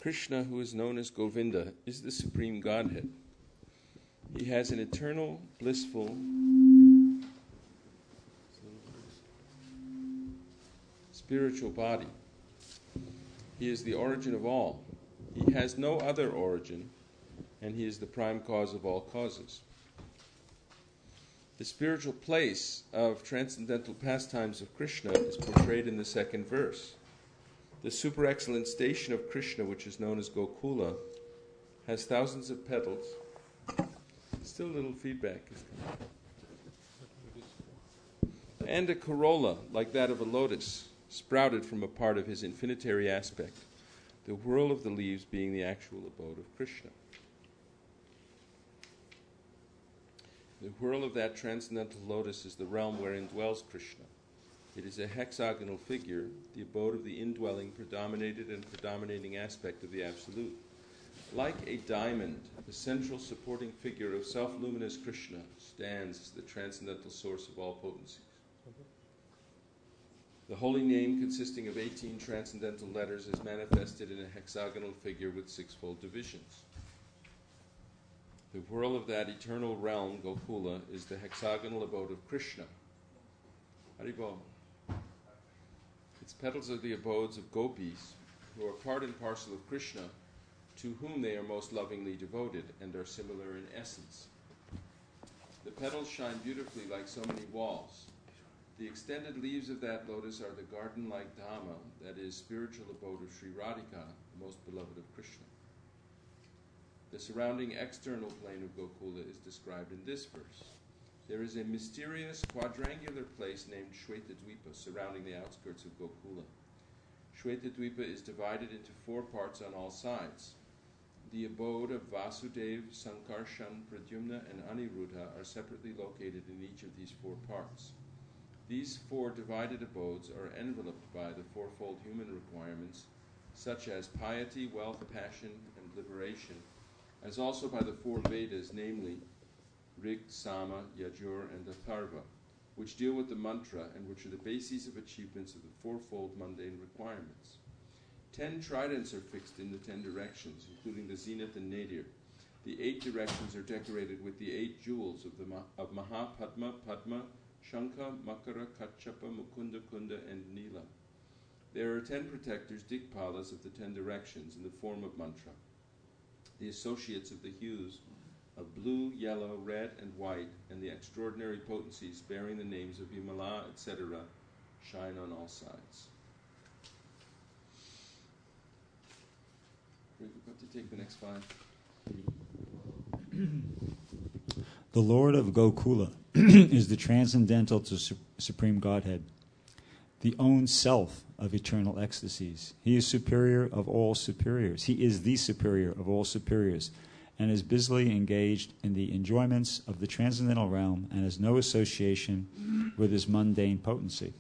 Krishna, who is known as Govinda, is the Supreme Godhead. He has an eternal, blissful, spiritual body. He is the origin of all. He has no other origin, and he is the prime cause of all causes. The spiritual place of transcendental pastimes of Krishna is portrayed in the second verse. The super excellent station of Krishna, which is known as Gokula, has thousands of petals. Still a little feedback. And a corolla, like that of a lotus, sprouted from a part of his infinitary aspect, the whirl of the leaves being the actual abode of Krishna. The whirl of that transcendental lotus is the realm wherein dwells Krishna. It is a hexagonal figure, the abode of the indwelling, predominated and predominating aspect of the Absolute. Like a diamond, the central supporting figure of self-luminous Krishna stands as the transcendental source of all potencies. The holy name, consisting of 18 transcendental letters, is manifested in a hexagonal figure with sixfold divisions. The whirl of that eternal realm, Gokula, is the hexagonal abode of Krishna. Haribol. Its petals are the abodes of gopis, who are part and parcel of Krishna, to whom they are most lovingly devoted and are similar in essence. The petals shine beautifully like so many walls. The extended leaves of that lotus are the garden-like Dhamma, that is, spiritual abode of Sri Radhika, the most beloved of Krishna. The surrounding external plane of Gokula is described in this verse. There is a mysterious quadrangular place named Shwetadvipa surrounding the outskirts of Gokula. Shwetadvipa is divided into 4 parts on all sides. The abode of Vasudeva, Sankarshan, Pradyumna, and Aniruddha are separately located in each of these 4 parts. These 4 divided abodes are enveloped by the 4-fold human requirements, such as piety, wealth, passion, and liberation, as also by the 4 Vedas, namely Rig, Sama, Yajur, and Atharva, which deal with the mantra and which are the bases of achievements of the 4-fold mundane requirements. 10 tridents are fixed in the 10 directions, including the zenith and nadir. The 8 directions are decorated with the 8 jewels of Mahapadma, Padma, Shankha, Makara, Kachapa, Mukunda, Kunda, and Nila. There are 10 protectors, Dikpalas, of the 10 directions in the form of mantra. The associates of the hues of blue, yellow, red, and white, and the extraordinary potencies bearing the names of Vimala, etc., shine on all sides. We've got to take the next 5. The Lord of Gokula is the transcendental to Supreme Godhead, the own self of eternal ecstasies. He is superior of all superiors. He is the superior of all superiors, and is busily engaged in the enjoyments of the transcendental realm and has no association with his mundane potency.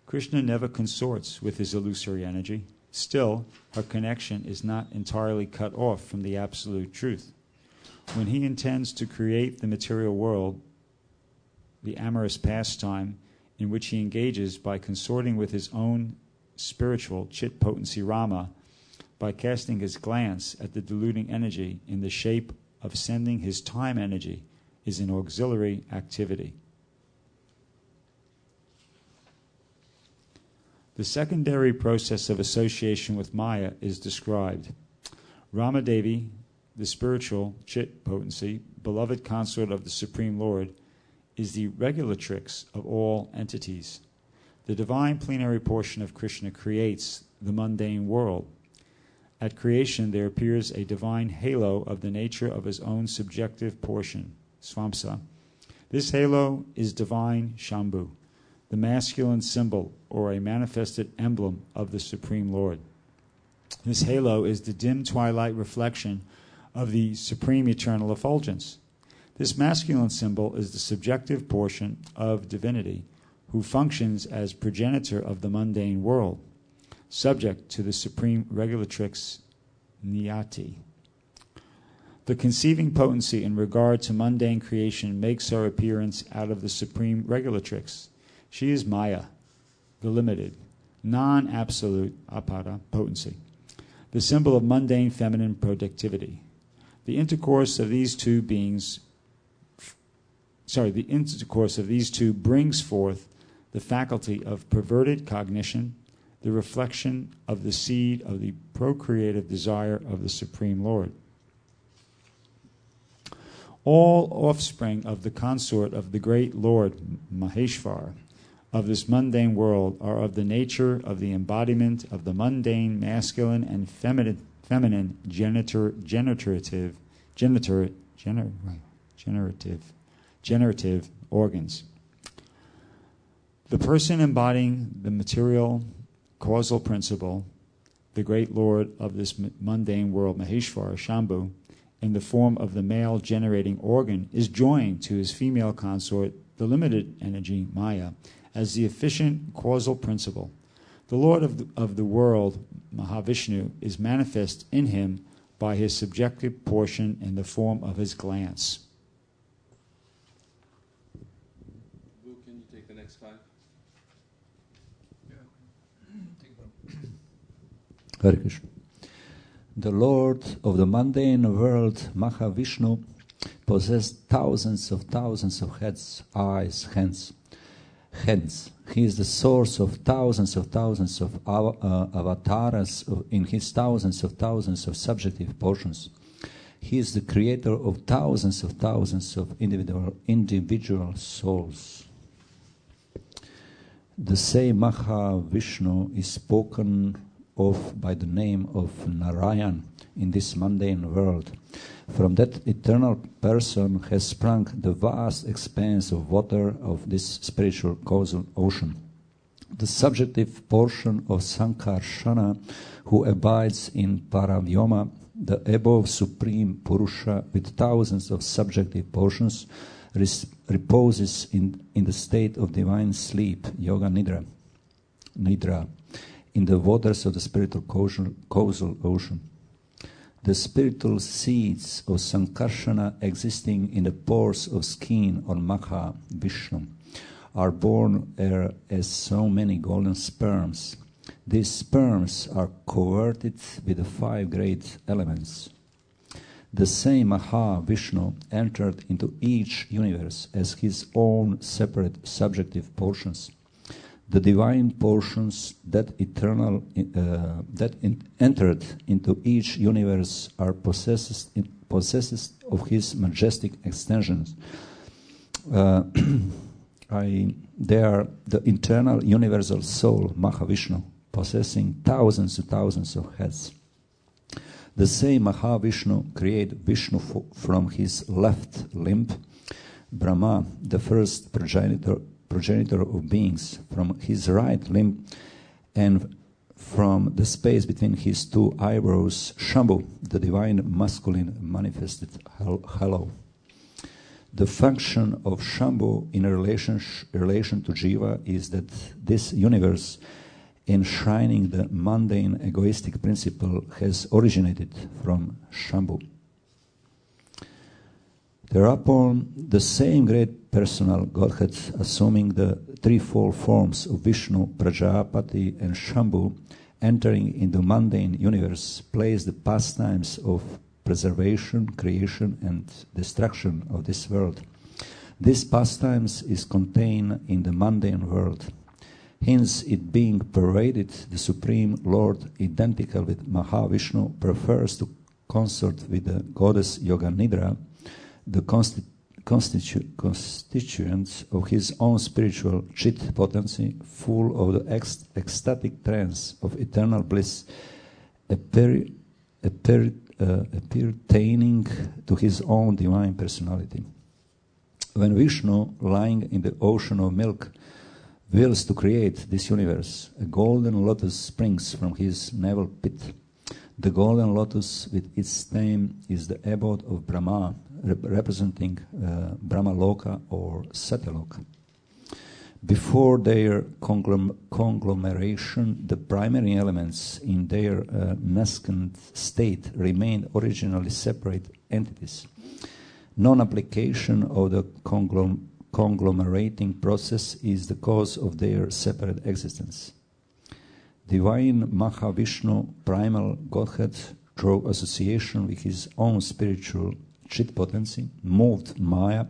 Krishna never consorts with his illusory energy. Still, her connection is not entirely cut off from the absolute truth. When he intends to create the material world, the amorous pastime in which he engages by consorting with his own spiritual chit potency Rama, by casting his glance at the deluding energy in the shape of sending his time energy, is an auxiliary activity. The secondary process of association with Maya is described. Ramadevi, the spiritual chit potency, beloved consort of the Supreme Lord, is the regulatrix of all entities. The divine plenary portion of Krishna creates the mundane world. At creation there appears a divine halo of the nature of his own subjective portion, Svamsa. This halo is divine Shambhu, the masculine symbol or a manifested emblem of the Supreme Lord. This halo is the dim twilight reflection of the supreme eternal effulgence. This masculine symbol is the subjective portion of divinity, who functions as progenitor of the mundane world, subject to the supreme regulatrix Niyati. The conceiving potency in regard to mundane creation makes her appearance out of the supreme regulatrix. She is Maya, the limited, non-absolute apara potency. the symbol of mundane feminine productivity. The intercourse of these two brings forth the faculty of perverted cognition, the reflection of the seed of the procreative desire of the Supreme Lord. All offspring of the consort of the great Lord Maheshvar of this mundane world are of the nature of the embodiment of the mundane masculine and feminine generative organs. The person embodying the material causal principle, the great Lord of this mundane world, Maheshvar, Shambhu, in the form of the male generating organ, is joined to his female consort, the limited energy, Maya, as the efficient causal principle. The Lord of the world, Mahavishnu, is manifest in him by his subjective portion in the form of his glance. Boo, can you take the next 5? Hare Krishna. The Lord of the mundane world, Mahavishnu, possessed thousands of heads, eyes, hands. He is the source of thousands of avatars in his thousands of subjective portions. He is the creator of thousands of individual souls. The same Mahavishnu is spoken of by the name of Narayan in this mundane world. From that eternal person has sprung the vast expanse of water of this spiritual causal ocean. The subjective portion of Sankarshana, who abides in Paravyoma, the above supreme Purusha with thousands of subjective portions, reposes in the state of divine sleep, Yoga Nidra, in the waters of the spiritual causal ocean. The spiritual seeds of Sankarshana existing in the pores of skin on Maha Vishnu are born as so many golden sperms. These sperms are coverted with the 5 great elements. The same Maha Vishnu entered into each universe as his own separate subjective portions. The divine portions that entered into each universe are possessed of his majestic extensions. They are the internal universal soul, Mahavishnu, possessing thousands of heads. The same Mahavishnu created Vishnu from his left limb, Brahma, the first progenitor of beings, from his right limb, and from the space between his 2 eyebrows, Shambhu, the divine masculine manifested hello. The function of Shambhu in relation to Jiva is that this universe, enshrining the mundane egoistic principle, has originated from Shambhu. Thereupon, the same great personal Godhead, assuming the threefold forms of Vishnu, Prajapati, and Shambhu, entering in the mundane universe, plays the pastimes of preservation, creation, and destruction of this world. This pastimes is contained in the mundane world. Hence, it being pervaded, the Supreme Lord, identical with Mahavishnu, prefers to consort with the goddess Yoga Nidra, the constituents of his own spiritual chit potency, full of the ecstatic trance of eternal bliss, appertaining to his own divine personality. When Vishnu, lying in the ocean of milk, wills to create this universe, a golden lotus springs from his navel pit. The golden lotus with its stem is the abode of Brahma, representing Brahmaloka or Satyaloka. Before their conglomeration, the primary elements in their nascent state remained originally separate entities. Non-application of the conglomerating process is the cause of their separate existence. divine Mahavishnu, primal Godhead, through association with his own spiritual Chit potency, moved Maya,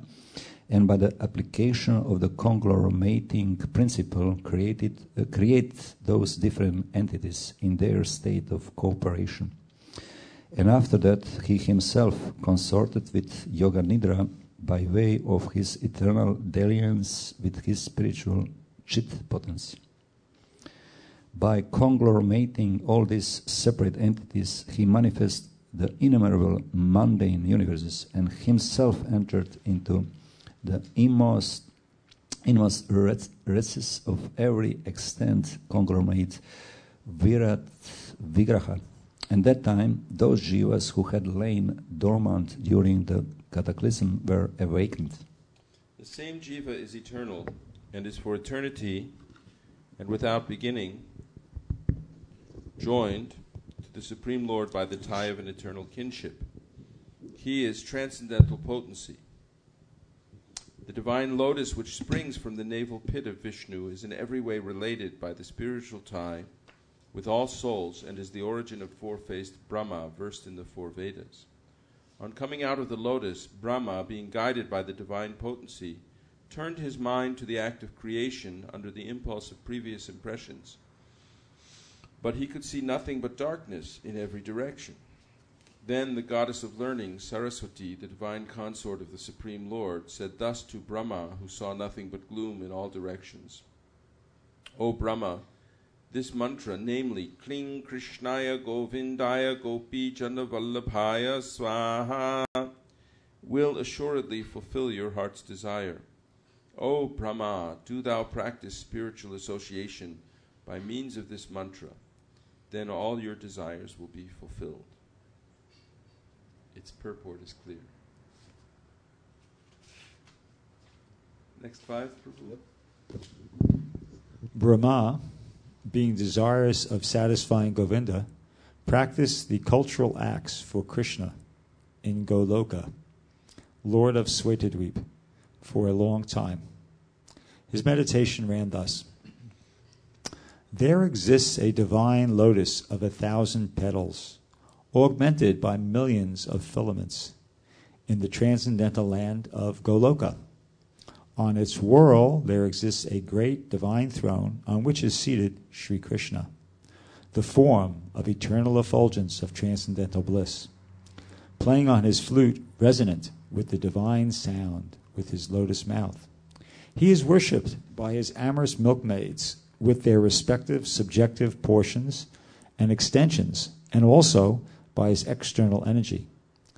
and by the application of the conglomerating principle create those different entities in their state of cooperation. And after that, he himself consorted with Yoga Nidra by way of his eternal dalliance with his spiritual Chit potency. By conglomerating all these separate entities, he manifests the innumerable mundane universes and himself entered into the inmost recesses of every extant conglomerate Vigraha. And that time, those jivas who had lain dormant during the cataclysm were awakened. The same jiva is eternal and is for eternity and without beginning, joined to the Supreme Lord by the tie of an eternal kinship. He is transcendental potency. The divine lotus which springs from the navel pit of Vishnu is in every way related by the spiritual tie with all souls and is the origin of four-faced Brahma versed in the four Vedas. On coming out of the lotus, Brahma, being guided by the divine potency, turned his mind to the act of creation under the impulse of previous impressions. But he could see nothing but darkness in every direction. Then the goddess of learning, Saraswati, the divine consort of the Supreme Lord, said thus to Brahma, who saw nothing but gloom in all directions: O Brahma, this mantra, namely, Kling Krishnaya Govindaya Gopi Jana Vallabhaya Swaha, will assuredly fulfill your heart's desire. O Brahma, do thou practice spiritual association by means of this mantra. Then all your desires will be fulfilled. Its purport is clear. Next 5, Prabhu. Brahma, being desirous of satisfying Govinda, practiced the cultural acts for Krishna in Goloka, Lord of Swetadweep, for a long time. His meditation ran thus: There exists a divine lotus of 1,000 petals, augmented by millions of filaments, in the transcendental land of Goloka. On its whorl there exists a great divine throne on which is seated Sri Krishna, the form of eternal effulgence of transcendental bliss, playing on his flute resonant with the divine sound with his lotus mouth. He is worshipped by his amorous milkmaids with their respective subjective portions and extensions, and also by his external energy,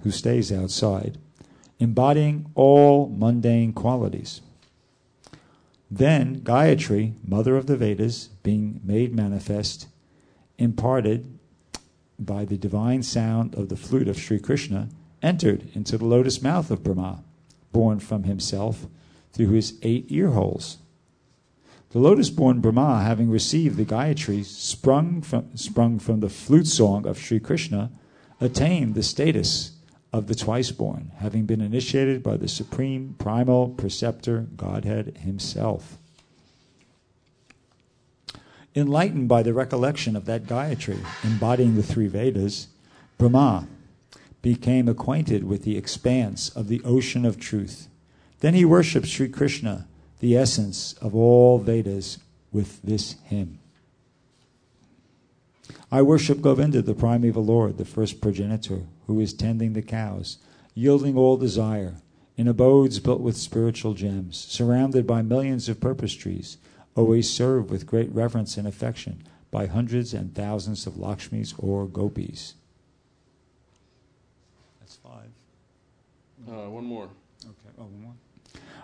who stays outside, embodying all mundane qualities. Then Gayatri, mother of the Vedas, being made manifest, imparted by the divine sound of the flute of Sri Krishna, entered into the lotus mouth of Brahma, born from himself through his 8 ear holes. The lotus-born Brahma, having received the Gayatri sprung from the flute song of Sri Krishna, attained the status of the twice-born, having been initiated by the supreme primal preceptor Godhead himself. Enlightened by the recollection of that Gayatri, embodying the 3 Vedas, Brahma became acquainted with the expanse of the ocean of truth. Then he worshipped Sri Krishna, the essence of all Vedas, with this hymn: I worship Govinda, the primeval Lord, the first progenitor, who is tending the cows, yielding all desire, in abodes built with spiritual gems, surrounded by millions of purpose trees, always served with great reverence and affection by hundreds and thousands of Lakshmis or Gopis. That's 5. One more. Okay, one more.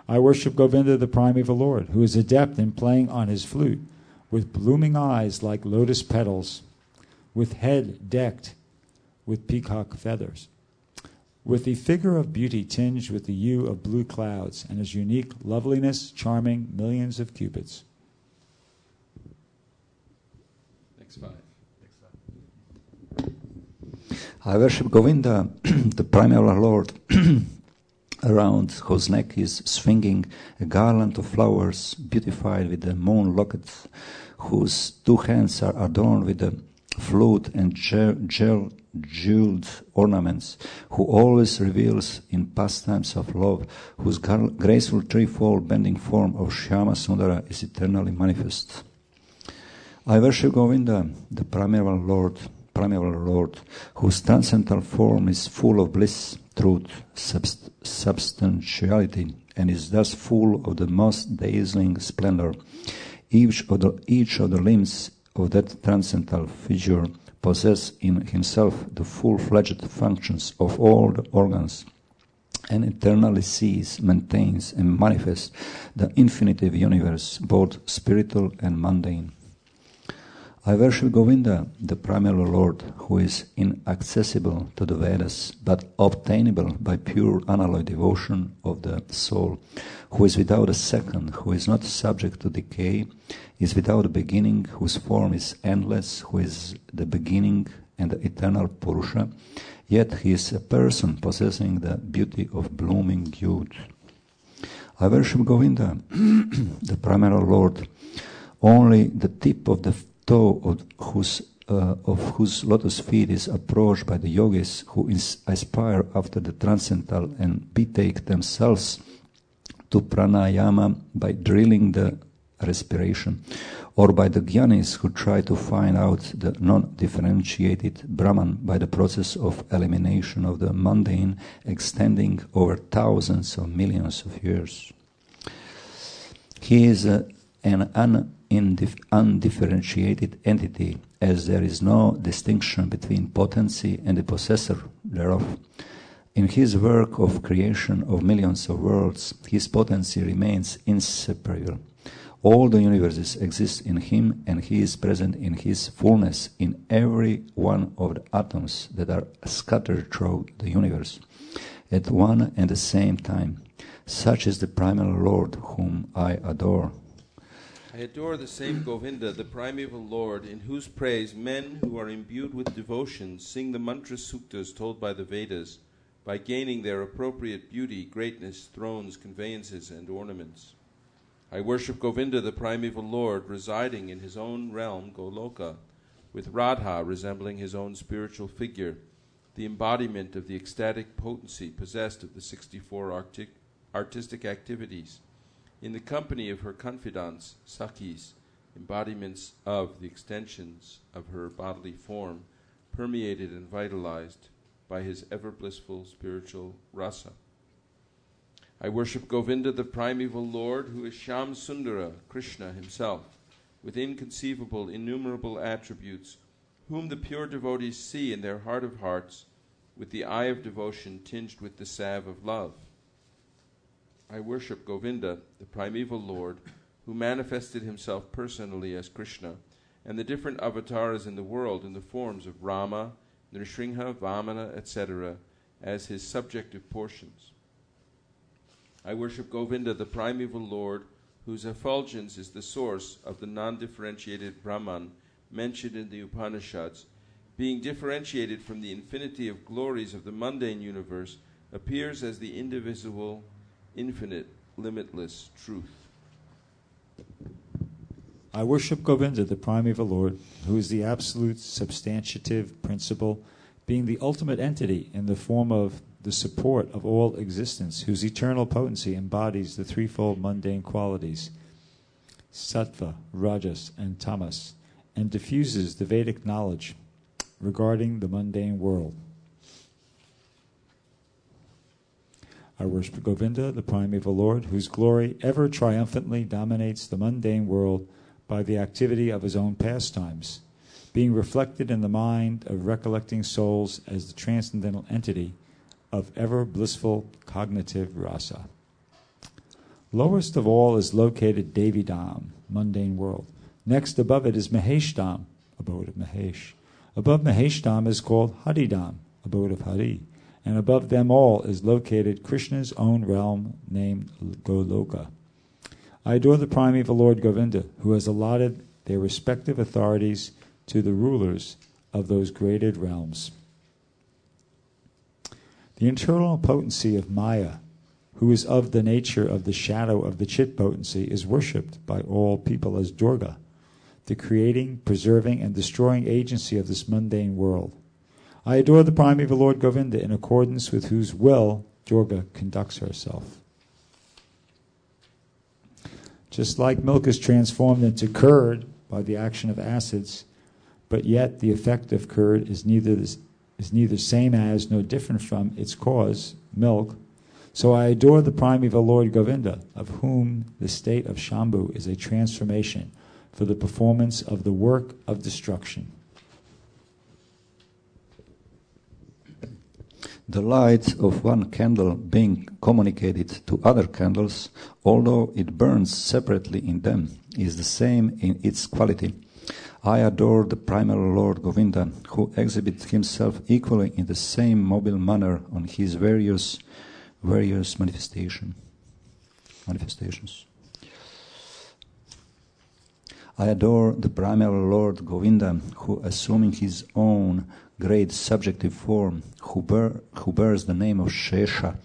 I worship Govinda, the primeval Lord, who is adept in playing on his flute, with blooming eyes like lotus petals, with head decked with peacock feathers, with the figure of beauty tinged with the hue of blue clouds, and his unique loveliness charming millions of cupids. Next 5. I worship Govinda, the primeval Lord, around whose neck is swinging a garland of flowers beautified with the moon locket, whose two hands are adorned with the flute and jeweled ornaments, who always reveals in pastimes of love, whose graceful threefold bending form of Shyama Sundara is eternally manifest. I worship Govinda, the primeval Lord, whose transcendental form is full of bliss, truth, substantiality, and is thus full of the most dazzling splendor. Each of the limbs of that transcendental figure possess in himself the full-fledged functions of all the organs, and eternally sees, maintains, and manifests the infinitive universe, both spiritual and mundane. I worship Govinda, the primeval Lord, who is inaccessible to the Vedas, but obtainable by pure unalloyed devotion of the soul, who is without a second, who is not subject to decay, is without a beginning, whose form is endless, who is the beginning and the eternal Purusha, yet he is a person possessing the beauty of blooming youth. I worship Govinda, the primeval Lord, only the tip of the toe of whose lotus feet is approached by the yogis who aspire after the transcendental and betake themselves to pranayama by drilling the respiration, or by the jnanis who try to find out the non-differentiated Brahman by the process of elimination of the mundane extending over thousands of millions of years. He is an undifferentiated entity, as there is no distinction between potency and the possessor thereof. In his work of creation of millions of worlds, his potency remains inseparable. All the universes exist in him, and he is present in his fullness in every one of the atoms that are scattered through the universe at one and the same time. Such is the primal Lord whom I adore. I adore the same Govinda, the primeval Lord, in whose praise men who are imbued with devotion sing the mantra suktas told by the Vedas, by gaining their appropriate beauty, greatness, thrones, conveyances, and ornaments. I worship Govinda, the primeval Lord, residing in his own realm, Goloka, with Radha resembling his own spiritual figure, the embodiment of the ecstatic potency possessed of the 64 artistic activities, in the company of her confidants, Sakhis, embodiments of the extensions of her bodily form, permeated and vitalized by his ever-blissful spiritual rasa. I worship Govinda, the primeval Lord, who is Shyam Sundara, Krishna himself, with inconceivable, innumerable attributes, whom the pure devotees see in their heart of hearts, with the eye of devotion tinged with the salve of love. I worship Govinda, the primeval Lord, who manifested himself personally as Krishna, and the different avatars in the world in the forms of Rama, Nrsimha, Vamana, etc., as his subjective portions. I worship Govinda, the primeval Lord, whose effulgence is the source of the non-differentiated Brahman mentioned in the Upanishads, being differentiated from the infinity of glories of the mundane universe, appears as the indivisible, infinite, limitless truth. I worship Govinda, the primeval Lord, who is the absolute substantiative principle, being the ultimate entity in the form of the support of all existence, whose eternal potency embodies the threefold mundane qualities, sattva, rajas, and tamas, and diffuses the Vedic knowledge regarding the mundane world. I worship Govinda, the primeval Lord, whose glory ever triumphantly dominates the mundane world by the activity of his own pastimes, being reflected in the mind of recollecting souls as the transcendental entity of ever blissful cognitive rasa. Lowest of all is located Devidam, mundane world. Next above it is Maheshdam, abode of Mahesh. Above Maheshdam is called Haridam, abode of Hari. And above them all is located Krishna's own realm named Goloka. I adore the primeval Lord Govinda, who has allotted their respective authorities to the rulers of those graded realms. The internal potency of Maya who is of the nature of the shadow of the Chit potency, is worshipped by all people as Durga, the creating, preserving, and destroying agency of this mundane world. I adore the primeval Lord Govinda, in accordance with whose will Durga conducts herself. Just like milk is transformed into curd by the action of acids, but yet the effect of curd is neither same as nor different from its cause, milk, so I adore the primeval Lord Govinda, of whom the state of Shambhu is a transformation for the performance of the work of destruction. The light of one candle being communicated to other candles, although it burns separately in them, is the same in its quality. I adore the primal Lord Govinda, who exhibits himself equally in the same mobile manner on his various manifestations. I adore the primal Lord Govinda, who, assuming his own great subjective form, who bears the name of Shesha,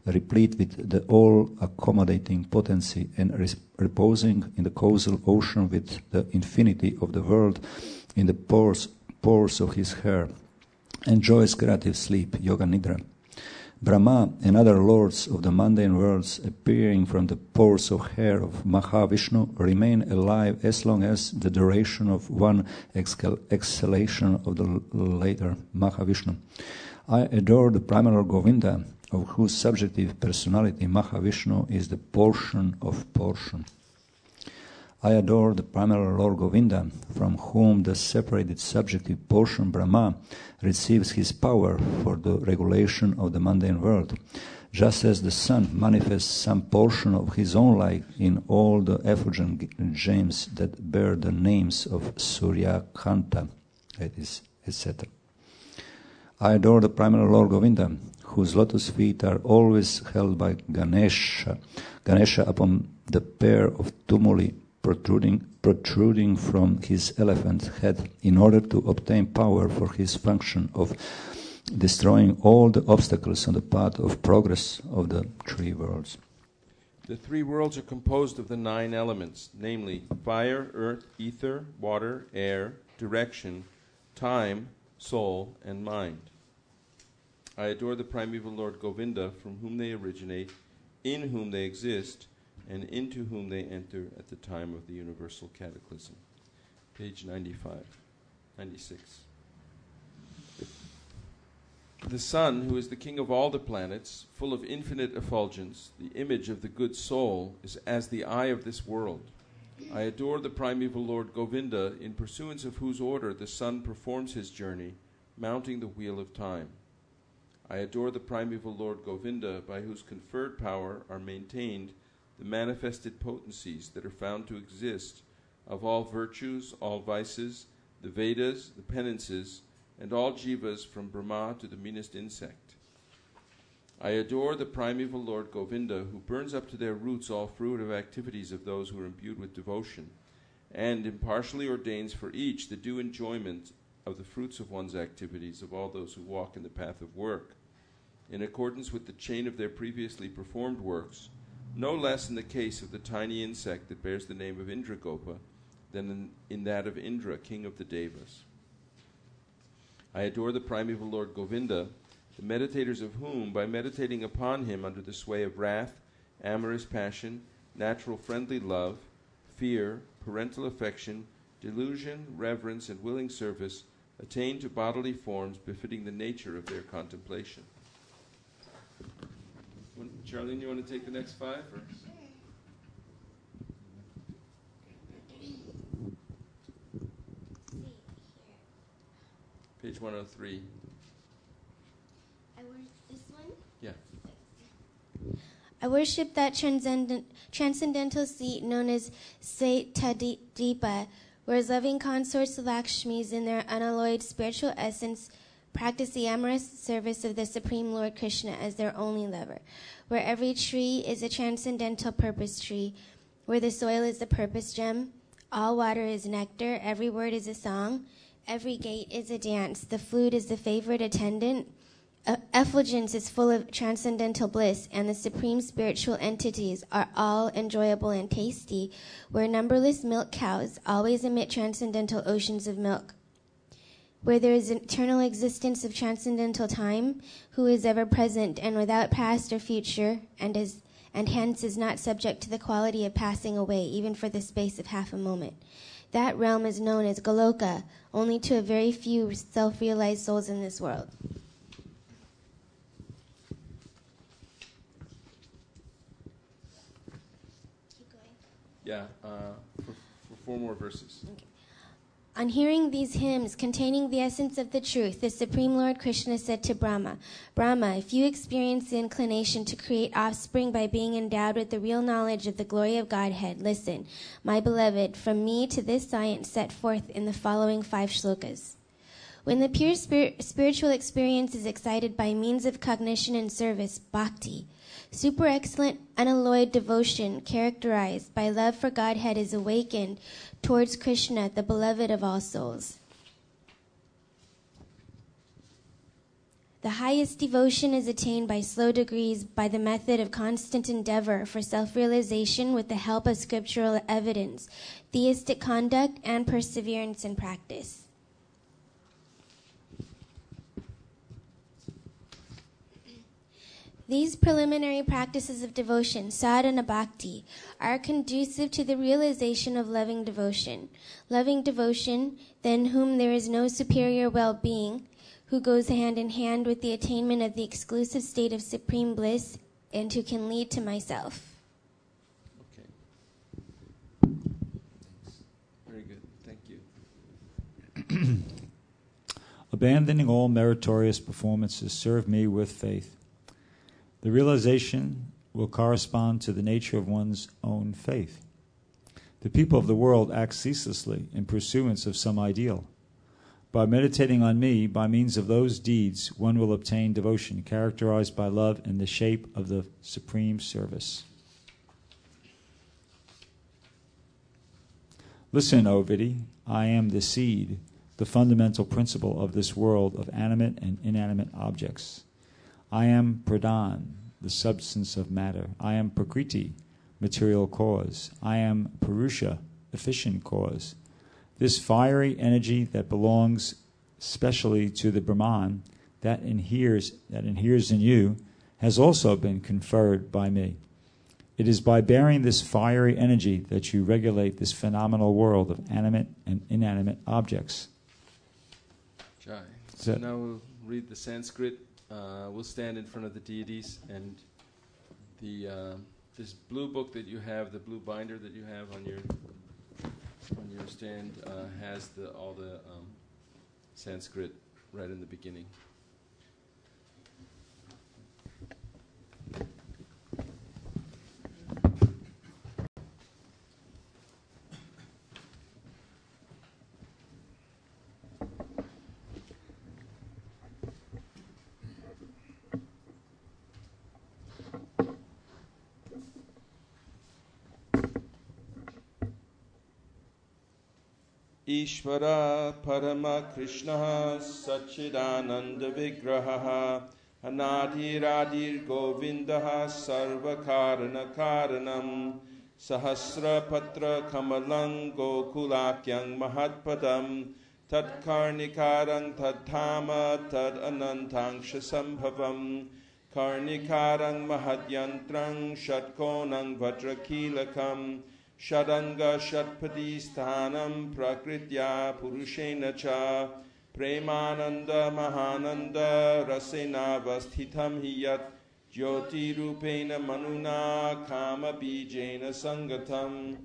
replete with the all-accommodating potency and reposing in the causal ocean with the infinity of the world in the pores of his hair, enjoys creative sleep, yoga nidra. Brahma and other lords of the mundane worlds, appearing from the pores of hair of Mahavishnu, remain alive as long as the duration of one exhalation of the later Mahavishnu. I adore the primal Govinda, of whose subjective personality Mahavishnu is the portion of portion. I adore the primal Lord Govinda, from whom the separated subjective portion Brahma receives his power for the regulation of the mundane world, just as the sun manifests some portion of his own light in all the effulgent gems that bear the names of Surya, Kanta, etc. I adore the primal Lord Govinda, whose lotus feet are always held by Ganesha upon the pair of tumuli protruding from his elephant head, in order to obtain power for his function of destroying all the obstacles on the path of progress of the three worlds. The three worlds are composed of the 9 elements, namely fire, earth, ether, water, air, direction, time, soul, and mind. I adore the primeval Lord Govinda, from whom they originate, in whom they exist, and into whom they enter at the time of the universal cataclysm. Page 96. The sun, who is the king of all the planets, full of infinite effulgence, the image of the good soul, is as the eye of this world. I adore the primeval Lord Govinda, in pursuance of whose order the sun performs his journey, mounting the wheel of time. I adore the primeval Lord Govinda, by whose conferred power are maintained the manifested potencies that are found to exist of all virtues, all vices, the Vedas, the penances, and all jivas from Brahma to the meanest insect. I adore the primeval Lord Govinda, who burns up to their roots all fruit of activities of those who are imbued with devotion, and impartially ordains for each the due enjoyment of the fruits of one's activities of all those who walk in the path of work, in accordance with the chain of their previously performed works, no less in the case of the tiny insect that bears the name of Indragopa than in that of Indra, king of the Devas. I adore the primeval Lord Govinda, the meditators of whom, by meditating upon him under the sway of wrath, amorous passion, natural friendly love, fear, parental affection, delusion, reverence, and willing service, attain to bodily forms befitting the nature of their contemplation. Charlene, you want to take the next 5? Or? Page 103. This one? Yeah. I worship that transcendental seat known as Saitadipa, where loving consorts of Lakshmis in their unalloyed spiritual essence practice the amorous service of the Supreme Lord Krishna as their only lover, where every tree is a transcendental purpose tree, where the soil is the purpose gem, all water is nectar, every word is a song, every gait is a dance, the flute is the favorite attendant, effulgence is full of transcendental bliss, and the supreme spiritual entities are all enjoyable and tasty, where numberless milk cows always emit transcendental oceans of milk. Where there is eternal existence of transcendental time, who is ever present and without past or future, and hence is not subject to the quality of passing away, even for the space of half a moment. That realm is known as Goloka, only to a very few self-realized souls in this world. Yeah, for 4 more verses. Okay. On hearing these hymns containing the essence of the truth, the Supreme Lord Krishna said to Brahma, Brahma, if you experience the inclination to create offspring by being endowed with the real knowledge of the glory of Godhead, listen, my beloved, from me to this science set forth in the following 5 shlokas. When the pure spiritual experience is excited by means of cognition and service, bhakti, super excellent, unalloyed devotion characterized by love for Godhead is awakened towards Krishna, the beloved of all souls. The highest devotion is attained by slow degrees by the method of constant endeavor for self-realization with the help of scriptural evidence, theistic conduct, and perseverance in practice. These preliminary practices of devotion, sadhana bhakti, are conducive to the realization of loving devotion. Loving devotion, than whom there is no superior well-being, who goes hand in hand with the attainment of the exclusive state of supreme bliss, and who can lead to myself. Okay. Very good. Thank you. Abandoning all meritorious performances, serve me with faith. The realization will correspond to the nature of one's own faith. The people of the world act ceaselessly in pursuance of some ideal. By meditating on me, by means of those deeds, one will obtain devotion characterized by love in the shape of the supreme service. Listen, O Vidhi, I am the seed, the fundamental principle of this world of animate and inanimate objects. I am Pradhan, the substance of matter. I am Prakriti, material cause. I am Purusha, efficient cause. This fiery energy that belongs specially to the Brahman, that inheres in you, has also been conferred by me. It is by bearing this fiery energy that you regulate this phenomenal world of animate and inanimate objects. Jai. So now we'll read the Sanskrit. We'll stand in front of the deities, and this blue book that you have, the blue binder that you have on your stand, has all the Sanskrit right in the beginning. Ishvara Parama Krishna Satchidananda Vigraha Anadiradir Govindaha Sarvakarana Karanam Sahasra Patra Kamalang Gokulakyang Mahatpadam Tad Karnikarang Tad Thama Tad Anantang Shasambhavam Karnikarang Mahadyantrang Shatkonang Vajrakilakam Shadanga Shatpati Sthanam Prakritya Purushena Cha Premananda Mahananda Rasena Vasthitam Hiyat Jyoti Rupena Manuna Kama Bijena Sangatam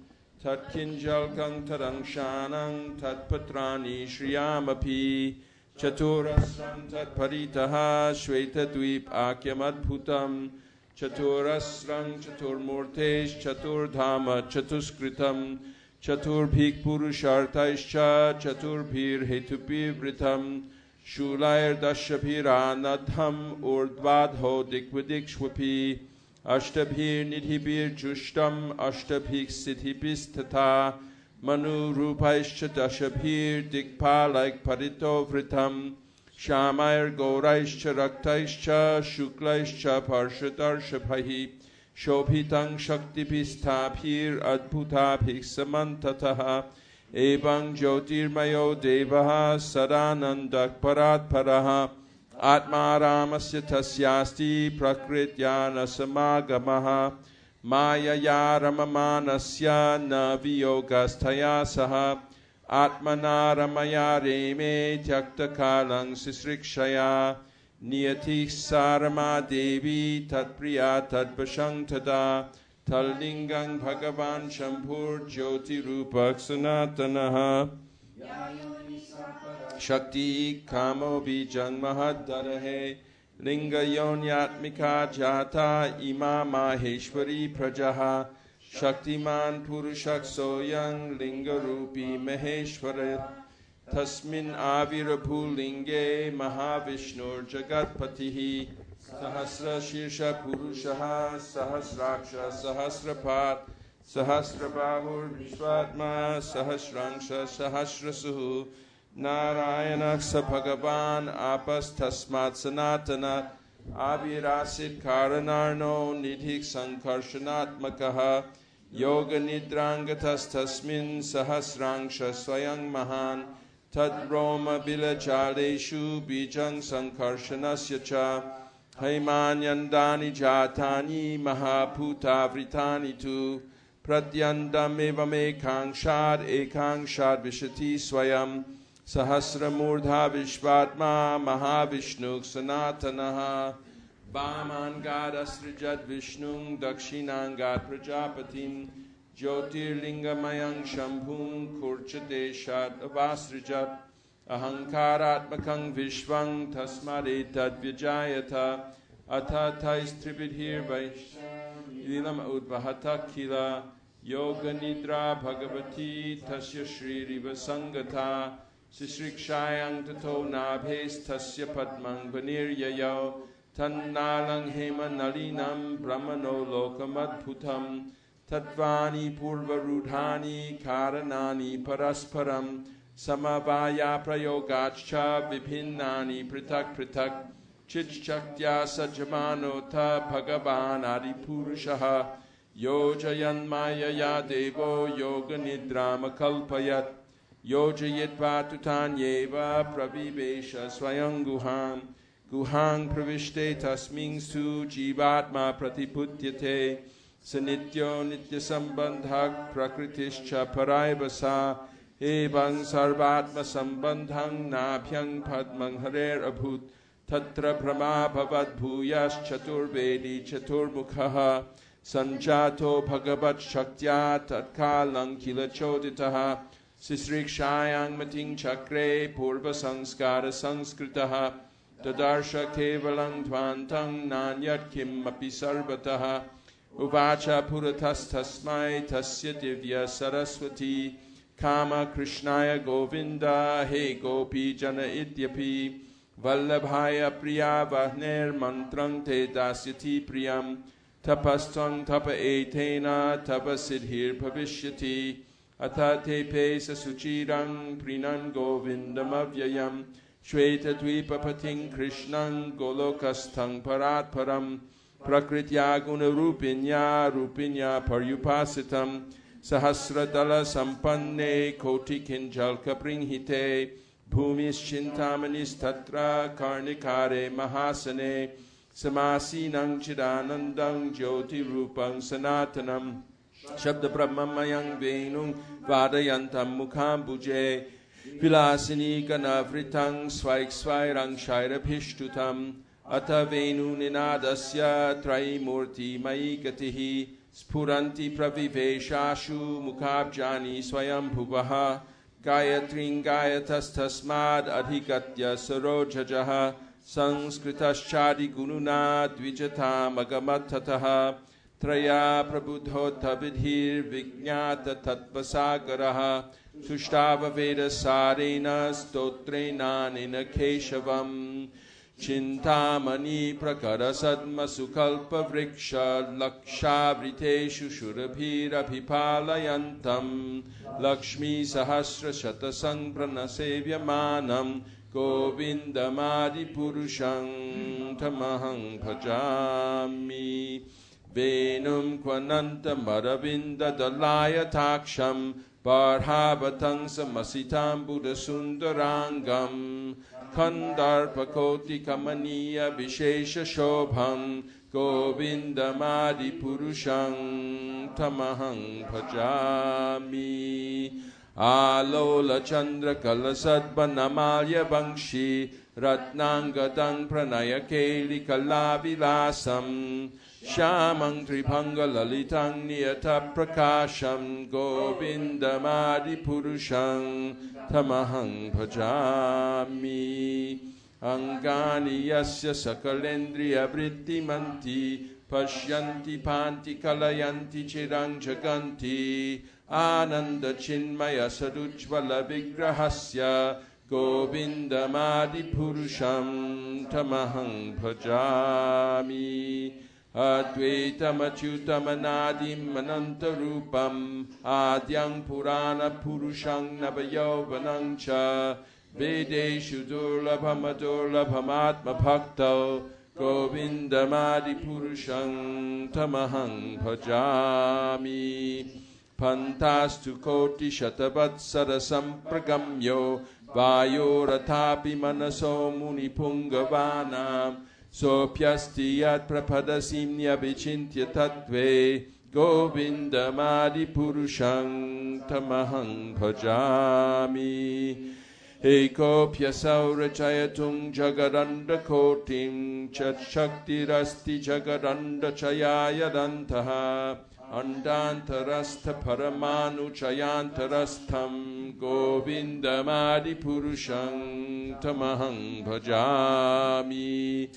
Tat Kinjalkang Tadang Shanang Tat Patrani Shriyamapi Chaturasram Tat Paritaha Shweta Dvip Akyamadbhutam Chaturasrang Chaturmurtesh Chaturdhama Chatuskritam Chaturbhik Purushartaischa Chaturbhir Hetupir Vritam Shulair Dashabhiranadham Urdvadho Dikvidikshwapi Ashtabhir Nidhibir Jushtam Ashtabhik Siddhibistata Manu Rupaischa Dashabhir Dikpalaik Parito Vritam Shamair-gauraischa raktaischa shuklaischa parshadarshabhahi Shobhitang shaktipisthabhir adbhutabhik samantataha Ebang jyotirmayo devaha sadanandak paratparaha Atma ramasya tasyasti prakrityana samagamaha Maya ramamanasya na viyogastaya saha Atmana ramaya reme tyaktakalang sisrikshaya Niyati sarama devi tatpriya tadvashang tada Tallingang bhagavan shambhur jyoti rupak sanatanaha Shakti kamo bijang mahadarahe Lingayonyatmika jata ima maheshwari prajaha Shaktiman purushak soyang lingarupi maheshwara Tasmin avirabhu linge mahavishnur jagatpatihi Sahasra shirsha purushaha sahasraksha sahasrapat Sahasrabahur vishvatma sahasrangsha sahasrasuhu Narayanaksa Bhagavan apas tasmat sanatana Avirasit karanarno nidhik sankarshanatmakaha Yoga nidrangatas tasmin sahasrangsha swayang mahan Tad Roma bilajaleshu bijang sankarshanasya cha Haimanyandani jatani mahaputa vritani tu Pratyandam evame ekangshad vishati swayam Sahasra murdha vishvatma mahavishnu sanatanaha Vamangat asrijat vishnung dakshinangat prajapatim Jyotirlingamayang shambhum kurchadeshat avasrijat Ahankaratmakang vishvang tasmadetad vijayata Atatais tribidhir vaishnilam udvahata kila Yoga nidra bhagavati tasya shri sangata Sisrikshayang tato nabhes tasya padmang vaniryayo Tannalang hema nalinam brahmano lokamadbhutam Tatvani purvarudhani karanani parasparam Samavaya prayogacha vibhinnani pritak pritak Chichaktya sajamano bhagavan adipurushaha Yojayan mayaya devo yoga nidrama kalpayat Yojayit vatutanyeva pravivesha swayang guham Guhang pravishte tasming su jivatma pratiputyate Sanityo nitya sambandhak prakritischa paraibasa Ebang sarvatma sambandhang nabhyang padmang harer abhut Tatra brahma bhavad bhuyas chaturvedi chaturmukhaha Sanjato bhagavat shaktya tatkalang kila choditaha Sisrikshayang mating chakre purva sanskara sanskritaha Tadarsha kevalang tvantang nanyat kim api sarvataha Uvacha puratas tasmai tasya divya saraswati Kama krishnaya govinda he gopi jana idyapi Vallabhaya priya vahner mantrang te dasyati priyam Tapastang tapa etena tapa siddhir bhavishyati Atha te pesa suchirang prinan govindam avyayam Shweta dvipa pating krishnang golokastang paratparam Prakritya guna rupinya paryupasitam Sahasra dala sampanne koti kinjalka bringhite Bhumis chintamanis tatra karnikare mahasane Samasinang chidanandang jyoti rupang sanatanam Shabda brahmamayang venung vadayantam mukham bhuje Vilasini kanavritang svaik svairang shairabhishtutam Ata venu ninadasya traimurti maikatihi Spuranti praviveshashu mukhabjani swayam bhuvaha Gayatring gayatas tasmad adhikatya sarojajaha Sanskritaschadi gununa dvijatam agamatataha Traya prabudhota vidhir vijnata tatvasagaraha Sushtava veda sarena stotrena nina keshavam Chintamani prakara sadma sukalpa vriksha Lakshavriteshu shurabhira pipalayantam Lakshmi sahasra shatasang pranasevyamanam Govindamadi Purusham Tamahang Bhajami Venum Kwananta Maravinda Dalaya Taksham Barhavatang Samasitam Buddha Sundarangam Kandarpakoti Kamaniya Vishesha Shobham Govindamadi Purusham Tamahang Bhajami Alola Chandra Kalasadva Namalya Bangshi Ratnangadang Pranaya Keli Kalavilasam Shamang Tripanga Lalitang Niyata Prakasham Govindamadi Purusham Tamahang Bhajami Angani Yasya Sakalendriya Vritti Manti Pashyanti Panti Kalayanti Chirang Jaganti Ananda Chinmaya Sadujvala Vigrahasya Govindamadi Purusham Tamahang Bhajami Advaitam Achyutam Anadim Anantarupam Adyang Purana Purushang Navayovanang Cha Vedeshu Durlabham Adurlabham Atma Bhakto Govindamadi Purusham Tamahang Bhajami Pantastu Koti Shatabatsara Sampragamyo Vayoratapi Manaso Muni Pungavanam Sopyasti Yat Prapadasimnya Vichintya Tattve Govindamadi Purusham Tamahang Bhajami Eko Pyasaura Chayatung Jagaranda Kotim Chat Shakti Rasti Jagaranda Chayaya Dantaha Andantarastha Paramanu Chayantarastham Govindamadi Purusham Tamahang Bhajami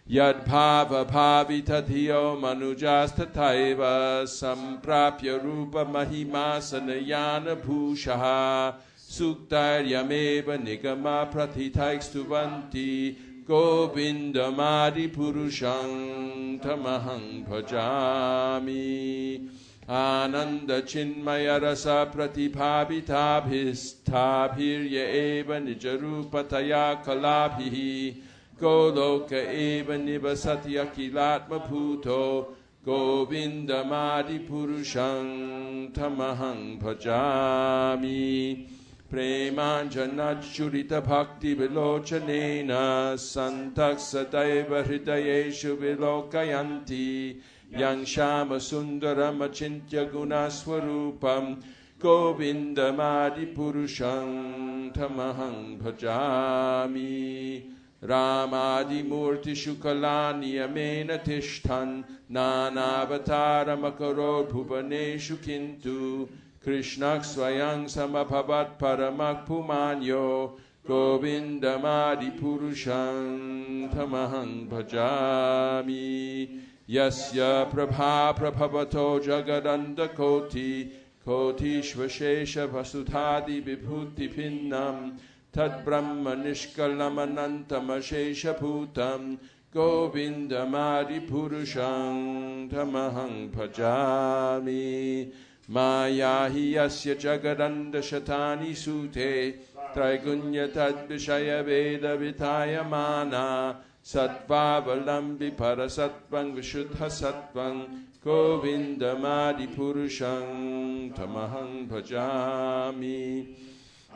Yad Bhava Bhavitadhiyo Manujastha Taiva Samprapya Rupa Mahima Sanayana Bhushaha Suktaryameva Nigama Pratitaikstuvanti Govindamadi Purusham Tamahang Bhajami Ananda Chinmaya Rasa Pratibhavitabhistabhirya Eva Nijarupataya Kalabhihi Goloka Eva Nivasati Akilatma Puto Govindamadi Purusham Tamahang Bhajami Premanjanachurita Bhakti Vilochanena Santak Sadaiva Hridayeshu Vilokayanti Yang Shama Sundaram Achintya Gunaswarupam Govindamadi Purusham Tamahang Bhajami Ramadi Murti Shukalani Amena Tishtan Nanavatara Makaro Bhuvaneshu Kintu Krishnak Swayang Samabhavat Paramak Pumanyo Govindamadi Purusham Tamahang Bhajami Yasya Prabha Prabhavato Jagadanda Koti Kotishvashesha Vasudhadi Vibhuti Pinnam Tad Brahma Nishkalamanantamashesha Bhutam Govindamadi Purusham Tamahang Bhajami Maya hi yasya jagadanda shatani sute Traigunya tad vishaya veda vitaya mana Satvavalambi parasatvang vishuddha satvang Govindamadi Purusham Tamahang Bhajami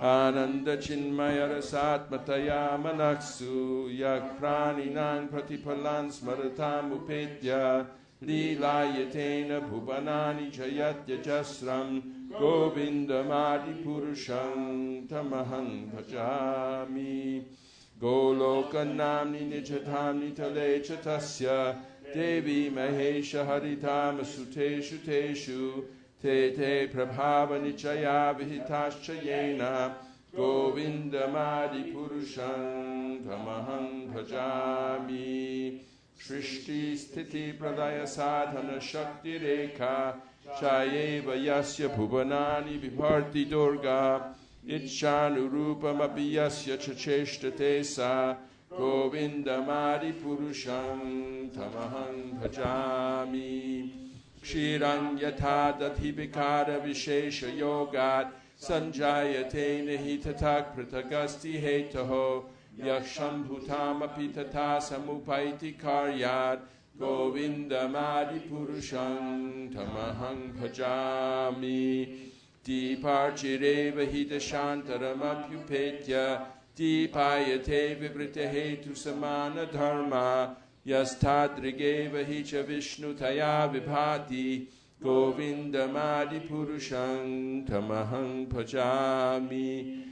Ananda Chinmaya Rasatmataya Manaksu Yak Praninang Pratipalan Smaratam Upetya Lilayatena Bhuvanani Jayatya Jasram Govindamadi Purusham Tamahang Bhajami Golokanamni Nichatamni Talecha Tasya Devi Mahesha Haritama Suteshu Teshu Te Te Prabhava Nichaya Vihitascha Yena Govindamadi Purusham Tamahang Bhajami Shrishti Sthiti Pradaya Sadhana Shakti Rekha Chayeva Yasya Bhuvanani Vibharti Durga Ichanurupam Abhiyasya Chacheshtate Sa Govindamadi Purusham Tamahang Bhajami Kshirang Yatha Dati Vikara Vishesha Yogat Sanjayate Nihitatak Pratagasti Hetaho Yakshambhutamapi tatha samupaiti karyat Govindamadi Purusham Tamahang Bhajami Deeparchireva Hitashantaramapyupetya Deepayate Vivrita Hetu Samana Dharma Yastadrigeva Hicha Vishnu Taya Vibhati Govindamadi Purusham Tamahang Bhajami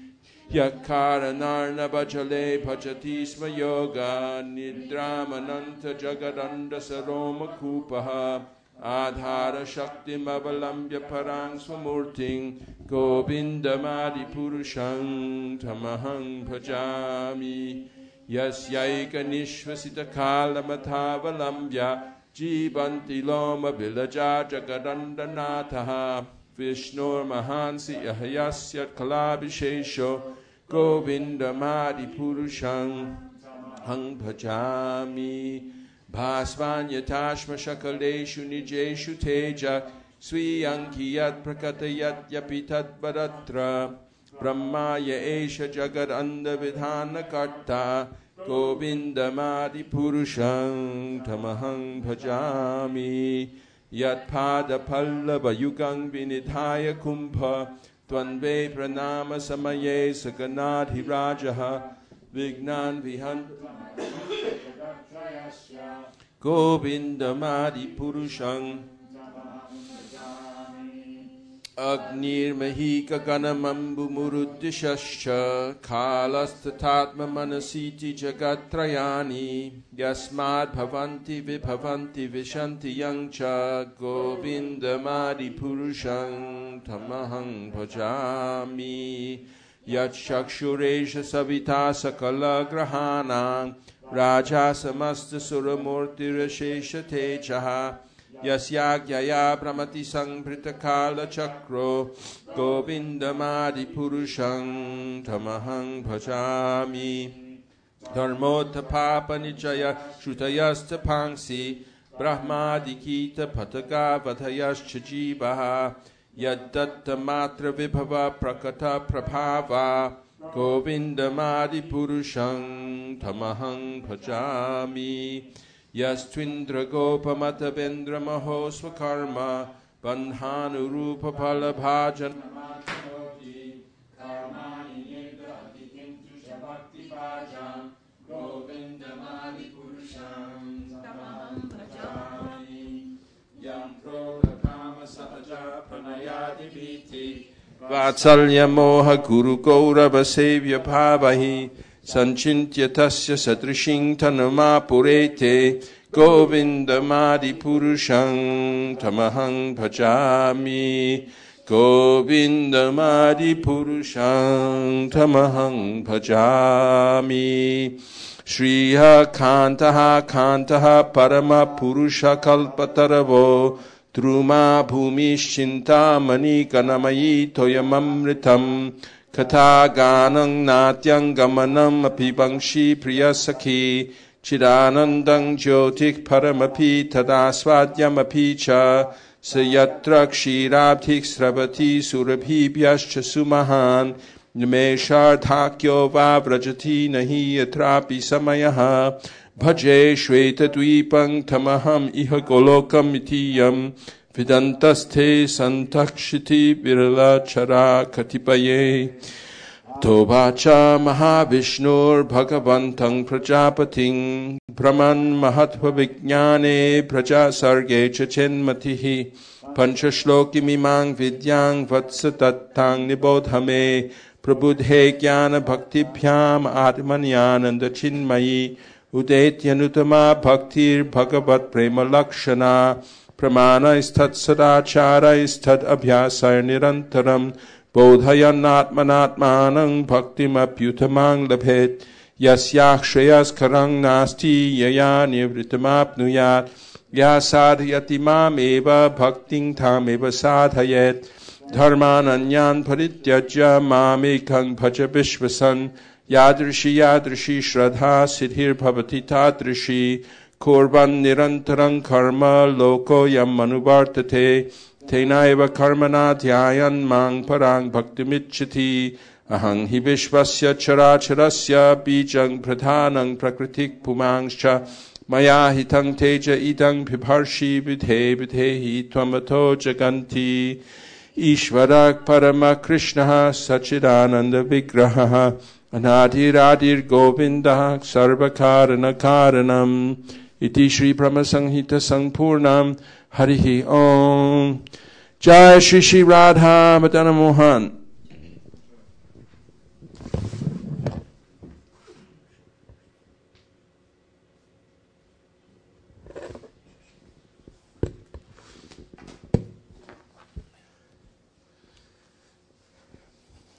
Yakaranarna Bhajale Bhajati Sma Yoga Nidramananta Jagadanda Saroma Kupaha Adhara Shakti Mavalambya Parang Swamurting Govindamadi Purusham Tamahang Bhajami Yasyaika Nishvasita Kala Mathavalambya Jibanti Loma Vilaja Jagadanda Nataha Vishnur Mahansi Ahyasyat Kalabhishesho Govindamadi Purusham Hang Bhajami Bhasvanyatashma Shakaleshu Nijeshu Teja Swiyankiyat Prakatayat Yapitat Bharatra Brahmaya Esha Jagadanda Vidhana Karta Govindamadi Purusham Tamahang Bhajami Yat Pada Pallava Yugang Vinidhaya Kumbha Tvanve Pranama Samaye Saganadhi Rajaha Vignan Vihan Govindamadi Purusham Agnir Mahika Ganamambu Muruddishascha Kalastatma Manasiti Jagatrayani Yasmad Bhavanti Vibhavanti Vishanti Yangcha Govindamadi Purusham Tamahang Bhajami Yat Shakshuresha Savita Sakala Grahana Raja Samasta Suramurti Rashesha Tejaha Yasyagya Brahmati Sangpritakala Chakro Govindamadi Purusham Tamahang Bhajami Dharmota Papa Nijaya Shrutayasta Pangsi Brahmadikita Pataka Vatayascha Jivaha Yadatta Matra Vibhava Prakata Prabhava Govindamadi Purusham Tamahang Bhajami Yastvindra Gopa Matavendra Mahosva Karma Bandhanu Rupa Palabhajan Karmani Nidra Dikintu Shabakti Bhajan Govindamadi Purusham Tamahang Bhajami Yam Krodha Kama Sahaja Pranayadi Viti Vatsalya Moha Guru Gaurava Sevya Bhavahi Sanchintya tasya satrishing tanama purete Govindamadi Purusham Tamahang Bhajami Govindamadi Purusham Tamahang Bhajami Shriha Kantaha Kantaha Parama Purusha Kalpataravo Druma Bhumishinta Mani Kanamayi Toyamamritam Kata Ganang Natyang Gamanam Apibangshi Priyasakhi Chidanandang Jyotik Paramapi Tadasvadyam Apicha Sayatra Kshirabdik Sravati Surabhibhyascha Sumahan Nimeshardhakyo Vavrajati Nahi Yatrapi Samayaha Bhaje Shweta Dvipang Tamaham Iha Golokam Itiyam Vidantaste Santakshiti Virala Chara Katipaye Tobacha Mahavishnur Bhagavantang Prajapating Brahman Mahatva Vijnane Praja Sarge Chachenmatihi Panchashloki Mimang Vidyang Vatsatattang Nibodhame Prabudhe Jnana Bhaktibhyam Atmanyananda Chinmayi Udetyanutama Bhaktir Bhagavat Prema Lakshana Pramana isthat sadachara isthat abhyasaya nirantaram bodhayanatmanatmanang bhaktim apyutamang labhet yasyakshayas karang nasti yaya nivritamapnuyat yasadhyati mam eva bhakting tham eva sadhayet dharmananyan parityajya mamekang bhaja vishvasan yadrishi yadrishi shraddha siddhir bhavati tadrishi Kurban nirantarang karma loko yam manuvartate Tenaiva karmana dhyayan mang parang bhaktimitchati Ahang hi vishvasya characharasya bijang pradhanang prakritik pumangscha maya hitang teja idang pibharshi vidhe vidhehi tvamato jaganti Ishvarak parama krishnaha sachidananda vigraha anadiradir govindah sarvakarana karanam iti Shri Brahma Sanghita Sangpurnam Harihi Om Jai Shri Shri Radha Madana Mohan.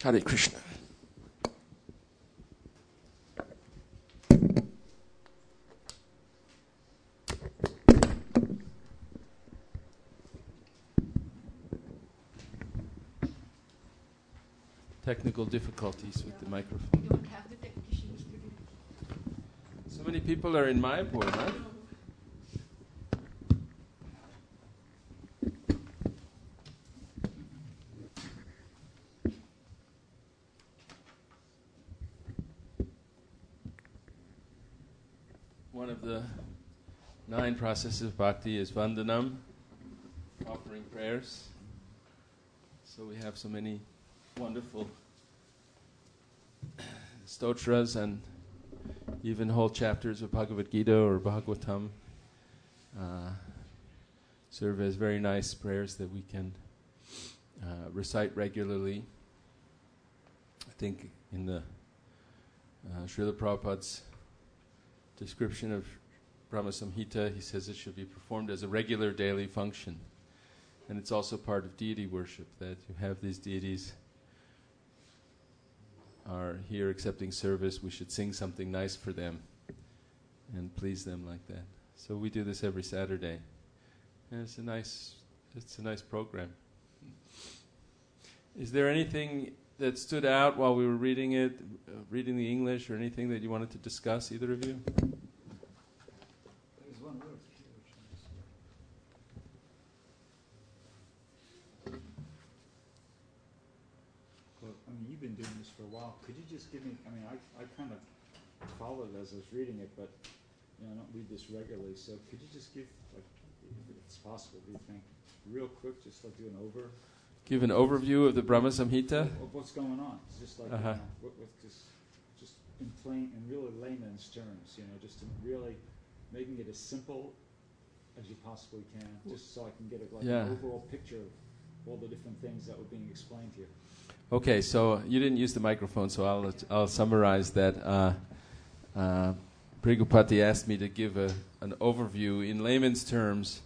Hare Krishna. Technical difficulties with the microphone. So many people are in Mayapur, huh? One of the 9 processes of bhakti is vandanam, offering prayers. So we have so many wonderful stotras and even whole chapters of Bhagavad Gita or Bhagavatam serve as very nice prayers that we can recite regularly. I think in the Srila Prabhupada's description of Brahma Samhita, he says it should be performed as a regular daily function. And it's also part of deity worship, that you have these deities are here accepting service. We should sing something nice for them and please them like that. So we do this every Saturday. And it's a nice program. Is there anything that stood out while we were reading it, reading the English, or anything that you wanted to discuss, either of you? There's one word. Well, I mean, you've been doing this for a while. Could you just give me, I mean, I kind of followed as I was reading it, but I don't read this regularly, so could you just give, like, if it's possible, do you think, real quick, just like do an Give an overview of the Brahma Samhita? Of what's going on. It's just like, just in plain, in really layman's terms, just in really making it as simple as you possibly can, just so I can get an overall picture of all the different things that were being explained here. Okay, so you didn't use the microphone, so I'll summarize that. Prabhupada asked me to give an overview in layman's terms,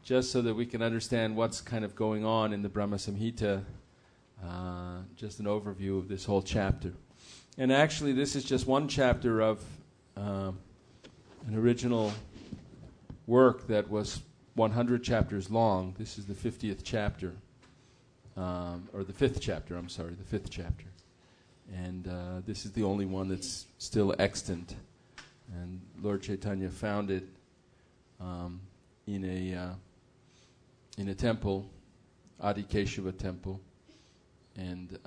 just so that we can understand what's kind of going on in the Brahma Samhita, just an overview of this whole chapter. And actually, this is just one chapter of an original work that was 100 chapters long. This is the 50th chapter, or the 5th chapter, the 5th chapter. And this is the only one that's still extant. And Lord Chaitanya found it in a temple, Adi Keshava temple, and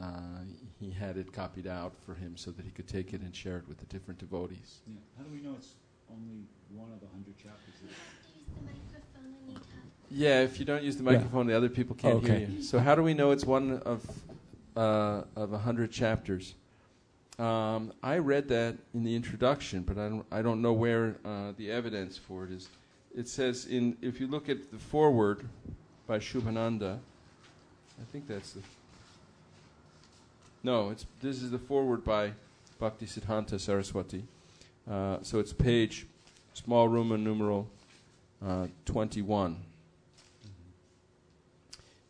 he had it copied out for him so that he could take it and share it with the different devotees. Yeah. How do we know it's only one of the 100 chapters? Yeah, if you don't use the microphone, the other people can't hear you. So how do we know it's one of 100 chapters? I read that in the introduction, but I don't know where the evidence for it is. It says if you look at the foreword by Shubhananda, I think that's this is the foreword by Bhakti Siddhanta Saraswati. So it's page, small Roman numeral 21.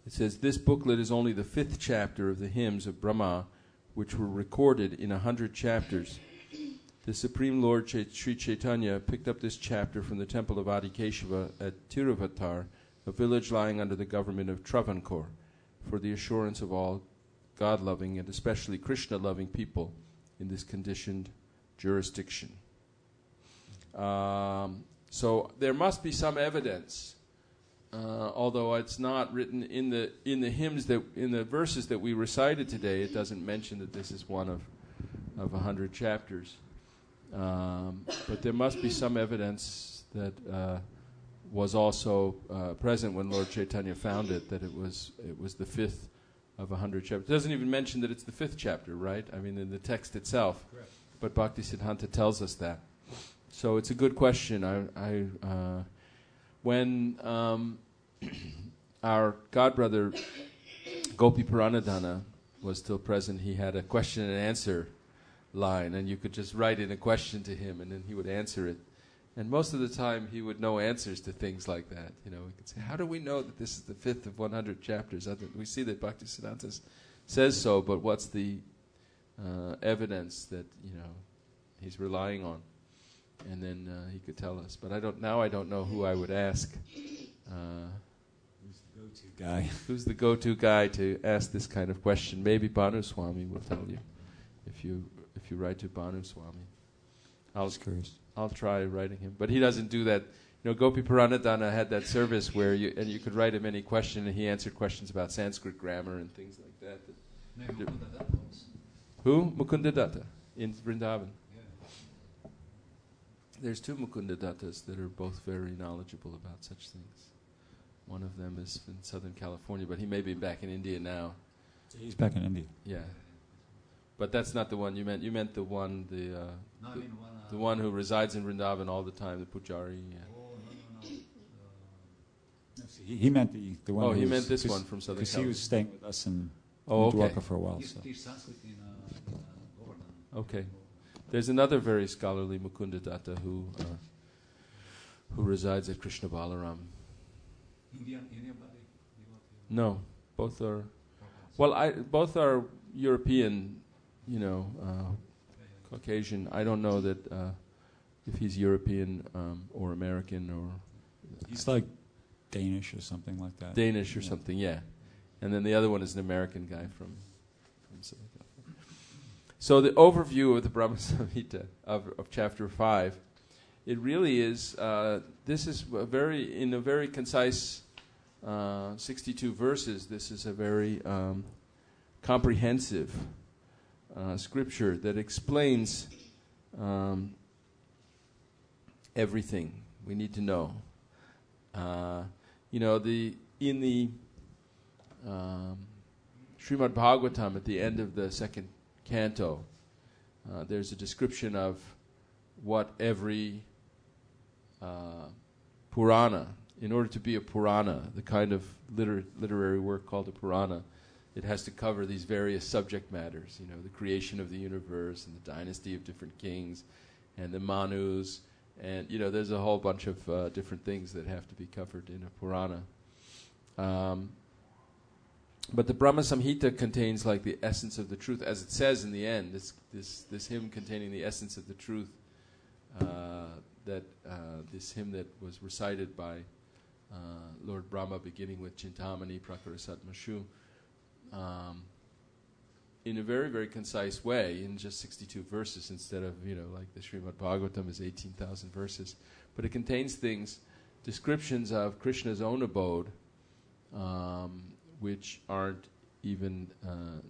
It says, this booklet is only the 5th chapter of the hymns of Brahma, which were recorded in 100 chapters. The Supreme Lord Sri Chaitanya picked up this chapter from the temple of Adi Keshava at Tiruvattar, a village lying under the government of Travancore, for the assurance of all God-loving and especially Krishna-loving people in this conditioned jurisdiction. So there must be some evidence although it's not written in the hymns in the verses that we recited today. It doesn't mention that this is one of 100 chapters. But there must be some evidence that was also present when Lord Chaitanya found it, that it was the fifth of 100 chapters. It doesn't even mention that it's the fifth chapter, right? I mean, in the text itself. Correct. But Bhaktisiddhanta tells us that. So it's a good question. When our godbrother Gopi Puranadana was still present, he had a question and answer line, and you could just write in a question to him, and then he would answer it. And most of the time, he would know answers to things like that. You know, we could say, "How do we know that this is the fifth of 100 chapters?" We see that Bhaktisiddhanta says so, but what's the evidence that he's relying on? And then he could tell us. But I don't know who I would ask. Who's the go-to guy? Who's the go-to guy to ask this kind of question? Maybe Bhanu Swami will tell you if you write to Bhanu Swami. I'll try writing him, but he doesn't do that. Gopi Puranadana had that service where you could write him any question, and he answered questions about Sanskrit grammar and things like that. Who? Mukunda Datta in Vrindavan. There's two Mukunda Dattas that are both very knowledgeable about such things. One of them is in Southern California, but he may be back in India now. He's back in India. Yeah. But that's not the one you meant. You meant the one, the one who resides in Vrindavan all the time, the Pujari. Yeah. Oh, no. He meant the one. Oh, he meant this one from Southern California. Because he was staying with us in okay. Dwarka for a while. So. Okay. There's another very scholarly Mukunda Datta who resides at Krishna Balaram. Indian No, both are. Well, both are European, Caucasian. I don't know that if he's European or American or. He's like Danish or something like that. Danish or something, yeah. And then the other one is an American guy from Southern California. So the overview of the Brahma Samhita of chapter 5, it really is. This is in a very concise 62 verses. This is a very comprehensive scripture that explains everything we need to know. In the Srimad Bhagavatam at the end of the second canto, there's a description of what every Purana, in order to be a Purana, the kind of literary work called a Purana, it has to cover these various subject matters, the creation of the universe and the dynasty of different kings and the Manus, and there's a whole bunch of different things that have to be covered in a Purana. But the Brahma Samhita contains like the essence of the truth, as it says in the end. This hymn containing the essence of the truth, this hymn that was recited by Lord Brahma, beginning with Chintamani Prakarasat Mashu, in a very, very concise way, in just 62 verses instead of like the Srimad Bhagavatam is 18,000 verses. But it contains descriptions of Krishna's own abode, which aren't even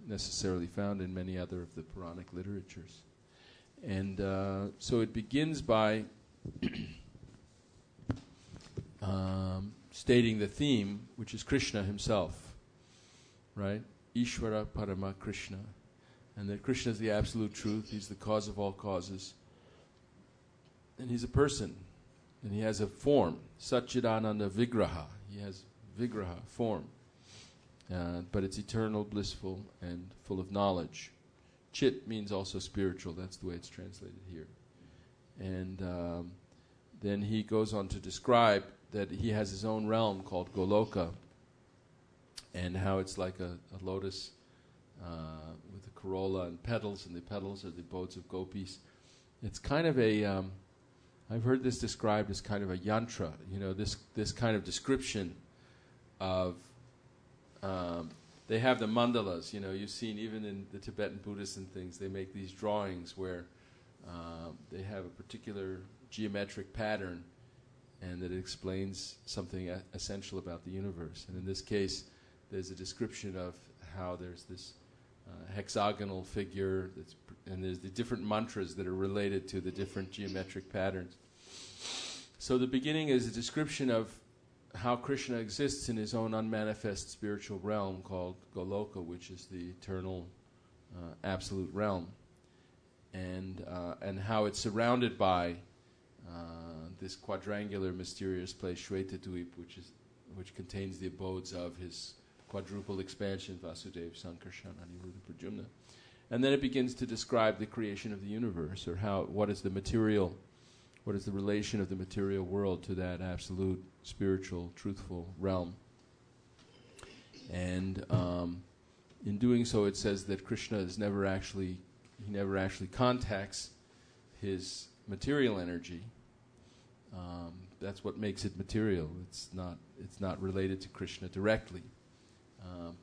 necessarily found in many other of the Puranic literatures. And so it begins by stating the theme, which is Krishna himself, right? Ishvara Parama Krishna. And that Krishna is the absolute truth. He's the cause of all causes. And he's a person. And he has a form. Satchidananda Vigraha. He has Vigraha, form. But it's eternal, blissful, and full of knowledge. Chit means also spiritual. That's the way it's translated here. And then he goes on to describe that he has his own realm called Goloka, and how it's like a lotus with a corolla and petals, and the petals are the abodes of gopis. It's kind of a, I've heard this described as kind of a yantra, this kind of description of, they have the mandalas, you've seen even in the Tibetan Buddhists and things, they make these drawings where they have a particular geometric pattern, and that it explains something essential about the universe. And in this case, there's a description of how there's this hexagonal figure, and there's the different mantras that are related to the different geometric patterns. So the beginning is a description of how Krishna exists in his own unmanifest spiritual realm called Goloka, which is the eternal absolute realm, and how it's surrounded by this quadrangular mysterious place, Shvetadvip, which contains the abodes of his quadruple expansion, Vasudeva, Sankarshan, Aniruddha, Pradyumna. And then it begins to describe the creation of the universe, or what is the relation of the material world to that absolute, spiritual, truthful realm. And in doing so, it says that Krishna never actually contacts his material energy. That's what makes it material. It's not related to Krishna directly.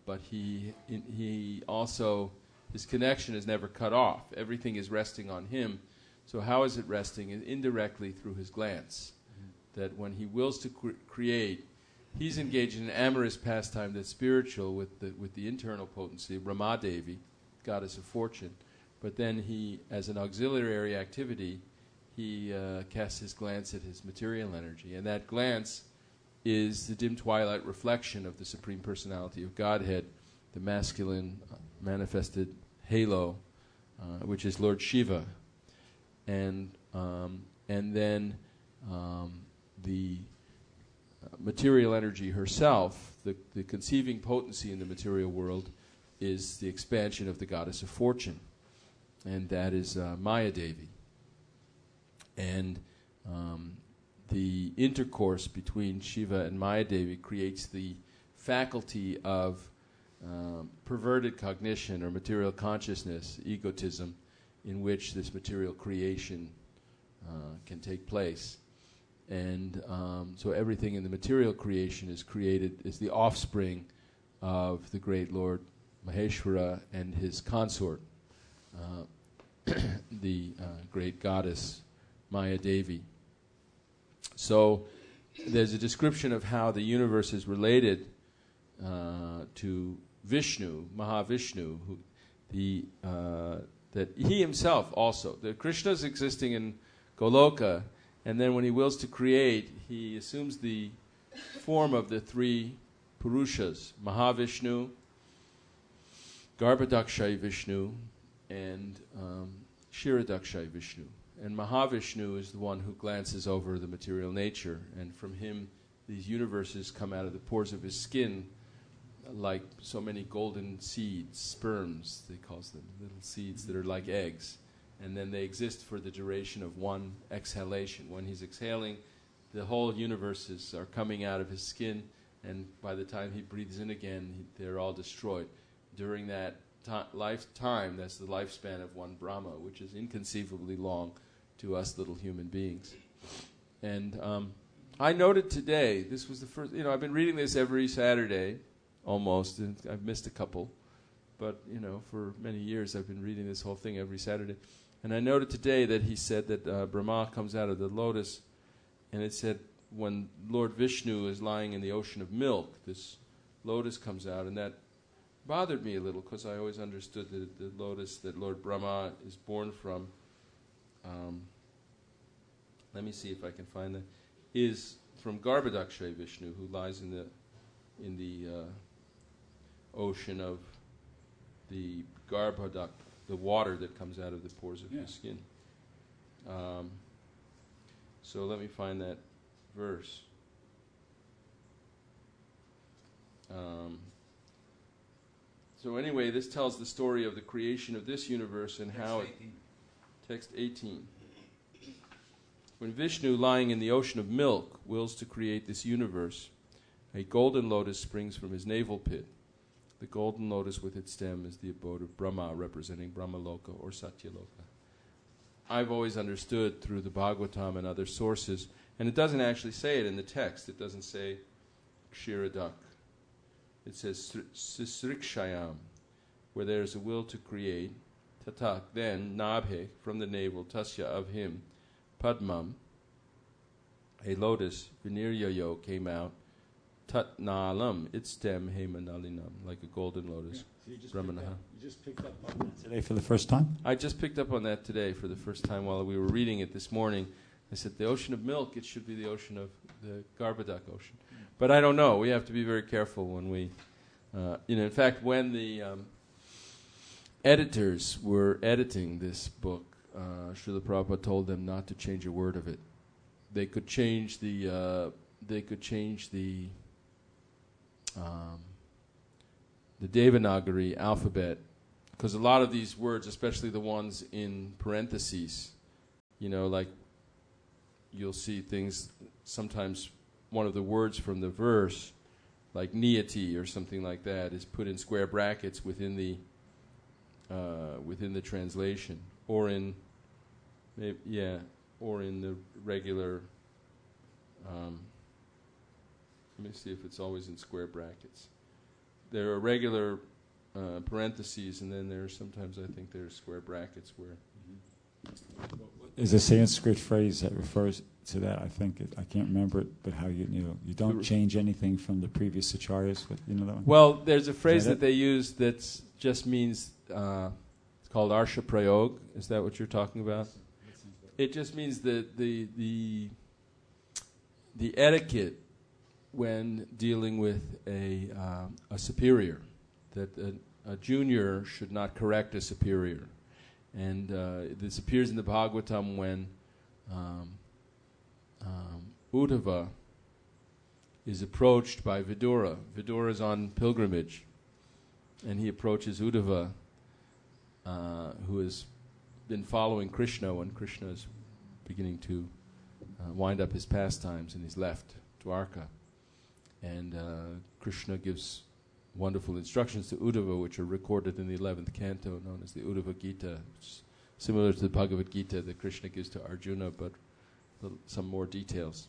But he also, his connection is never cut off. Everything is resting on him. So how is it resting? Indirectly through his glance. Mm-hmm. That when he wills to create, he's engaged in an amorous pastime that's spiritual with the internal potency, Ramadevi, goddess of fortune. But then he, as an auxiliary activity, he casts his glance at his material energy. And that glance is the dim twilight reflection of the Supreme Personality of Godhead, the masculine manifested halo, which is Lord Shiva. And then the material energy herself, the conceiving potency in the material world, is the expansion of the goddess of fortune, and that is Maya Devi. And the intercourse between Shiva and Maya Devi creates the faculty of perverted cognition or material consciousness, egotism, in which this material creation can take place. And so everything in the material creation is created, is the offspring of the great Lord Maheshwara and his consort, the great goddess Maya Devi. So there's a description of how the universe is related to Vishnu, Mahavishnu, that he himself also, that Krishna is existing in Goloka, and then when he wills to create, he assumes the form of the three Purushas, Mahavishnu, Garbhadakshay Vishnu, and Kshiradakshay Vishnu. And Mahavishnu is the one who glances over the material nature, and from him these universes come out of the pores of his skin like so many golden seeds, sperms, they call them, little seeds that are like eggs. And then they exist for the duration of one exhalation. When he's exhaling, the whole universes are coming out of his skin, and by the time he breathes in again, they're all destroyed. During that lifetime, that's the lifespan of one Brahma, which is inconceivably long to us little human beings. And I noted today, this was the first, I've been reading this every Saturday, almost, and I've missed a couple, but, for many years I've been reading this whole thing every Saturday. And I noted today that he said that Brahma comes out of the lotus, and it said when Lord Vishnu is lying in the ocean of milk, this lotus comes out, and that bothered me a little, because I always understood that the lotus that Lord Brahma is born from, let me see if I can find that, is from Garbhadakshay Vishnu, who lies in the ocean of the Garbhadak, the water that comes out of the pores of his skin. So let me find that verse. So anyway, this tells the story of the creation of this universe and how it... Text 18. When Vishnu, lying in the ocean of milk, wills to create this universe, a golden lotus springs from his navel pit. The golden lotus with its stem is the abode of Brahma, representing Brahmaloka or Satyaloka. I've always understood through the Bhagavatam and other sources, and it doesn't actually say it in the text. It doesn't say Kshiradak. It says Sisrikshayam, where there is a will to create. Tatak, then, Nabhe, from the navel, Tasya, of him, Padmam, a lotus, Viniryayo, came out, Tat Nalam, its stem, Hemanalinam, like a golden lotus. So you Brahmanaha. just picked up on that today for the first time? I just picked up on that today for the first time while we were reading it this morning. I said, the ocean of milk, it should be the ocean of the Garbadak ocean. But I don't know. We have to be very careful when we, in fact, when the editors were editing this book, Srila Prabhupada told them not to change a word of it. They could change the Devanagari alphabet, because a lot of these words, especially the ones in parentheses, like you'll see things, sometimes one of the words from the verse, like niyati or something like that, is put in square brackets within the translation, or in the regular. Let me see if it's always in square brackets. There are regular parentheses, and then there's sometimes I think there's square brackets where. There's a Sanskrit phrase that refers to that. I think I can't remember it, but how you don't change anything from the previous acharyas. That one? Well, there's a phrase that they use that just means it's called Arsha Prayog. Is that what you're talking about? It just means the etiquette when dealing with a superior, that a junior should not correct a superior. And this appears in the Bhagavatam when Uddhava is approached by Vidura. Vidura is on pilgrimage, and he approaches Uddhava, who has been following Krishna when Krishna is beginning to wind up his pastimes, and he's left Dwarka. And Krishna gives wonderful instructions to Uddhava, which are recorded in the 11th canto, known as the Uddhava Gita, which is similar to the Bhagavad Gita that Krishna gives to Arjuna, but some more details.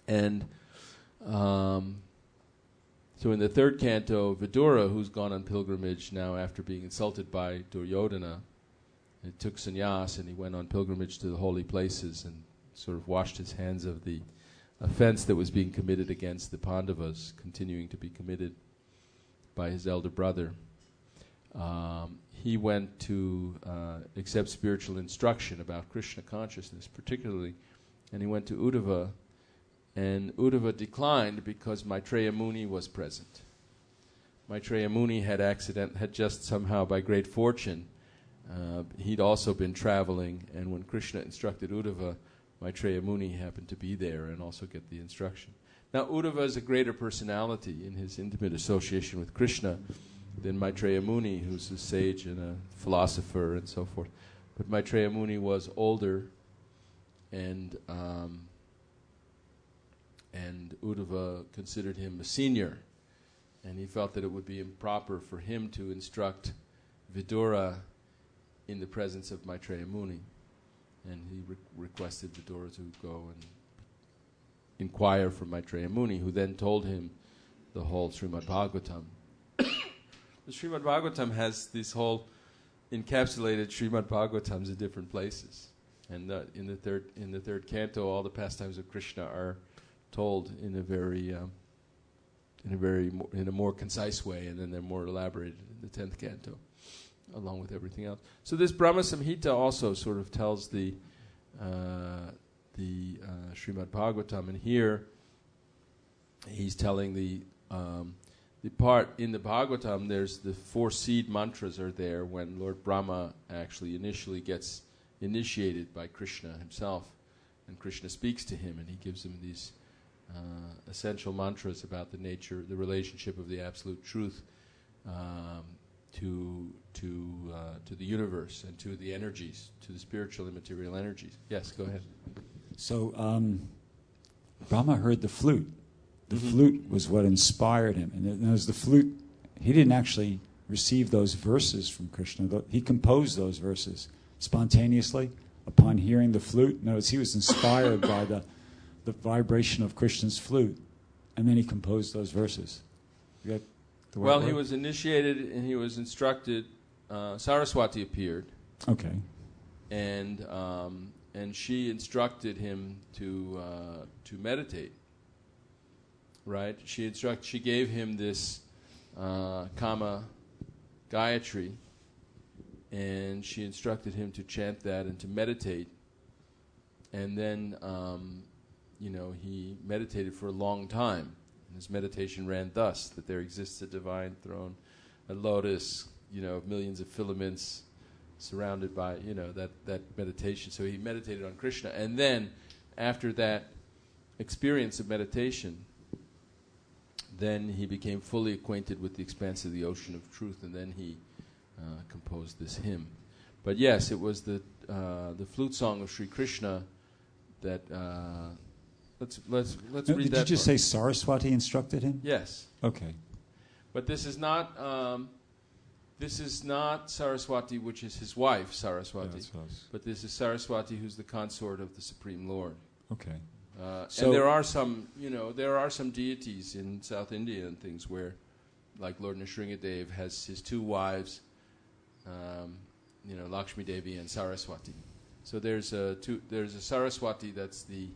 And so in the 3rd canto, Vidura, who's gone on pilgrimage now after being insulted by Duryodhana, he took sannyas and he went on pilgrimage to the holy places and sort of washed his hands of the offense that was being committed against the Pandavas, continuing to be committed by his elder brother. He went to accept spiritual instruction about Krishna consciousness particularly, and he went to Uddhava, and Uddhava declined because Maitreya Muni was present. Maitreya Muni had just somehow by great fortune, he'd also been traveling, and when Krishna instructed Uddhava, Maitreya Muni happened to be there and also get the instruction. Now, Uddhava is a greater personality in his intimate association with Krishna than Maitreya Muni, who's a sage and a philosopher and so forth. But Maitreya Muni was older, and Uddhava considered him a senior, and he felt that it would be improper for him to instruct Vidura in the presence of Maitreya Muni. And he requested Vidura to go and inquire from Maitreya Muni, who then told him the whole Srimad Bhagavatam. The Srimad Bhagavatam has this whole encapsulated Srimad Bhagavatams in different places, and in the third canto, all the pastimes of Krishna are told in a more concise way, and then they're more elaborated in the 10th canto, along with everything else. So this Brahma Samhita also sort of tells the Srimad Bhagavatam, and here he's telling the part in the Bhagavatam. There's the 4 seed mantras are there when Lord Brahma actually initially gets initiated by Krishna himself, and Krishna speaks to him, and he gives him these essential mantras about the nature, the relationship of the absolute truth to the universe and to the energies, to the spiritual and material energies. Yes, go ahead. So Brahma heard the flute. The flute was what inspired him. And as the flute, he didn't actually receive those verses from Krishna. He composed those verses spontaneously upon hearing the flute. Notice he was inspired by the vibration of Krishna's flute, and then he composed those verses. Well, he was initiated and he was instructed. Saraswati appeared. Okay. And she instructed him to meditate. Right? She gave him this Kama Gayatri, and she instructed him to chant that and to meditate. And then, he meditated for a long time. And his meditation ran thus: that there exists a divine throne, a lotus, millions of filaments, surrounded by, that meditation. So he meditated on Krishna. And then, after that experience of meditation, then he became fully acquainted with the expanse of the ocean of truth, and then he composed this hymn. But yes, it was the flute song of Sri Krishna that. Let's read that. Did you part. say Saraswati instructed him? Yes. Okay. But this is not Saraswati, which is his wife, Saraswati. Yeah, but this is Saraswati, who's the consort of the Supreme Lord. okay. And there are some deities in South India and things where, like Lord Nrsingadev has his two wives, Lakshmi Devi and Saraswati. So there's a Saraswati that's the.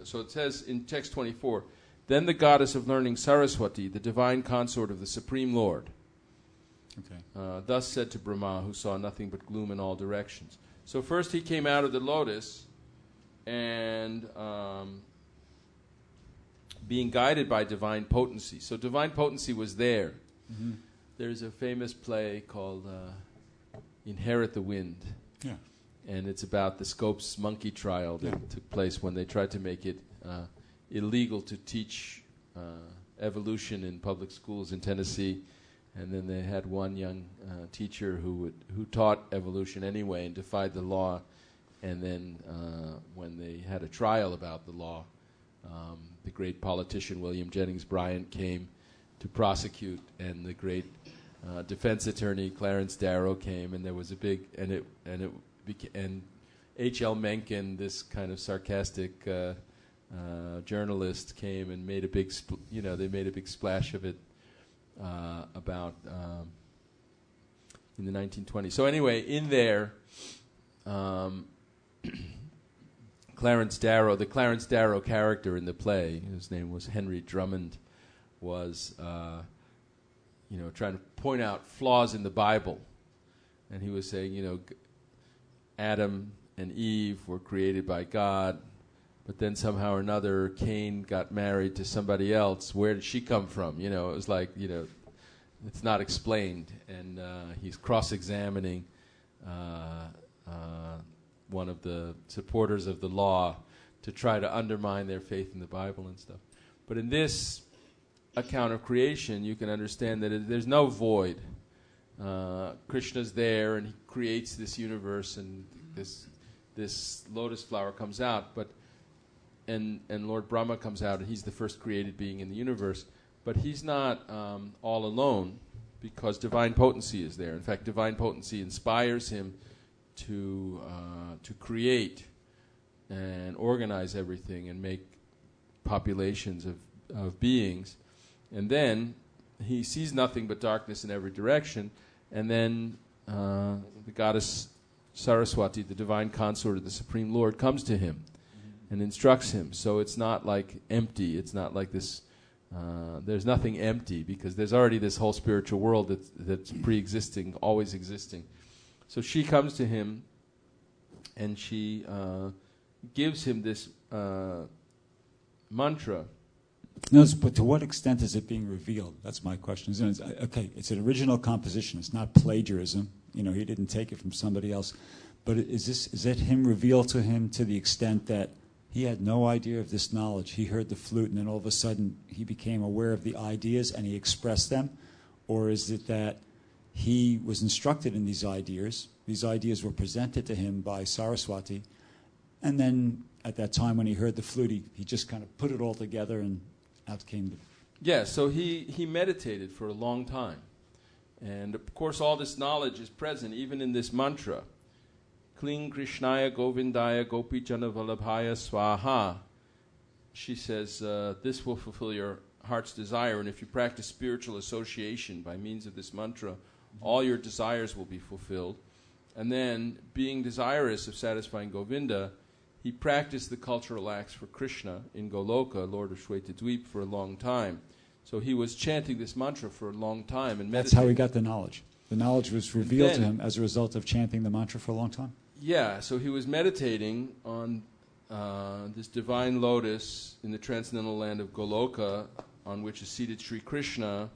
So it says in text 24, then the goddess of learning Saraswati, the divine consort of the Supreme Lord, thus said to Brahma, who saw nothing but gloom in all directions. So first he came out of the lotus and being guided by divine potency. So divine potency was there. Mm-hmm. There's a famous play called Inherit the Wind. Yeah. And it's about the Scopes monkey trial that took place when they tried to make it illegal to teach evolution in public schools in Tennessee. And then they had one young teacher who taught evolution anyway and defied the law. And then when they had a trial about the law, the great politician William Jennings Bryan came to prosecute, and the great defense attorney Clarence Darrow came, and there was a big and H.L. Mencken, this kind of sarcastic journalist, came and made a big they made a big splash of it. About in the 1920s. So anyway, in there, Clarence Darrow, the Clarence Darrow character in the play, his name was Henry Drummond, was trying to point out flaws in the Bible, and he was saying, Adam and Eve were created by God, but then somehow or another Cain got married to somebody else. Where did she come from? It was like, it's not explained. And he's cross-examining one of the supporters of the law to try to undermine their faith in the Bible and stuff. But in this account of creation, you can understand that there's no void. Krishna's there, and he creates this universe, and this lotus flower comes out, and Lord Brahma comes out, and he's the first created being in the universe. But he's not all alone, because divine potency is there. In fact, divine potency inspires him to create and organize everything and make populations of beings. And then he sees nothing but darkness in every direction. And then the goddess Saraswati, the divine consort of the Supreme Lord, comes to him and instructs him. So it's not like empty. It's not like this. There's nothing empty, because there's already this whole spiritual world that's pre-existing, always existing. So she comes to him, and she gives him this mantra. No, but to what extent is it being revealed? That's my question. It's an original composition. It's not plagiarism. He didn't take it from somebody else. But is it him revealed to him to the extent that he had no idea of this knowledge? He heard the flute, and then all of a sudden he became aware of the ideas and he expressed them? Or is it that he was instructed in these ideas? These ideas were presented to him by Saraswati, and then at that time when he heard the flute, he just kind of put it all together, and out came the... Yeah, so he meditated for a long time. And of course all this knowledge is present even in this mantra. Kling Krishnaya Govindaya Gopi Jana Vallabhaya Swaha. She says, this will fulfill your heart's desire, and if you practice spiritual association by means of this mantra, all your desires will be fulfilled. And then, being desirous of satisfying Govinda, he practiced the cultural acts for Krishna in Goloka, Lord of Shwetadweep, for a long time. So he was chanting this mantra for a long time and meditating. That's how he got the knowledge. The knowledge was revealed to him as a result of chanting the mantra for a long time? Yeah, so he was meditating on this divine lotus in the transcendental land of Goloka, on which is seated Sri Krishna,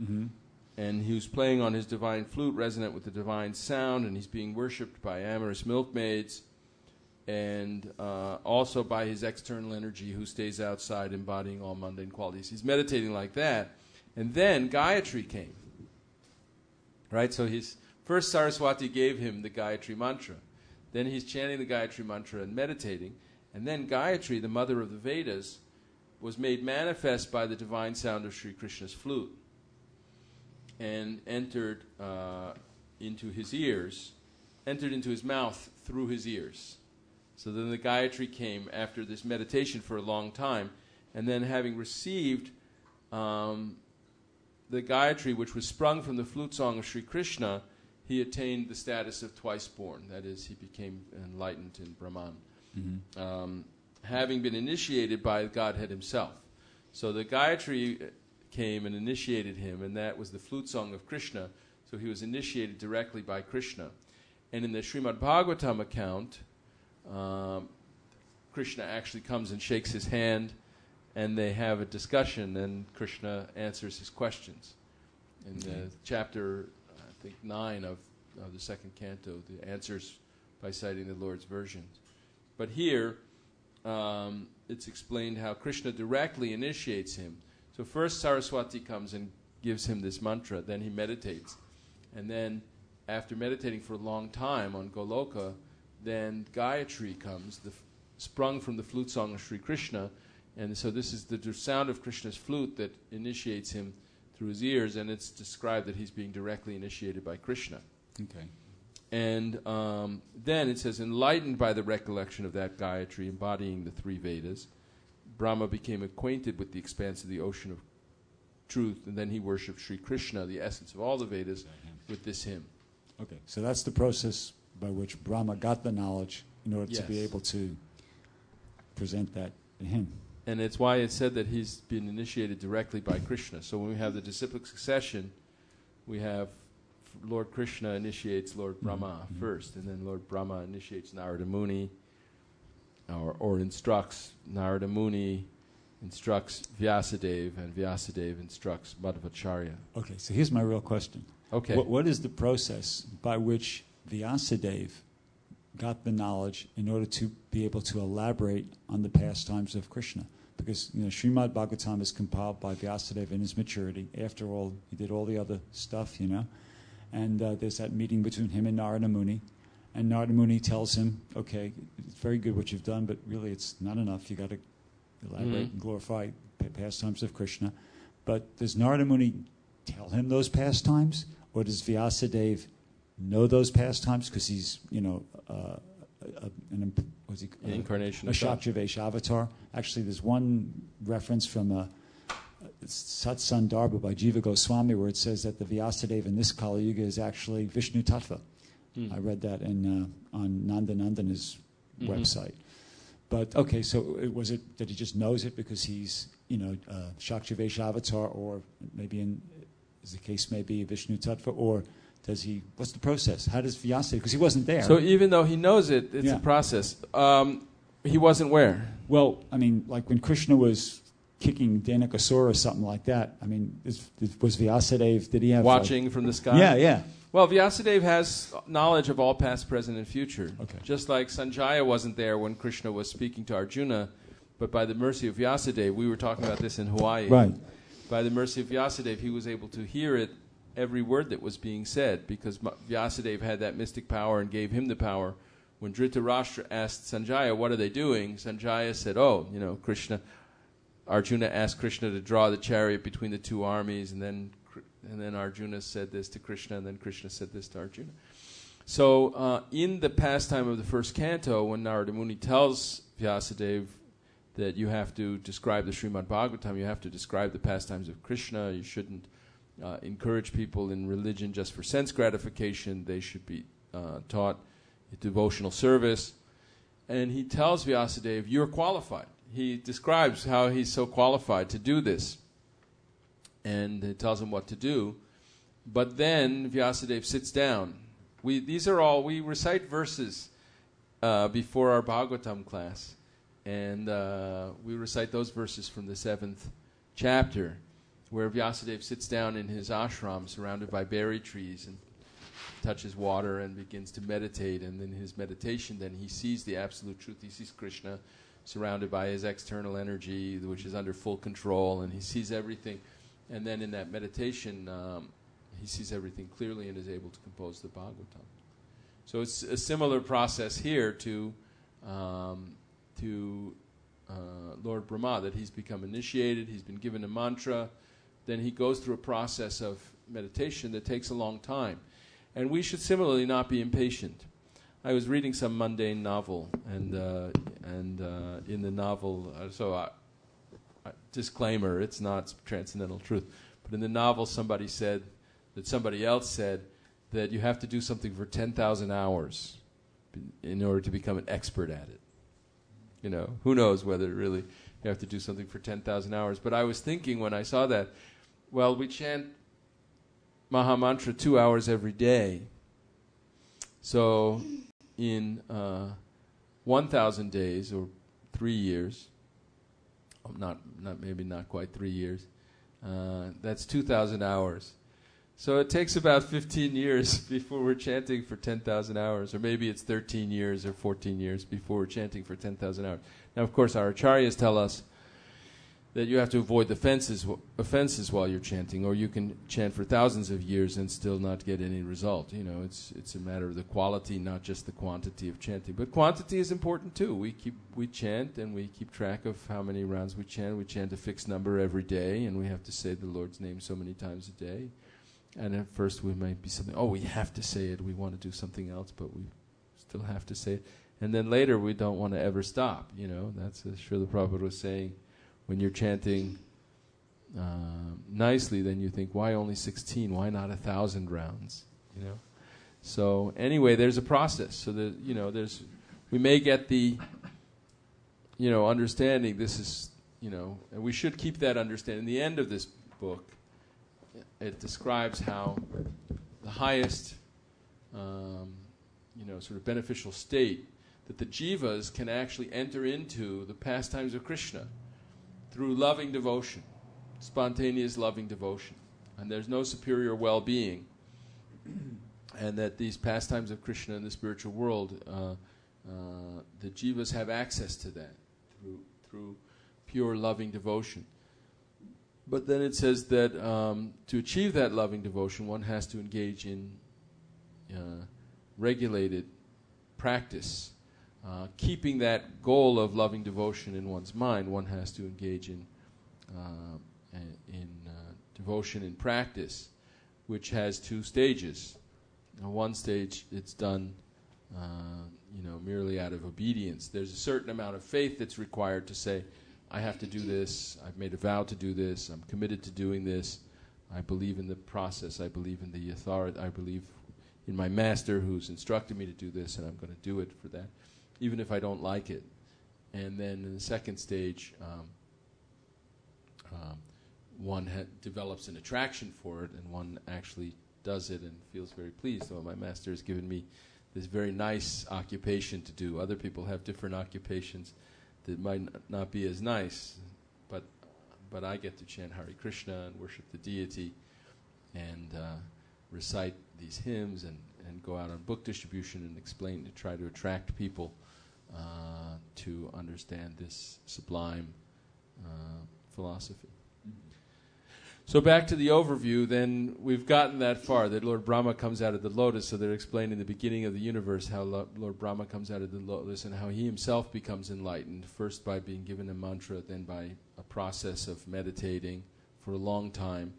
and he was playing on his divine flute resonant with the divine sound, and he's being worshipped by amorous milkmaids, and also by his external energy who stays outside embodying all mundane qualities. He's meditating like that, and then Gayatri came. Right, so first Saraswati gave him the Gayatri mantra. Then he's chanting the Gayatri mantra and meditating. And then Gayatri, the mother of the Vedas, was made manifest by the divine sound of Sri Krishna's flute and entered into his ears, entered into his mouth through his ears. So then the Gayatri came after this meditation for a long time. And then having received the Gayatri, which was sprung from the flute song of Sri Krishna, he attained the status of twice born. That is, he became enlightened in Brahman, having been initiated by Godhead himself. So the Gayatri came and initiated him, and that was the flute song of Krishna. So he was initiated directly by Krishna. And in the Srimad Bhagavatam account, Krishna actually comes and shakes his hand, and they have a discussion, and Krishna answers his questions. In chapter, I think, 9 of the second canto, the answers by citing the Lord's versions. But here, it's explained how Krishna directly initiates him. So first Saraswati comes and gives him this mantra, then he meditates. And then, after meditating for a long time on Goloka, then Gayatri comes, sprung from the flute song of Sri Krishna. And so this is the sound of Krishna's flute that initiates him through his ears, and it's described that he's being directly initiated by Krishna. Okay. And then it says, enlightened by the recollection of that Gayatri embodying the three Vedas, Brahma became acquainted with the expanse of the ocean of truth, and then he worshipped Sri Krishna, the essence of all the Vedas, with this hymn. Okay, so that's the process by which Brahma got the knowledge in order to be able to present that to him. And it's why it's said that he's been initiated directly by Krishna. So when we have the disciplic succession, we have Lord Krishna initiates Lord Brahma first, and then Lord Brahma initiates Narada Muni, or instructs Narada Muni, instructs Vyasadeva, and Vyasadeva instructs Madhvacharya. Okay, so here's my real question. Okay. What is the process by which Vyasadeva got the knowledge in order to be able to elaborate on the pastimes of Krishna? Because Srimad Bhagavatam is compiled by Vyasadeva in his maturity. After all, he did all the other stuff, And there's that meeting between him and Narada Muni. And Narada Muni tells him, okay, it's very good what you've done, but really it's not enough. You've got to elaborate and glorify pastimes of Krishna. But does Narada Muni tell him those pastimes? Or does Vyasadeva know those pastimes because he's, an incarnation a of Shaktivesh avatar? Actually, there's one reference from Satsandarbha by Jiva Goswami where it says that the Vyasadeva in this Kali Yuga is actually Vishnu Tattva. I read that on Nandanandana's website. But okay, so was it that he just knows it because he's Shaktivesh avatar, or maybe as the case may be, Vishnu Tattva, or does he? What's the process? How does Vyasadeva? Because he wasn't there. So even though he knows it, it's a process. He wasn't where? Well, I mean, like when Krishna was kicking Danakasura or something like that. I mean, was Vyasadeva? Did he have watching from the sky? Yeah. Well, Vyasadeva has knowledge of all past, present, and future. Okay. Just like Sanjaya wasn't there when Krishna was speaking to Arjuna, but by the mercy of Vyasadeva, we were talking about this in Hawaii. Right. By the mercy of Vyasadeva, he was able to hear it, every word that was being said, because Vyasadeva had that mystic power and gave him the power. When Dhritarashtra asked Sanjaya, what are they doing? Sanjaya said, Krishna. Arjuna asked Krishna to draw the chariot between the two armies, and then Arjuna said this to Krishna, and then Krishna said this to Arjuna. So in the pastime of the first canto, when Narada Muni tells Vyasadeva that you have to describe the Srimad Bhagavatam, you have to describe the pastimes of Krishna, you shouldn't encourage people in religion just for sense gratification, they should be taught devotional service. And he tells Vyasadeva, you're qualified. He describes how he's so qualified to do this. And he tells him what to do. But then Vyasadeva sits down. We recite verses before our Bhagavatam class. And we recite those verses from the 7th chapter, where Vyasadeva sits down in his ashram surrounded by berry trees and touches water and begins to meditate. And in his meditation, then he sees the absolute truth. He sees Krishna surrounded by his external energy, which is under full control, and he sees everything. And then in that meditation, he sees everything clearly and is able to compose the Bhagavatam. So it's a similar process here to Lord Brahma, that he's become initiated, he's been given a mantra, then he goes through a process of meditation that takes a long time. And we should similarly not be impatient. I was reading some mundane novel, and in the novel, disclaimer, it's not transcendental truth, but in the novel somebody else said that you have to do something for 10,000 hours in order to become an expert at it. You know, who knows whether really you have to do something for 10,000 hours. But I was thinking when I saw that, well, we chant Maha Mantra 2 hours every day. So in 1,000 days, or 3 years, maybe not quite 3 years, that's 2,000 hours. So it takes about 15 years before we're chanting for 10,000 hours, or maybe it's 13 years or 14 years before we're chanting for 10,000 hours. Now, of course, our acharyas tell us that you have to avoid the offenses while you're chanting, or you can chant for thousands of years and still not get any result. You know, it's a matter of the quality, not just the quantity of chanting. But quantity is important too. We chant and we keep track of how many rounds we chant. We chant a fixed number every day, and we have to say the Lord's name so many times a day. And at first we might be something, we have to say it, we want to do something else, but we still have to say it. And then later we don't want to ever stop, you know. That's as Srila Prabhupada was saying, when you're chanting nicely, then you think, why only 16? Why not 1,000 rounds, you know? So anyway, there's a process. So that, you know, we may get the, you know, understanding, this is, you know, and we should keep that understanding. In the end of this book, it describes how the highest, you know, sort of beneficial state that the jivas can actually enter into the pastimes of Krishna through loving devotion, spontaneous loving devotion. And there's no superior well-being. And that these pastimes of Krishna in the spiritual world, the jivas have access to that through pure loving devotion. But then it says that to achieve that loving devotion, one has to engage in regulated practice. Keeping that goal of loving devotion in one's mind, one has to engage in devotion in practice, which has 2 stages. Now, one stage, it's done, you know, merely out of obedience. There's a certain amount of faith that's required to say, I have to do this, I've made a vow to do this, I'm committed to doing this, I believe in the process, I believe in the authority, I believe in my master who's instructed me to do this, and I'm going to do it for that, even if I don't like it. And then in the second stage, one develops an attraction for it, and one actually does it and feels very pleased. Oh, my master has given me this very nice occupation to do. Other people have different occupations that might not be as nice, but I get to chant Hare Krishna and worship the deity and recite these hymns and go out on book distribution and explain, to try to attract people to understand this sublime philosophy. So back to the overview, then we've gotten that far, that Lord Brahma comes out of the lotus, so they're explaining the beginning of the universe, how Lord Brahma comes out of the lotus and how he himself becomes enlightened, first by being given a mantra, then by a process of meditating for a long time,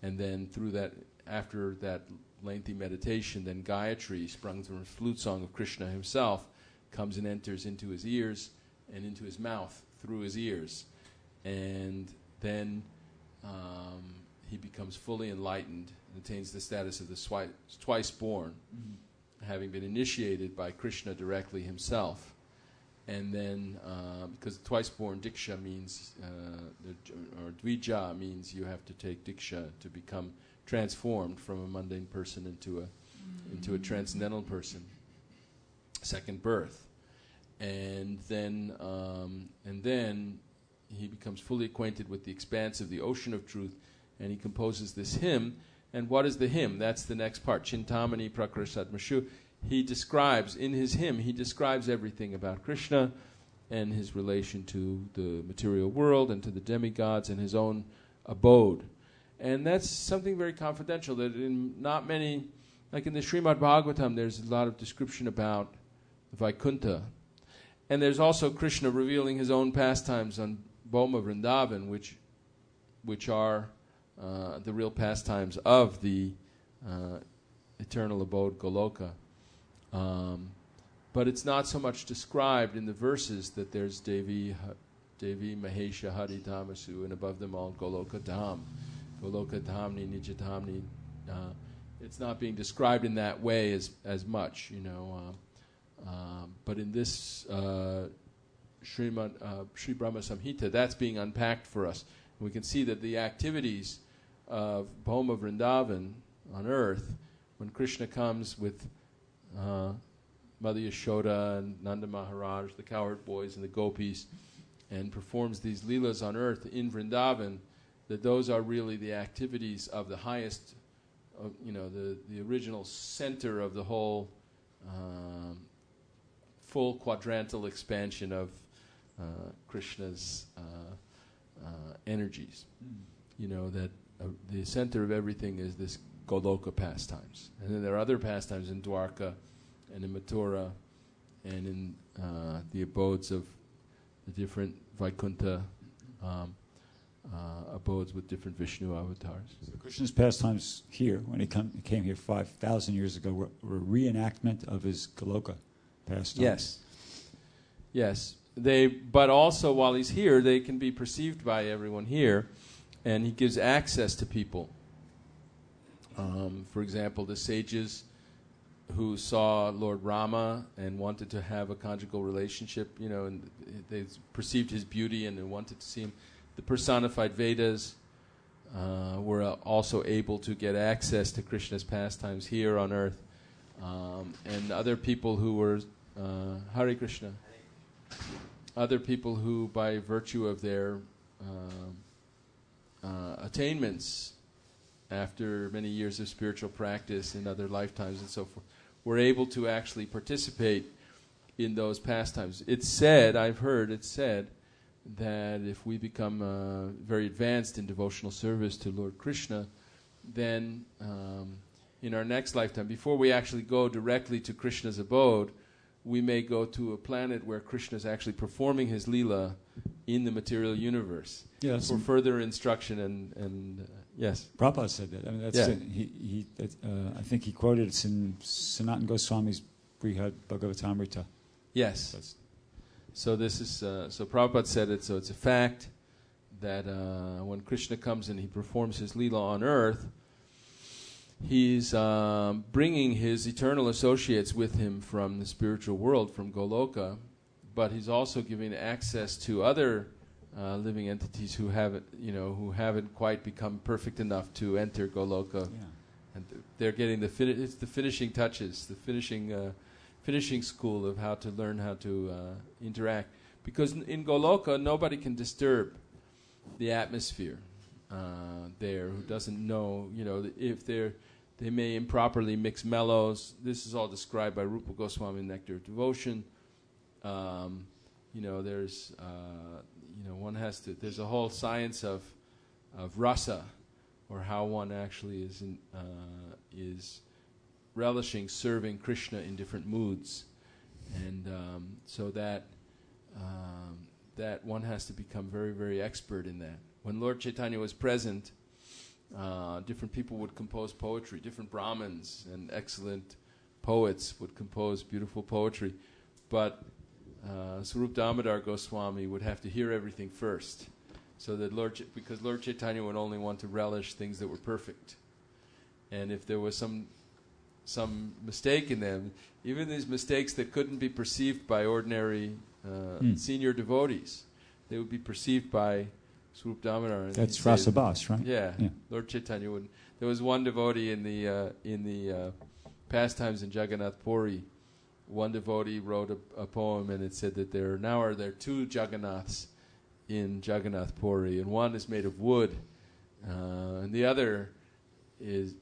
and then through that, after that lengthy meditation, then Gayatri, sprung from a flute song of Krishna himself, comes and enters into his ears and into his mouth through his ears. And then he becomes fully enlightened and attains the status of the twice born. having been initiated by Krishna directly himself. And then, because twice-born Diksha means, or Dvija means you have to take Diksha to become transformed from a mundane person into a transcendental person. Second birth. And then he becomes fully acquainted with the expanse of the ocean of truth, and he composes this hymn. And what is the hymn? That's the next part. Chintamani Prakarasatmashu. He describes, in his hymn, he describes everything about Krishna and his relation to the material world and to the demigods and his own abode. And that's something very confidential that in not many, like in the Srimad Bhagavatam, there's a lot of description about Vaikuntha. And there's also Krishna revealing his own pastimes on Bhoma Vrindavan, which are the real pastimes of the eternal abode Goloka. But it's not so much described in the verses that there's Devi Mahesha Hari Dhamasu, and above them all Goloka Dham. Goloka Dhamni, Nijadhamni. It's not being described in that way as much, but in this Sri Brahma Samhita, that's being unpacked for us. And we can see that the activities of Bhoma Vrindavan on earth, when Krishna comes with Mother Yashoda and Nanda Maharaj, the cowherd boys and the gopis, and performs these leelas on earth in Vrindavan, that those are really the activities of the highest, the original center of the whole full quadrantal expansion of Krishna's energies. That the center of everything is this Goloka pastimes. And then there are other pastimes in Dwarka and in Mathura and in the abodes of the different Vaikuntha abodes with different Vishnu avatars. So Krishna's pastimes here, when he came here 5,000 years ago, were a reenactment of his Goloka pastimes. Yes. But also while he's here, they can be perceived by everyone here, and he gives access to people. For example, the sages who saw Lord Rama and wanted to have a conjugal relationship, and they perceived his beauty and they wanted to see him. The personified Vedas were also able to get access to Krishna's pastimes here on earth. And other people who were, Hare Krishna, other people who, by virtue of their attainments, after many years of spiritual practice in other lifetimes and so forth, were able to actually participate in those pastimes. It's said, I've heard it said, that if we become very advanced in devotional service to Lord Krishna, then in our next lifetime, before we actually go directly to Krishna's abode, we may go to a planet where Krishna is actually performing his Leela in the material universe for further instruction and yes. Prabhupada said that. I mean, that's I think he quoted it in Sanatana Goswami's Brihad Bhagavatamrita. Yes. So this is so Prabhupada said it. So it's a fact that when Krishna comes and he performs his Leela on earth, he's bringing his eternal associates with him from the spiritual world, from Goloka, but he's also giving access to other living entities who haven't quite become perfect enough to enter Goloka, and they're getting the finishing touches, the finishing school of how to learn how to interact. Because in Goloka, nobody can disturb the atmosphere there. Who doesn't know, if they may improperly mix mellows. This is all described by Rupa Goswami in Nectar of Devotion. There's one has to. There's a whole science of rasa, or how one actually is relishing serving Krishna in different moods, and so that one has to become very, very expert in that. When Lord Chaitanya was present, different people would compose poetry. Different Brahmins and excellent poets would compose beautiful poetry, but Swarup Damodar Goswami would have to hear everything first, so that because Lord Chaitanya would only want to relish things that were perfect, and if there was some some mistake in them. Even these mistakes that couldn't be perceived by ordinary senior devotees, they would be perceived by Swarup Damodar. That's Rasabas, right? Yeah, Lord Chaitanya wouldn't. There was one devotee in the pastimes in Jagannath Puri. One devotee wrote a poem, and it said that there are two Jagannaths in Jagannath Puri, and one is made of wood, and the other is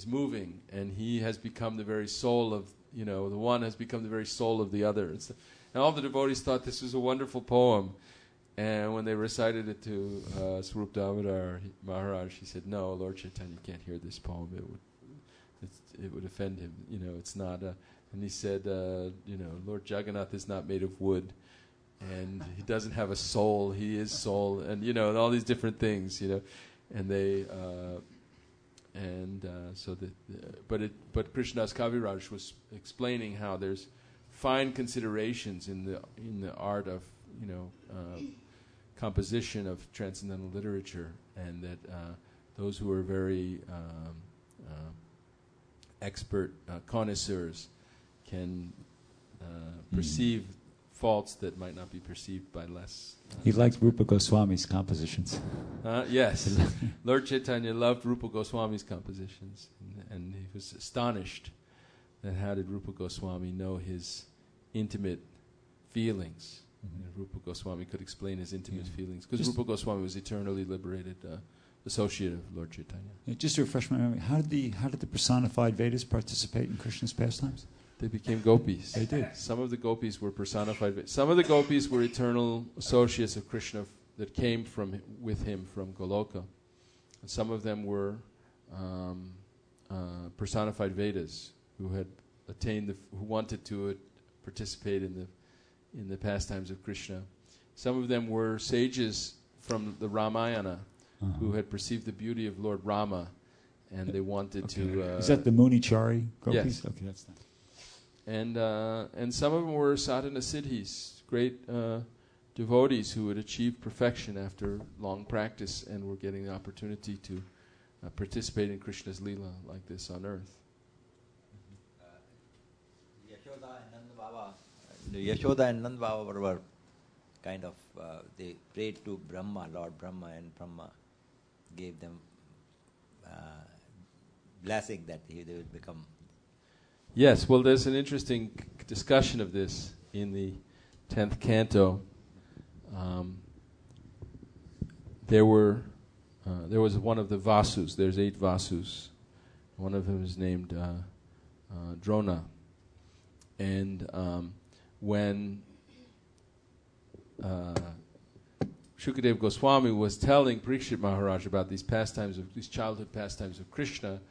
moving, and he has become the very soul of the one has become the very soul of the other. And all the devotees thought this was a wonderful poem, and when they recited it to Swarup Damodar Maharaj, he said, "No, Lord Chaitanya can't hear this poem. It would offend him. It's not a." And he said, Lord Jagannath is not made of wood, and he doesn't have a soul. He is soul, and and all these different things, and they, but Krishnadas Kaviraj was explaining how there's fine considerations in the art of composition of transcendental literature, and that those who are very expert connoisseurs can perceive faults that might not be perceived by less. He liked Rupa Goswami's compositions. Yes, Lord Chaitanya loved Rupa Goswami's compositions, and he was astonished that how did Rupa Goswami know his intimate feelings. Rupa Goswami could explain his intimate feelings, because Rupa Goswami was eternally liberated associate of Lord Chaitanya. Just to refresh my memory, how did the personified Vedas participate in Krishna's pastimes? They became gopis. They did. Some of the gopis were personified Vedas. Some of the gopis were eternal associates of Krishna that came with him from Goloka. And some of them were personified Vedas who had attained who wanted to participate in the pastimes of Krishna. Some of them were sages from the Ramayana who had perceived the beauty of Lord Rama, and they wanted to. Is that the Munichari gopis? Yes. Okay, that's that. And some of them were sadhana siddhis, great devotees who had achieved perfection after long practice and were getting the opportunity to participate in Krishna's Leela like this on earth. Yashoda and Nand Baba were kind of, they prayed to Brahma, Lord Brahma, and Brahma gave them blessing that they would become. Yes, well, there's an interesting discussion of this in the 10th canto. There was one of the Vasus. There's 8 Vasus. One of them is named Drona. And when Shukadev Goswami was telling Parikshit Maharaj about these childhood pastimes of Krishna,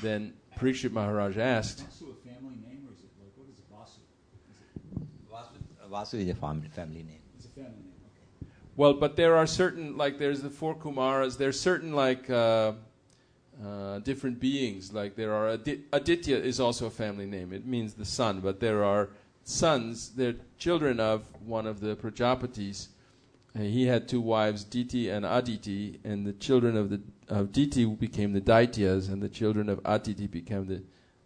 then Parikshit Maharaj asked, Vasu a family name, or is it what is Vasu? Vasu is a family name. It's a family name, okay. well, but there are certain, there's the 4 Kumaras, there's certain, different beings, there are, Aditya is also a family name, it means the son, but there are sons, they're children of one of the Prajapatis. He had 2 wives, Diti and Aditi, and the children of Diti became the Daityas, and the children of Aditi became the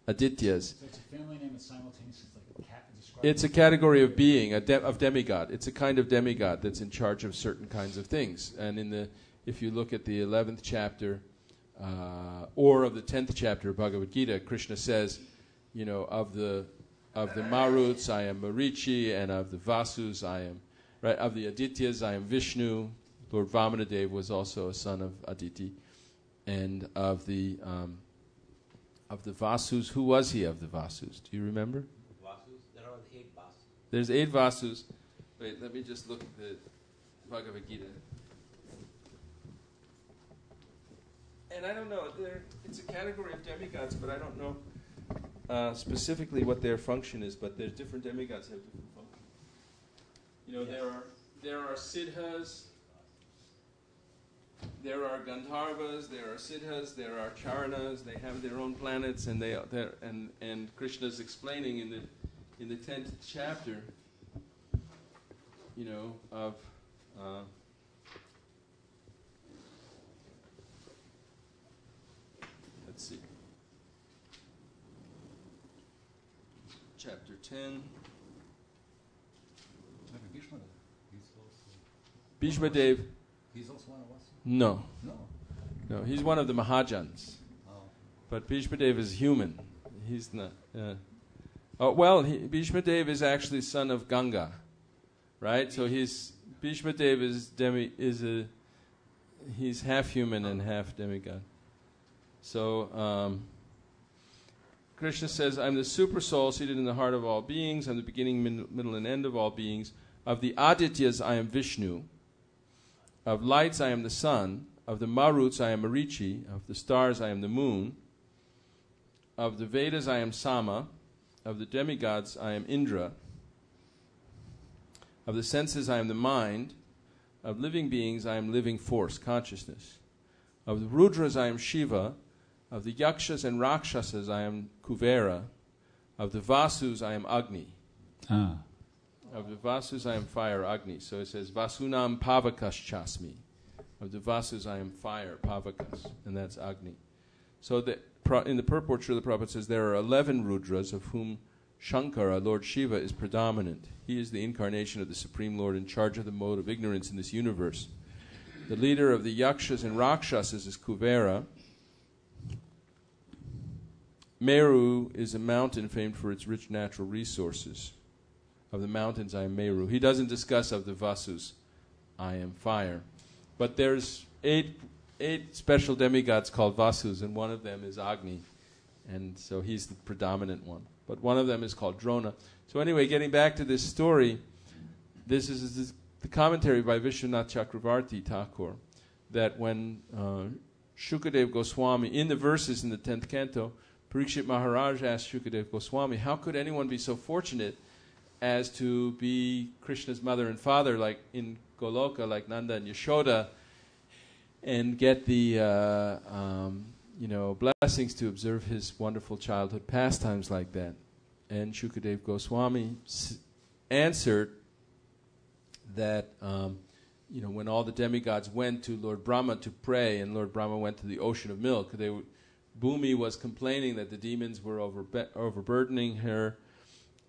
Adityas. So it's a family name and simultaneously it's like a cat. It's a category of being, of demigod. It's a kind of demigod that's in charge of certain kinds of things. And if you look at the 11th chapter, or of the 10th chapter of Bhagavad Gita, Krishna says, of the Maruts I am Marichi, and of the Vasus I am. Right, of the Adityas, I am Vishnu. Lord Vamanadev was also a son of Aditi. And of the Vasus, who was he of the Vasus? Do you remember? Vasus, there are 8 Vasus. There's 8 Vasus. Wait, let me just look at the Bhagavad Gita. And I don't know, it's a category of demigods, but I don't know specifically what their function is, but there's different demigods have different functions. There are Siddhas, there are Gandharvas, there are Siddhas, there are Charanas. They have their own planets, and and Krishna's explaining in the 10th chapter, of let's see. chapter 10. Bhishma Dev. He's also one of us? No. No. He's one of the Mahajans. Oh. But Bhishma Dev is human. He's not. Bhishma Dev is actually son of Ganga, right? So Bhishma Dev he's half human and half demigod. So Krishna says, I'm the super soul seated in the heart of all beings. I'm the beginning, middle, and end of all beings. Of the Adityas, I am Vishnu. Of lights, I am the sun. Of the Maruts, I am Marichi. Of the stars, I am the moon. Of the Vedas, I am Sama. Of the demigods, I am Indra. Of the senses, I am the mind. Of living beings, I am living force, consciousness. Of the Rudras, I am Shiva. Of the Yakshas and Rakshasas, I am Kuvera. Of the Vasus, I am Agni. Of the Vasus, I am fire, Agni. So it says, Vasunam Pavakas Chasmi. Of the Vasus, I am fire, Pavakas. And that's Agni. So in the purport, Srila Prabhupada says there are 11 Rudras, of whom Shankara, Lord Shiva, is predominant. He is the incarnation of the Supreme Lord in charge of the mode of ignorance in this universe. The leader of the Yakshas and Rakshasas is Kuvera. Meru is a mountain famed for its rich natural resources. Of the mountains, I am Meru. He doesn't discuss of the Vasus, I am fire. But there's eight special demigods called Vasus, and one of them is Agni. And so he's the predominant one. But one of them is called Drona. So anyway, getting back to this story, this is the commentary by Vishwanath Chakravarti Thakur, that when Shukadev Goswami, in the verses in the 10th canto, Parikshit Maharaj asked Shukadev Goswami, how could anyone be so fortunate as to be Krishna's mother and father, like in Goloka, like Nanda and Yashoda, and get the blessings to observe his wonderful childhood pastimes like that? And Shukadev Goswami answered that when all the demigods went to Lord Brahma to pray, and Lord Brahma went to the ocean of milk, Bhumi was complaining that the demons were overburdening her,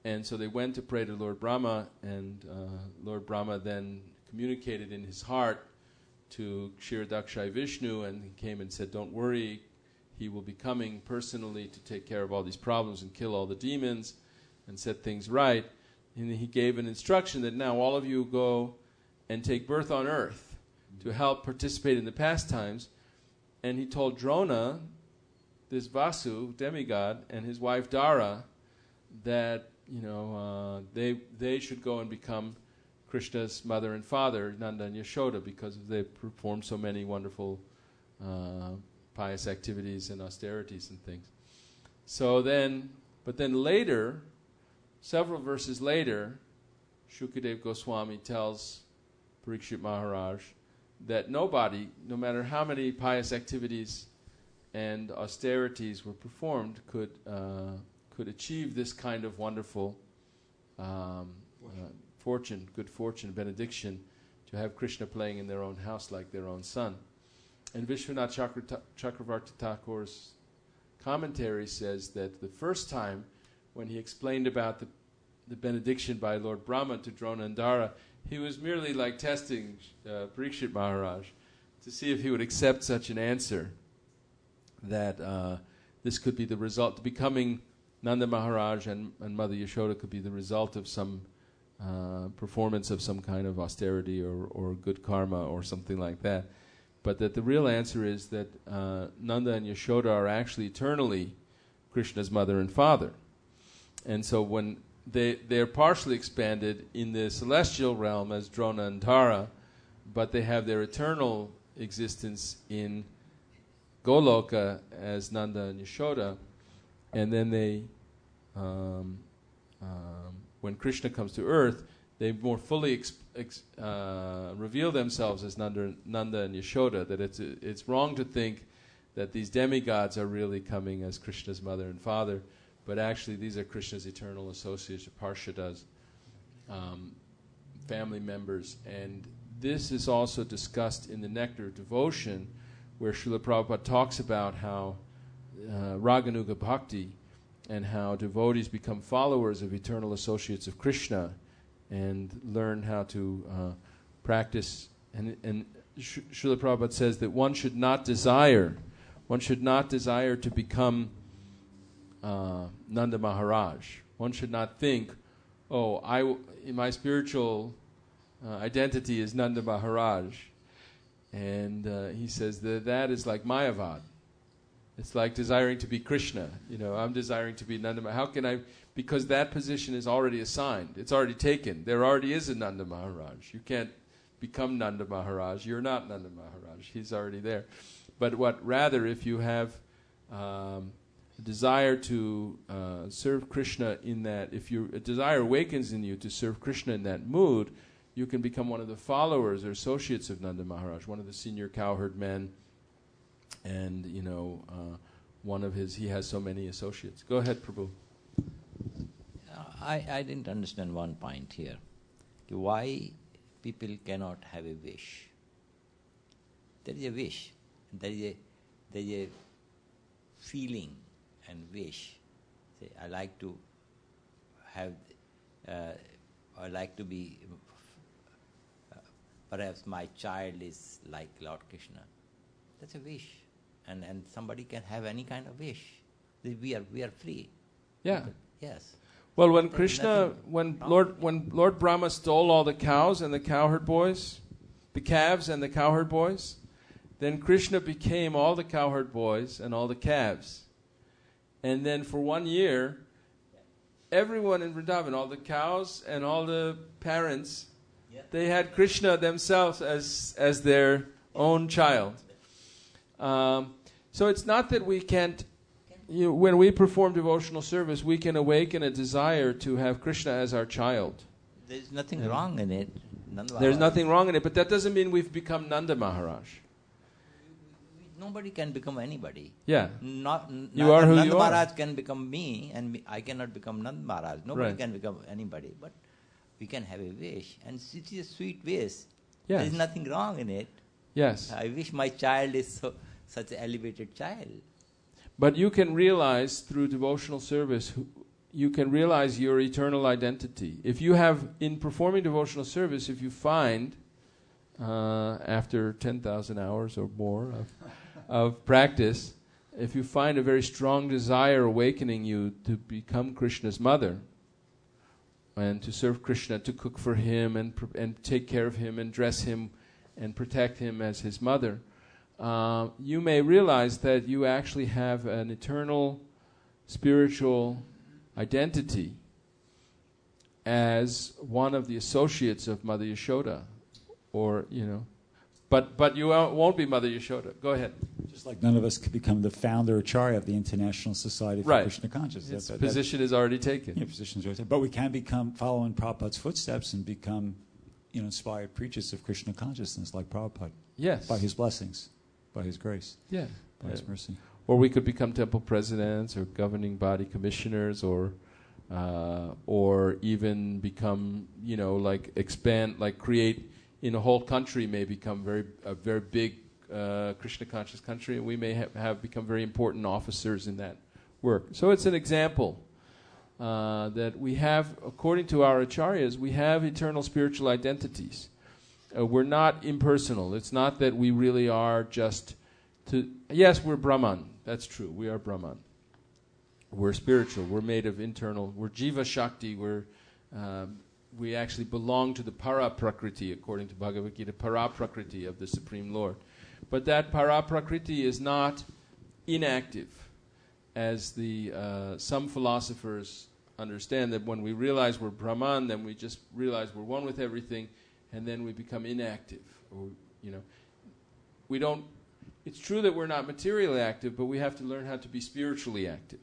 and so they went to pray to Lord Brahma, and Lord Brahma then communicated in his heart to Kshiradakshai Vishnu, and he came and said, don't worry, he will be coming personally to take care of all these problems and kill all the demons and set things right. And he gave an instruction that now all of you go and take birth on earth to help participate in the pastimes. And he told Drona, this Vasu, demigod, and his wife Dara, that they should go and become Krishna's mother and father, Nanda and Yashoda, because they performed so many wonderful pious activities and austerities and things. But then later, several verses later, Shukadev Goswami tells Parikshit Maharaj that nobody, no matter how many pious activities and austerities were performed, could achieve this kind of wonderful good fortune, benediction, to have Krishna playing in their own house like their own son. And Vishwanath Chakravarti Thakur's commentary says that the first time when he explained about the benediction by Lord Brahma to Drona and Dara, he was merely like testing Parikshit Maharaj to see if he would accept such an answer, that this could be the result, becoming Nanda Maharaj and Mother Yashoda could be the result of some performance of some kind of austerity or good karma or something like that. But that the real answer is that Nanda and Yashoda are actually eternally Krishna's mother and father. And so when they're partially expanded in the celestial realm as Drona and Tara, but they have their eternal existence in Goloka as Nanda and Yashoda. And then they, when Krishna comes to earth, they more fully reveal themselves as Nanda and Yashoda. That it's wrong to think that these demigods are really coming as Krishna's mother and father, but actually these are Krishna's eternal associates, Parshadas, family members. And this is also discussed in the Nectar of Devotion, where Srila Prabhupada talks about how Raganuga Bhakti, and how devotees become followers of eternal associates of Krishna and learn how to practice. And Srila Prabhupada says that one should not desire to become Nanda Maharaj. One should not think, in my spiritual identity is Nanda Maharaj. And he says that is like Mayavad. It's like desiring to be Krishna. I'm desiring to be Nanda Maharaj. How can I? Because that position is already assigned. It's already taken. There already is a Nanda Maharaj. You can't become Nanda Maharaj. You're not Nanda Maharaj. He's already there. But rather, if you have a desire to serve Krishna in that, if a desire awakens in you to serve Krishna in that mood, you can become one of the followers or associates of Nanda Maharaj, one of the senior cowherd men. And, he has so many associates. Go ahead, Prabhu. I didn't understand one point here. Why people cannot have a wish? There is a wish. There is a feeling and wish. Say, I like to have, I like to be, perhaps my child is like Lord Krishna. That's a wish. And somebody can have any kind of wish. We are free. Yeah. Yes. Well, when Lord Brahma stole all the cows and the cowherd boys, the calves and the cowherd boys, then Krishna became all the cowherd boys and all the calves. And then for 1 year, everyone in Vrindavan, all the cows and all the parents, they had Krishna themselves as their own child. So it's not that we can't, when we perform devotional service, we can awaken a desire to have Krishna as our child. There's nothing wrong in it. There's nothing wrong in it, but that doesn't mean we've become Nanda Maharaj. Nobody can become anybody. Yeah. You are who Nanda you Maharaj are. Can become me, and I cannot become Nanda Maharaj. Nobody can become anybody, but we can have a wish, and it is a sweet wish. There is nothing wrong in it. Yes. I wish my child is such an elevated child. But you can realize through devotional service, you can realize your eternal identity. If you have, in performing devotional service, if you find, after 10,000 hours or more of practice, if you find a very strong desire awakening you to become Krishna's mother, and to serve Krishna, to cook for him and take care of him and dress him and protect him as his mother, you may realize that you actually have an eternal spiritual identity as one of the associates of Mother Yashoda, or but you won't be Mother Yashoda. Go ahead. Just like none of us could become the founder or acharya of the International Society for Krishna Consciousness. Its position is already taken. Yeah, position is already taken. But we can follow in Prabhupada's footsteps and become, inspired preachers of Krishna consciousness like Prabhupada. Yes. By his blessings, by his grace, by his mercy. Or we could become temple presidents or governing body commissioners, or even become, create in a whole country, may become a very big Krishna conscious country, and we may have become very important officers in that work. So it's an example that we have, according to our acharyas, we have eternal spiritual identities. We're not impersonal. It's not that we really are just yes, we're Brahman. That's true. We are Brahman. We're spiritual. We're made of internal. We're Jiva Shakti. We actually belong to the Para Prakriti, according to Bhagavad Gita, Para Prakriti of the Supreme Lord. But that Para Prakriti is not inactive, as some philosophers understand that when we realize we're Brahman, then we just realize we're one with everything, and then we become inactive. We don't. It's true that we're not materially active, but we have to learn how to be spiritually active,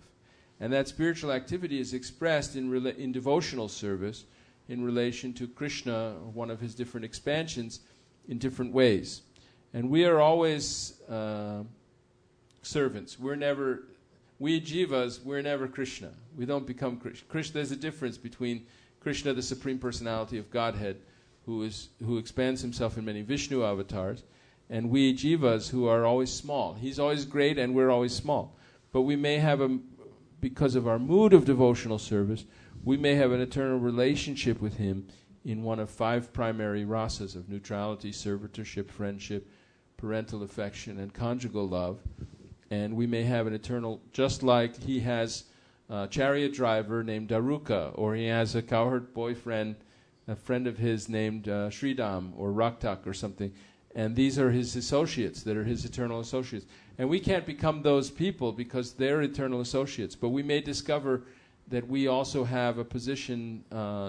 and that spiritual activity is expressed in devotional service in relation to Krishna, one of his different expansions, in different ways. And we are always servants. We jivas, we're never Krishna. We don't become Krishna. There's a difference between Krishna, the Supreme Personality of Godhead, who expands himself in many Vishnu avatars, and we jivas, who are always small. He's always great and we're always small. But we may have because of our mood of devotional service, we may have an eternal relationship with him in one of 5 primary rasas of neutrality, servitorship, friendship, parental affection, and conjugal love. And we may have an eternal, just like he has a chariot driver named Daruka, or he has a cowherd boyfriend, a friend of his named Sridham or Raktak or something. And these are his associates that are his eternal associates. And we can't become those people because they're eternal associates. But we may discover that we also have a position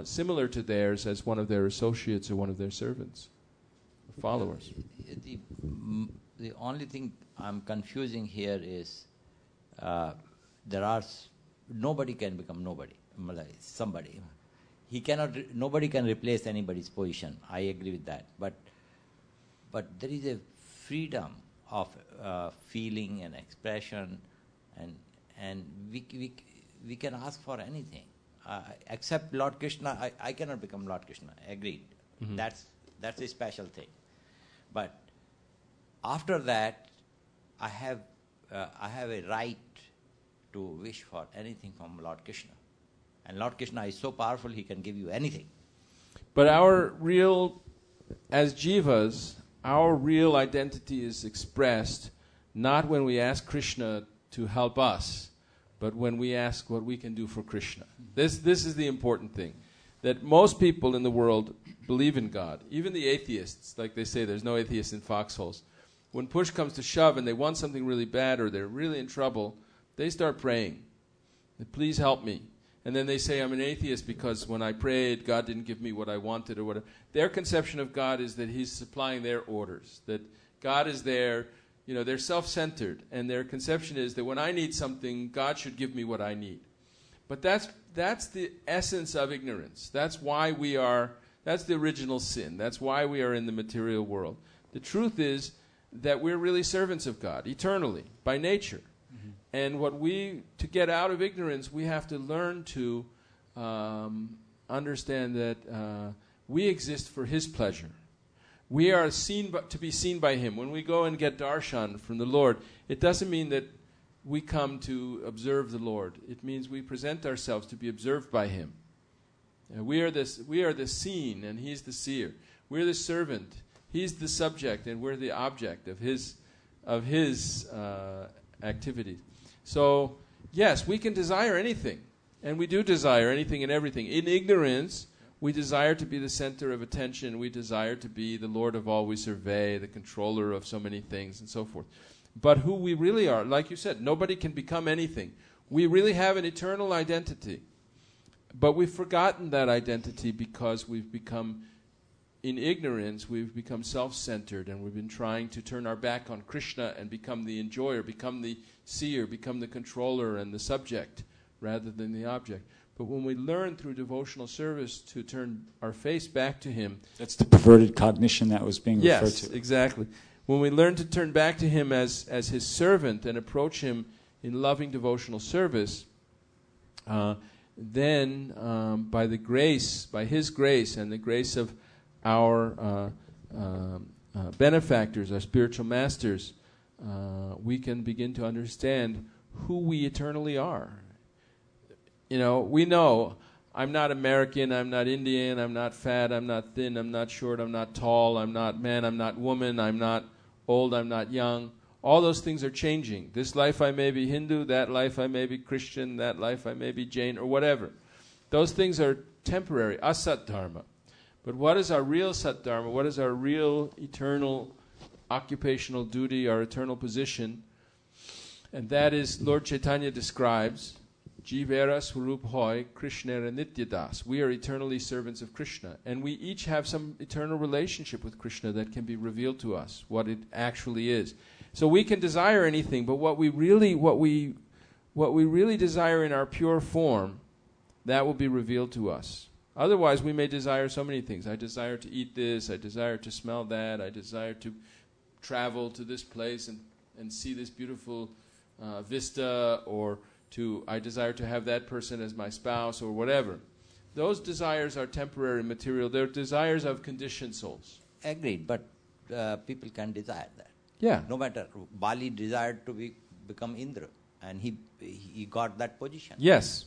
similar to theirs as one of their associates or one of their servants, or followers. The only thing I'm confusing here is nobody can become nobody, somebody. Nobody can replace anybody's position. I agree with that. But there is a freedom of feeling and expression, and we can ask for anything. Except Lord Krishna, I cannot become Lord Krishna. Agreed. Mm-hmm. That's a special thing. But after that, I have a right to wish for anything from Lord Krishna. And Lord Krishna is so powerful, he can give you anything. But as jivas, our real identity is expressed not when we ask Krishna to help us, but when we ask what we can do for Krishna. This is the important thing, that most people in the world believe in God. Even the atheists, like they say, there's no atheists in foxholes. When push comes to shove and they want something really bad or they're really in trouble, they start praying. Please help me. And then they say, I'm an atheist because when I prayed, God didn't give me what I wanted or whatever. Their conception of God is that he's supplying their orders, that God is there. They're self-centered, and their conception is that when I need something, God should give me what I need. But that's the essence of ignorance. That's the original sin. That's why we are in the material world. The truth is that we're really servants of God, eternally, by nature. Mm-hmm. And to get out of ignorance, we have to learn to understand that we exist for his pleasure. We are to be seen by him. When we go and get darshan from the Lord, it doesn't mean that we come to observe the Lord. It means we present ourselves to be observed by him. We are the seen, and he's the seer. We're the servant. He's the subject, and we're the object of his activities. So, yes, we can desire anything, and we do desire anything and everything. In ignorance, we desire to be the center of attention. We desire to be the Lord of all we survey, the controller of so many things, and so forth. But who we really are, like you said, nobody can become anything. We really have an eternal identity. But we've forgotten that identity because we've become, in ignorance, we've become self-centered, and we've been trying to turn our back on Krishna and become the enjoyer, become the seer, become the controller and the subject rather than the object. But when we learn through devotional service to turn our face back to him... That's the perverted cognition that was being referred to. Yes, exactly. When we learn to turn back to him as his servant and approach him in loving devotional service, then by his grace and the grace of our benefactors, our spiritual masters, we can begin to understand who we eternally are. We know I'm not American, I'm not Indian, I'm not fat, I'm not thin, I'm not short, I'm not tall, I'm not man, I'm not woman, I'm not old, I'm not young. All those things are changing. This life I may be Hindu, that life I may be Christian, that life I may be Jain, or whatever. Those things are temporary, asat dharma. But what is our real sat dharma? What is our real eternal occupational duty, our eternal position? And that is, Lord Chaitanya describes, Jivera Swarup Hoy Krishnera Nityadas. We are eternally servants of Krishna. And we each have some eternal relationship with Krishna that can be revealed to us, what it actually is. So we can desire anything, but what we really desire in our pure form, that will be revealed to us. Otherwise, we may desire so many things. I desire to eat this, I desire to smell that, I desire to travel to this place and see this beautiful vista, or I desire to have that person as my spouse, or whatever. Those desires are temporary, material. They're desires of conditioned souls. Agreed, but people can desire that. Yeah. No matter, Bali desired to become Indra. and he got that position. Yes.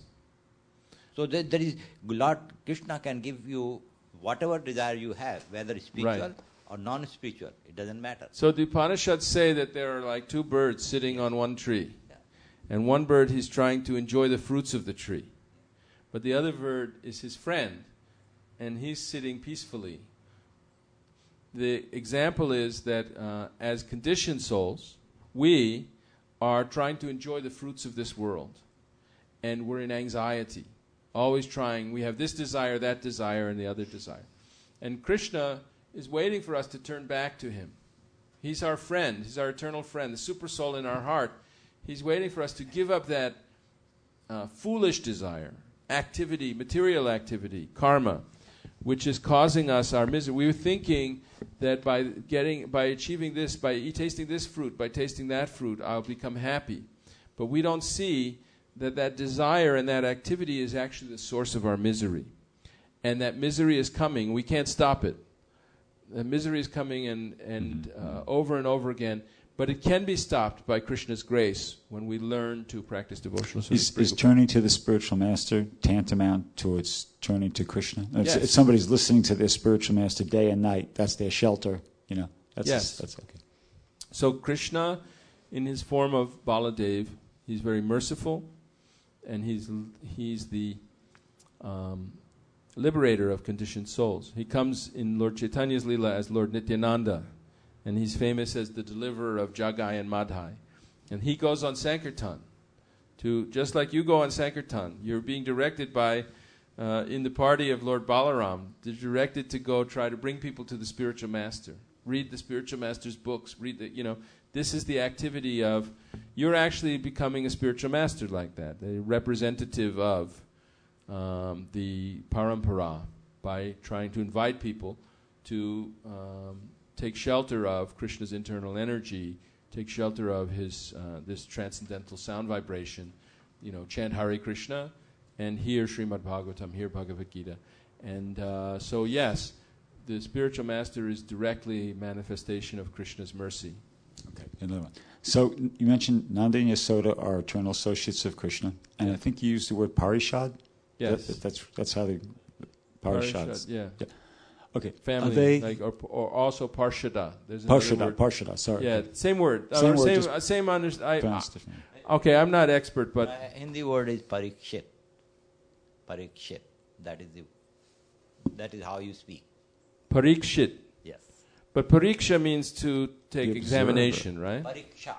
So there is Lord Krishna can give you whatever desire you have, whether spiritual Right. or non-spiritual. It doesn't matter. So the Upanishads say that there are like two birds sitting on one tree. Yeah. And one bird, he's trying to enjoy the fruits of the tree. But the other bird is his friend, and he's sitting peacefully. The example is that as conditioned souls, we are trying to enjoy the fruits of this world. And we're in anxiety. Always trying. We have this desire, that desire, and the other desire. And Krishna is waiting for us to turn back to him. He's our friend. He's our eternal friend, the super soul in our heart. He's waiting for us to give up that foolish desire, activity, material activity, karma, which is causing us our misery. We were thinking that by achieving this, by tasting this fruit, by tasting that fruit, I'll become happy. But we don't see that desire and that activity is actually the source of our misery. And that misery is coming. We can't stop it. The misery is coming and over and over again. But it can be stopped by Krishna's grace when we learn to practice devotional service. Is turning to the spiritual master tantamount towards turning to Krishna? Yes. If somebody's listening to their spiritual master day and night, that's their shelter. That's Yes. that's okay. So Krishna, in his form of Baladev, he's very merciful, and he's the liberator of conditioned souls. He comes in Lord Chaitanya's Leela as Lord Nityananda, and he's famous as the deliverer of Jagai and Madhai. And he goes on Sankirtan, just like you go on Sankirtan. You're being directed by, in the party of Lord Balaram, they're directed to go try to bring people to the spiritual master. Read the spiritual master's books. This is the activity of, you're actually becoming a spiritual master like that, a representative of the parampara, by trying to invite people to take shelter of Krishna's internal energy, take shelter of his this transcendental sound vibration, chant Hare Krishna, and hear Srimad Bhagavatam, hear Bhagavad Gita. And so yes, the spiritual master is directly manifestation of Krishna's mercy. Okay, another one. So you mentioned Nanda and Yasoda are eternal associates of Krishna, and I think you used the word parishad. Yes. That's how they parishads. Yeah. Okay. Family, are they or also parshada. There's another word. Parshada. Sorry. Yeah, same word. Same word, Same pronounced differently. Okay, I'm not expert, but Hindi word is parikshit. Parikshit. That is how you speak. parikshit. Yes. But pariksha means to take The examination, right? Pariksha.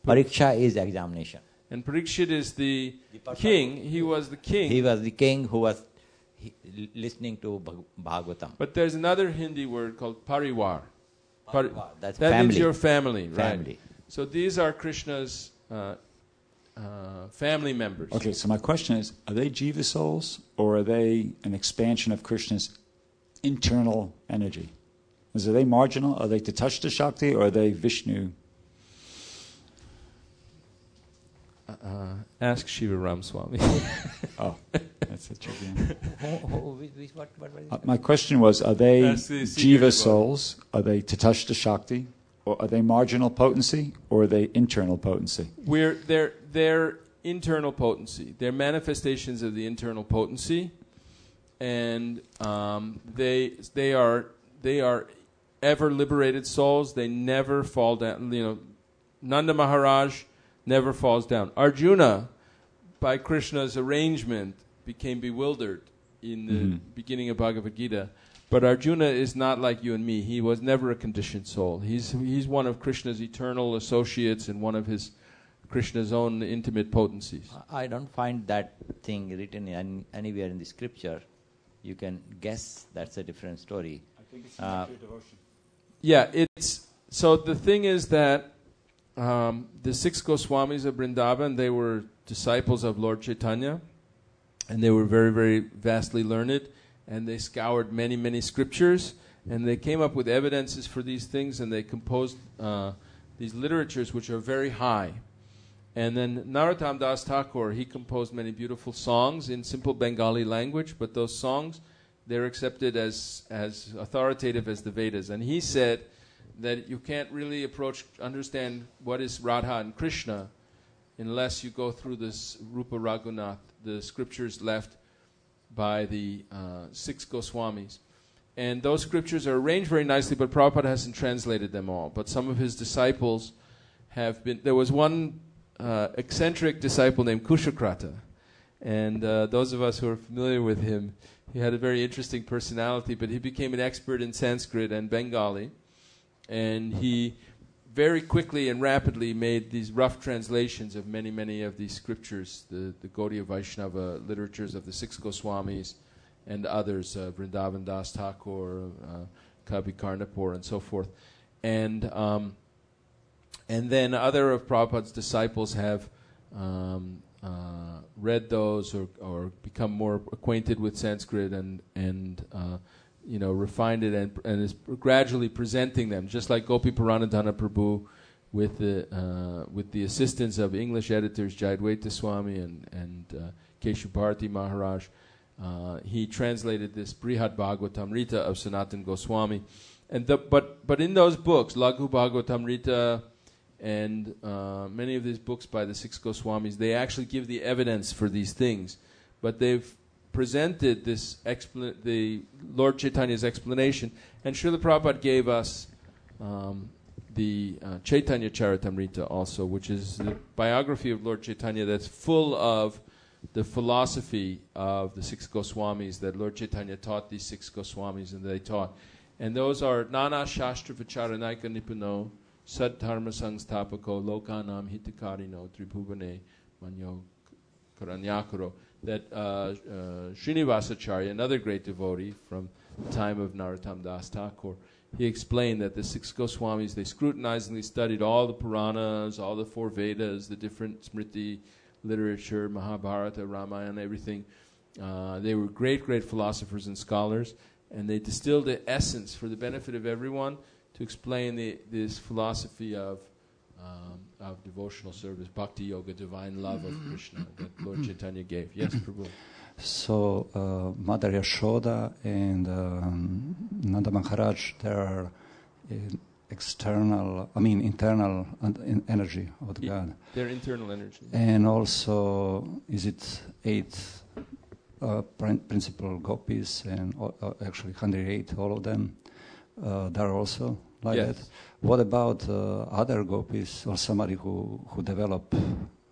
Pariksha is examination. And Parikshit is the person king. He was the king. He was the king who was listening to Bhagavatam. But there's another Hindi word called parivar. Parivar, that's that family. means your family, right? Family. So these are Krishna's family members. Okay, so my question is, are they jiva souls, or are they an expansion of Krishna's internal energy? Are they marginal? Are they Tatashta Shakti, or are they Vishnu? Ask Shiva Ramswamy. Oh, that's a tricky one. What My question was, are they That's the secret jiva one. souls? Are they Tatashta Shakti? Or are they marginal potency? Or are they internal potency? They're internal potency. They're manifestations of the internal potency, and they are ever liberated souls. They never fall down. Nanda Maharaj never falls down. Arjuna, by Krishna's arrangement, became bewildered in the beginning of Bhagavad Gita. But Arjuna is not like you and me. He was never a conditioned soul. He's one of Krishna's eternal associates and one of Krishna's own intimate potencies. I don't find that thing written anywhere in the scripture. You can guess that's a different story. I think it's your devotion. Yeah, so the thing is that the 6 Goswamis of Vrindavan, they were disciples of Lord Chaitanya, and they were very, very vastly learned, and they scoured many, many scriptures, and they came up with evidences for these things, and they composed these literatures which are very high. And then Narottam Das Thakur, he composed many beautiful songs in simple Bengali language, but those songs, they're accepted as authoritative as the Vedas. And he said that you can't really understand what is Radha and Krishna unless you go through this Rupa Raghunath, the scriptures left by the 6 Goswamis. And those scriptures are arranged very nicely, but Prabhupada hasn't translated them all. But some of his disciples have been... There was one eccentric disciple named Kushakrata. And those of us who are familiar with him, he had a very interesting personality, but he became an expert in Sanskrit and Bengali. And he very quickly and rapidly made these rough translations of many, many of these scriptures, the Gaudiya Vaishnava literatures of the 6 Goswamis, and others, Vrindavan Das Thakur, Kavi Karnapur, and so forth. And then other of Prabhupada's disciples have read those or become more acquainted with Sanskrit and refined it and is gradually presenting them, just like Gopi Paranadhana Prabhu with the assistance of English editors Jayadvaita Swami and Keshubharati Maharaj. He translated this Brihad Bhagavatamrita of Sanatan Goswami, but in those books, Laghu Bhagavatamrita and many of these books by the 6 Goswamis, they actually give the evidence for these things, but they've presented this the Lord Chaitanya's explanation, and Srila Prabhupada gave us the Chaitanya Charitamrita also, which is the biography of Lord Chaitanya that's full of the philosophy of the 6 Goswamis that Lord Chaitanya taught these 6 Goswamis, and they taught. And those are Nana Shastra Vicharanaika Nipuno, Sat Dharma Sangstapako, Lokanam Hitakarino, Tribhuvane, Manyo Karanyakuro, that Srinivasacharya, another great devotee from the time of Narottam Das Thakur, he explained that the 6 Goswamis, they scrutinizingly studied all the Puranas, all the 4 Vedas, the different Smriti literature, Mahabharata, Ramayana, everything. They were great, great philosophers and scholars, and they distilled the essence for the benefit of everyone to explain this philosophy of devotional service, bhakti yoga, divine love of Krishna that Lord Chaitanya gave. Yes, Prabhu. So Mother Yashoda and Nanda Maharaj, they are internal energy of the God. Their internal energy. And also, is it 8 principal gopis and actually 108, all of them? They are also like yes. that. What about other gopis or somebody who develop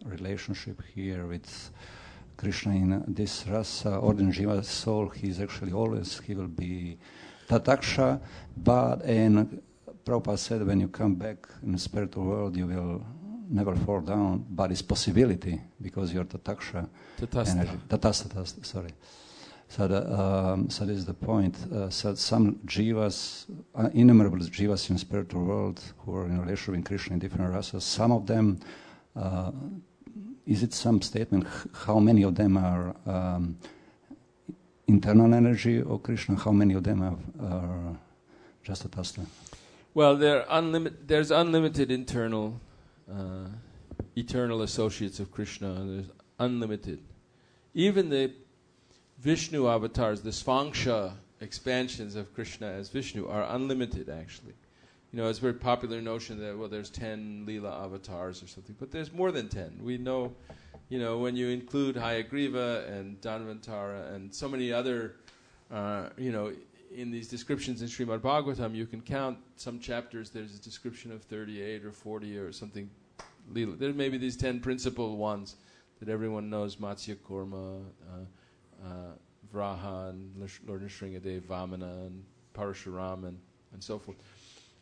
relationship here with Krishna in this rasa, ordinary jiva soul? He will be tataksha, and Prabhupada said when you come back in the spiritual world you will never fall down, but it's possibility because you're tataksha energy. Tatastha, sorry. So this is the point. So some jivas, innumerable jivas in the spiritual world who are in relationship with Krishna in different rasas, some of them, is it some statement how many of them are internal energy of Krishna, how many of them are just tatastha? Well, there's unlimited internal, eternal associates of Krishna. There's unlimited. Even the Vishnu avatars, the Svangsha expansions of Krishna as Vishnu are unlimited, actually. It's a very popular notion that, there's 10 Leela avatars or something, but there's more than 10. We know, when you include Hayagriva and Dhanvantara and so many other, in these descriptions in Srimad Bhagavatam, you can count some chapters, there's a description of 38 or 40 or something. Leela. There may be these 10 principal ones that everyone knows, Matsya Kurma, Vraha, and Lord Nrsingadev, Vamana, and Parashuram, and so forth.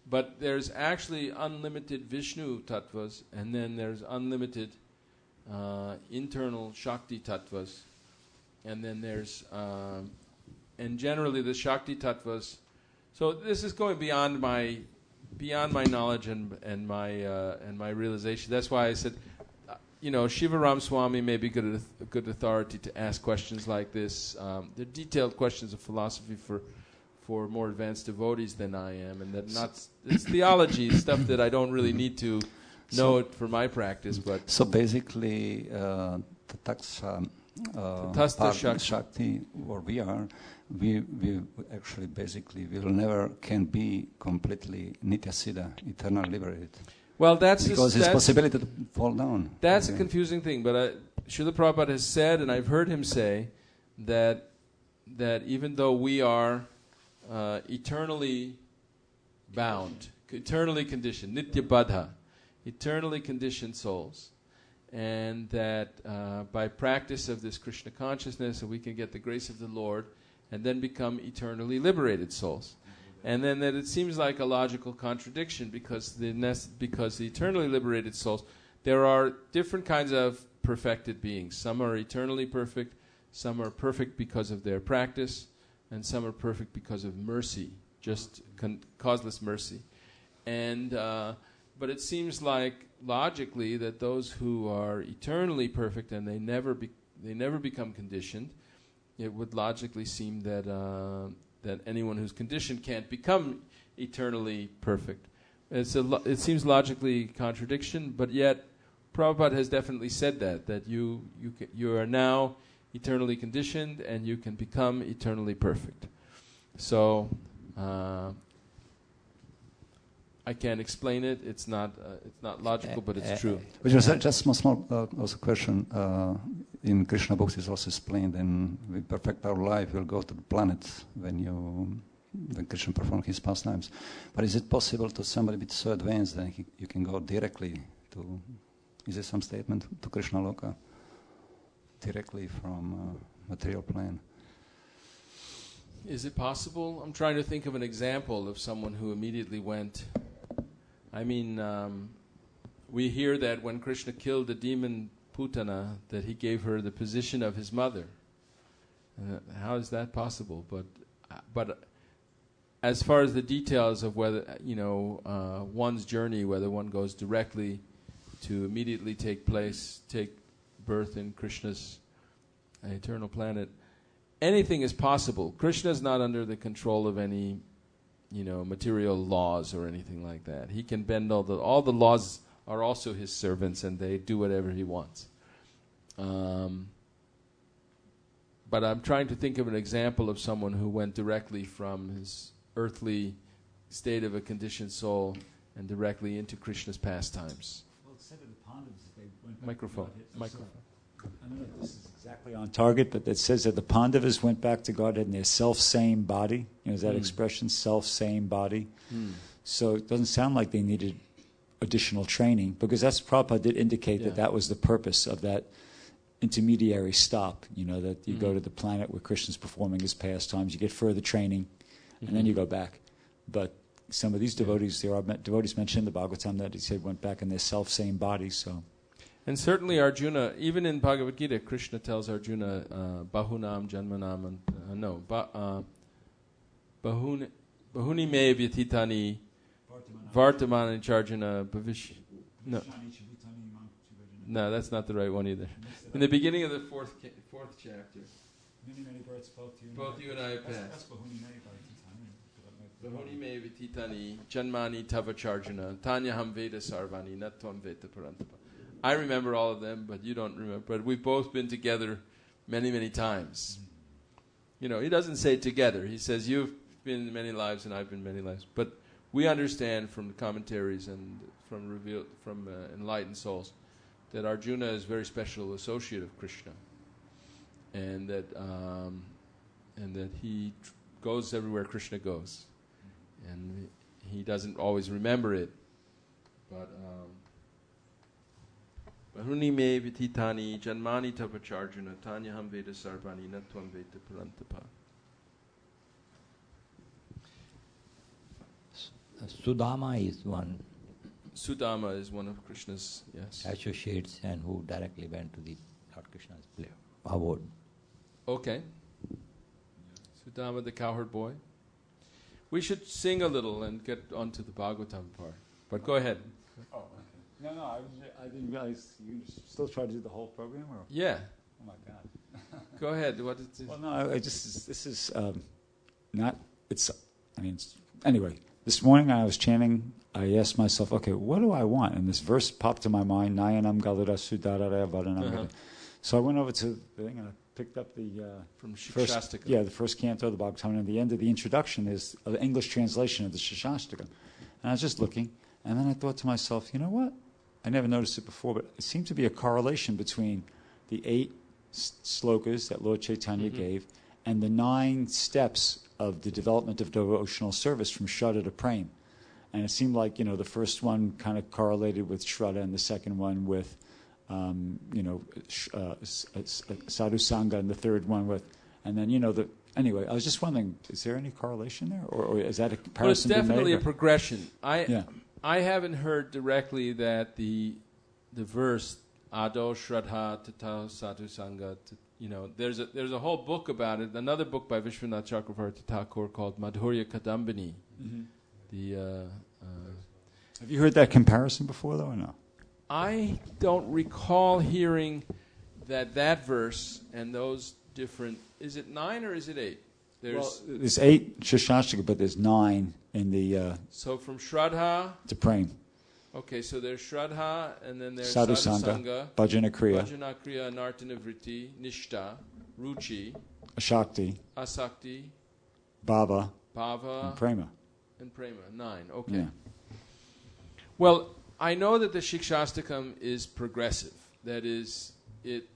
But there's actually unlimited Vishnu tattvas, and then there's unlimited internal Shakti tattvas, and then there's and generally the Shakti tattvas. So this is going beyond my knowledge and my realization. That's why I said, Shivaram Swami may be a good authority to ask questions like this. They're detailed questions of philosophy for more advanced devotees than I am, and it's theology stuff that I don't really need to know it for my practice. But so basically, Tatastha Shakti, where we actually basically will never can be completely Nitya Siddha, eternal liberated. Well, that's because his possibility to fall down. That's a confusing thing, but Srila Prabhupada has said, and I've heard him say, that even though we are eternally bound, eternally conditioned, nitya baddha, eternally conditioned souls, and that by practice of this Krishna consciousness, we can get the grace of the Lord and then become eternally liberated souls. And then that it seems like a logical contradiction because the eternally liberated souls, there are different kinds of perfected beings. Some are eternally perfect, some are perfect because of their practice, and some are perfect because of mercy, just causeless mercy. And but it seems like logically that those who are eternally perfect and they never become conditioned, it would logically seem that that anyone who's conditioned can't become eternally perfect. It seems logically contradiction, but yet Prabhupada has definitely said that you are now eternally conditioned and you can become eternally perfect. So I can't explain it. It's not logical, but it's true. Just small also question. In Krishna books, it's also explained, and we perfect our life. We'll go to the planet when Krishna performs his pastimes. But is it possible to somebody a bit so advanced that you can go directly to? Is there some statement to Krishna Loka directly from material plane? Is it possible? I'm trying to think of an example of someone who immediately went. I mean, we hear that when Krishna killed the demon Putana, that he gave her the position of his mother. How is that possible? But as far as the details of whether one's journey, whether one goes directly to immediately take birth in Krishna's eternal planet, anything is possible. Krishna is not under the control of any, material laws or anything like that. He can bend all the laws are also his servants, and they do whatever he wants. But I'm trying to think of an example of someone who went directly from his earthly state of a conditioned soul and directly into Krishna's pastimes. Well, it said in the Pandavas that they went back. Microphone. I don't know if this is exactly on target, but it says that the Pandavas went back to Godhead in their self-same body. Is that expression, self-same body? So it doesn't sound like they needed additional training, because that's Prabhupada did indicate that was the purpose of that intermediary stop, that you go to the planet where Krishna's performing his pastimes, you get further training, and then you go back. But some of these devotees, there are devotees mentioned in the Bhagavatam that he said went back in their self-same body, so... And certainly Arjuna, even in Bhagavad Gita, Krishna tells Arjuna, Bahunam Janmanam, Bahuni me vyatitani Vartamani Charjana Bhavish. No, that's not the right one either. In the beginning of the fourth chapter. Many births, both you and I have passed. Bahuni me vyatitani Janmani Tava Charjana Tanyaham Veda Sarvani Natvam Veta Parantapa. I remember all of them, but you don't remember. But we've both been together many, many times. He doesn't say together. He says, you've been in many lives and I've been in many lives. But we understand from the commentaries and from enlightened souls that Arjuna is a very special associate of Krishna. And that he goes everywhere Krishna goes. And he doesn't always remember it. But... Bahuni me vititani janmani tapacharjuna tanyaham veda sarvani natvam veda parantapa. Sudama is one. Sudama is one of Krishna's, associates, and who directly went to the Lord Krishna's abode. Okay. Sudama, the cowherd boy. We should sing a little and get onto the Bhagavatam part. But go ahead. Oh, okay. No, I didn't realize you still try to do the whole program, or? Yeah. Oh my God. Go ahead. What is this? Well, no, this is not. Anyway. This morning I was chanting. I asked myself, okay, what do I want? And this verse popped to my mind. Nayanam Galura Sudarara Varanam. So I went over to the thing and I picked up the from Shashtaka. Yeah, the first canto of the Bhagavatam. And at the end of the introduction is an English translation of the Shashtaka. And I was just looking. And then I thought to myself, you know what? I never noticed it before, but it seemed to be a correlation between the 8 slokas that Lord Chaitanya gave and the 9 steps of the development of devotional service from Shraddha to Prem. And it seemed like, the first one kind of correlated with Shraddha and the second one with, Sadhu Sangha, and the third one with, and then, anyway, I was just wondering, is there any correlation there? Or is that a comparison? Well, it's definitely made, a progression. I haven't heard directly that the verse Ado Shraddha Tata Sadhu Sangha, there's a whole book about it. Another book by Vishwanath Chakravarti Thakur called Madhurya Kadambini. Have you heard that comparison before, though, or no? I don't recall hearing that verse and those different. Is it 9 or is it 8? There's 8 Shashashtika, but there's 9 in the. So from Shraddha to Prem. Okay, so there's Shraddha, and then there's Sadhu Sangha, Bhajana Kriya, Nartana Vritti, Nishta, Ruchi, Ashakti, Asakti, Bhava, and Prema. 9. Okay. Yeah. Well, I know that the Shikshastakam is progressive. That is, it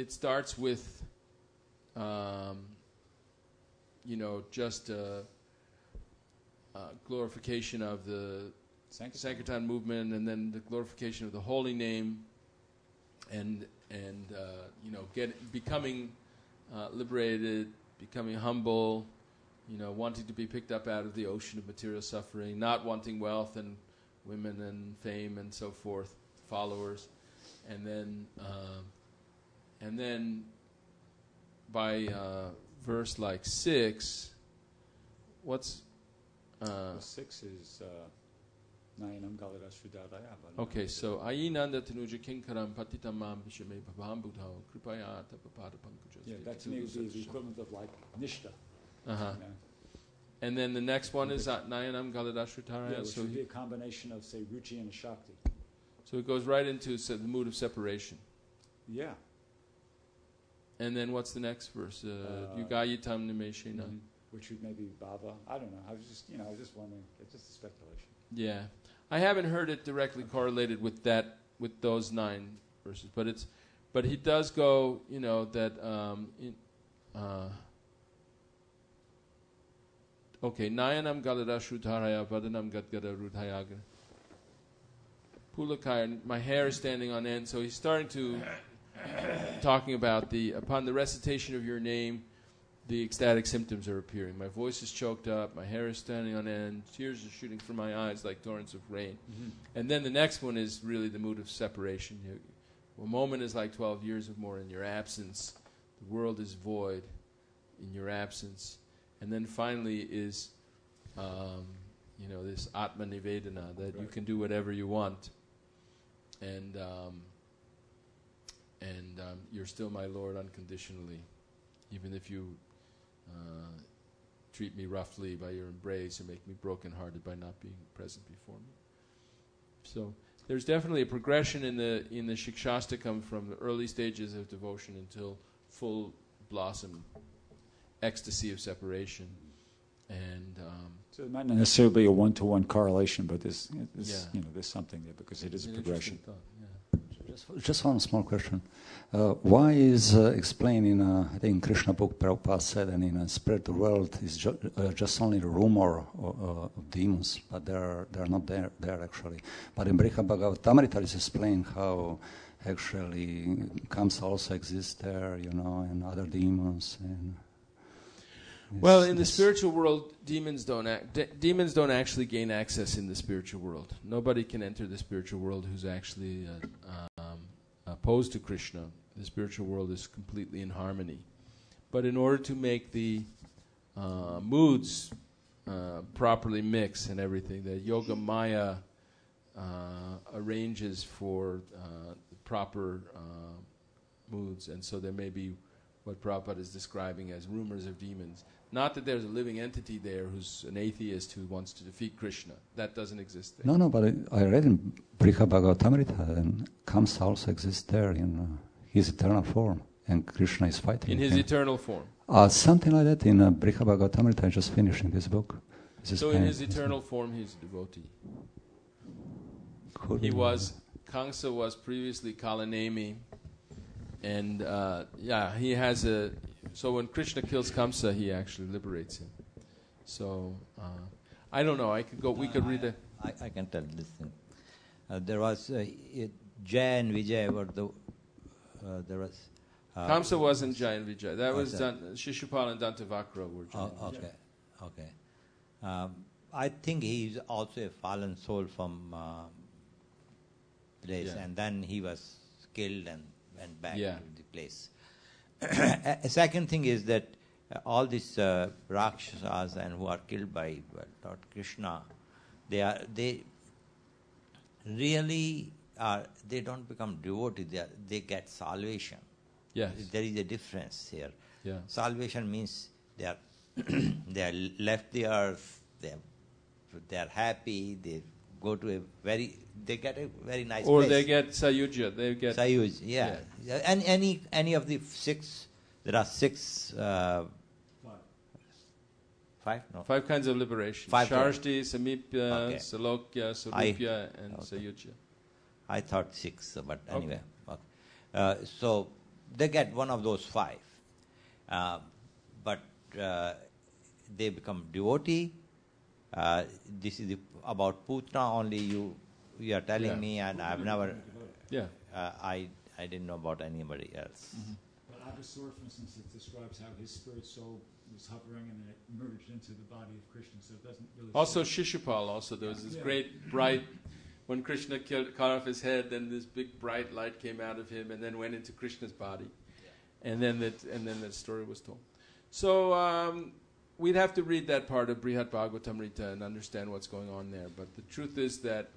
starts with, just a glorification of the Sankirtan movement, and then the glorification of the holy name, and becoming liberated, becoming humble, wanting to be picked up out of the ocean of material suffering, not wanting wealth and women and fame and so forth, followers, and then by verse like 6, what's 6 is Nayanam Galadashrudadaya. Okay, so Ayinanda Tanuja Kinkaram Patitamam Vishame Bhavam Buddha Kripaya Tapapada Pankuja. Yeah, that to me would be the equivalent of like Nishta. And then the next one is Nayanam Galadashritaraya. Yeah, which would be a combination of, say, Ruchi and Shakti. So it goes right into the mood of separation. Yeah. And then what's the next verse? Yugayitam Nimeshena. Which would maybe Bhava. I don't know. I was just wondering. It's just a speculation. Yeah. I haven't heard it directly correlated with those 9 verses, but he does go, okay, Nayanam Galadashrutaraya Vadanam Gadgada Rudhayagra. Pulakaya, my hair is standing on end, so he's starting to talking about upon the recitation of your name, the ecstatic symptoms are appearing. My voice is choked up, my hair is standing on end, tears are shooting from my eyes like torrents of rain. And then the next one is really the mood of separation. A moment is like 12 years or more in your absence. The world is void in your absence. And then finally is, this Atma Nivedana, that you can do whatever you want. And you're still my Lord unconditionally, even if you treat me roughly by your embrace and make me brokenhearted by not being present before me. So there's definitely a progression in the Shikshastakam from the early stages of devotion until full blossom ecstasy of separation. And so it might not necessarily be a one-to-one correlation, but there's something there because it is a progression. Just one small question. Why is explained in, I think, Krishna book, Prabhupada said, and in a spiritual world is just only a rumor of demons, but they're not there actually. But in Bhagavatam it is explained how actually Kamsa also exists there, and other demons. And well, in the spiritual world, demons don't actually gain access in the spiritual world. Nobody can enter the spiritual world who's actually opposed to Krishna. The spiritual world is completely in harmony. But in order to make the moods properly mix and everything, the Yoga Maya arranges for the proper moods. And so there may be what Prabhupada is describing as rumors of demons. Not that there's a living entity there who's an atheist who wants to defeat Krishna. That doesn't exist there. No, but I read in Bhagavatam and Kamsa also exists there in his eternal form, and Krishna is fighting in his eternal form. Something like that in Bhagavatam I just finished in this book. So in his eternal form, he's a devotee. He was, Kamsa was previously Kalanemi, and he has a, so when Krishna kills Kamsa, he actually liberates him. So, I don't know, we could read it. I can tell this thing. There was Jay and Vijay were there was... Kamsa wasn't Jay and Vijay. That was Shishupal and Dantavakra were Jay and Vijay. Okay. I think he's also a fallen soul from place, and then he was killed and went back to the place. A second thing is that all these Rakshasas and who are killed by Lord Krishna, they really are, they don't become devotees, they get salvation. Yes. There is a difference here. Yeah. Salvation means they are they are left the earth, they are happy, they go to they get a very nice or place. They get Sayuja. They get Sayuj, yeah. And any of the 6, there are 6 5? No. 5 kinds of liberation. 5 Sharshti, Samipya, Salokya, Sarupya, and Sayuja. I thought 6, but anyway. Okay. So they get one of those 5. But they become devotee. This is about Putna only you are telling me, and I've never... Yeah. I didn't know about anybody else. Mm-hmm. But Agasura, for instance, it describes how his spirit soul was hovering and then it merged into the body of Krishna, so it doesn't really... Also Shishupal, there was this great bright... When Krishna cut off his head, then this big bright light came out of him and then went into Krishna's body. Yeah. And then that story was told. So we'd have to read that part of Brihat Bhagavatamrita and understand what's going on there. But the truth is that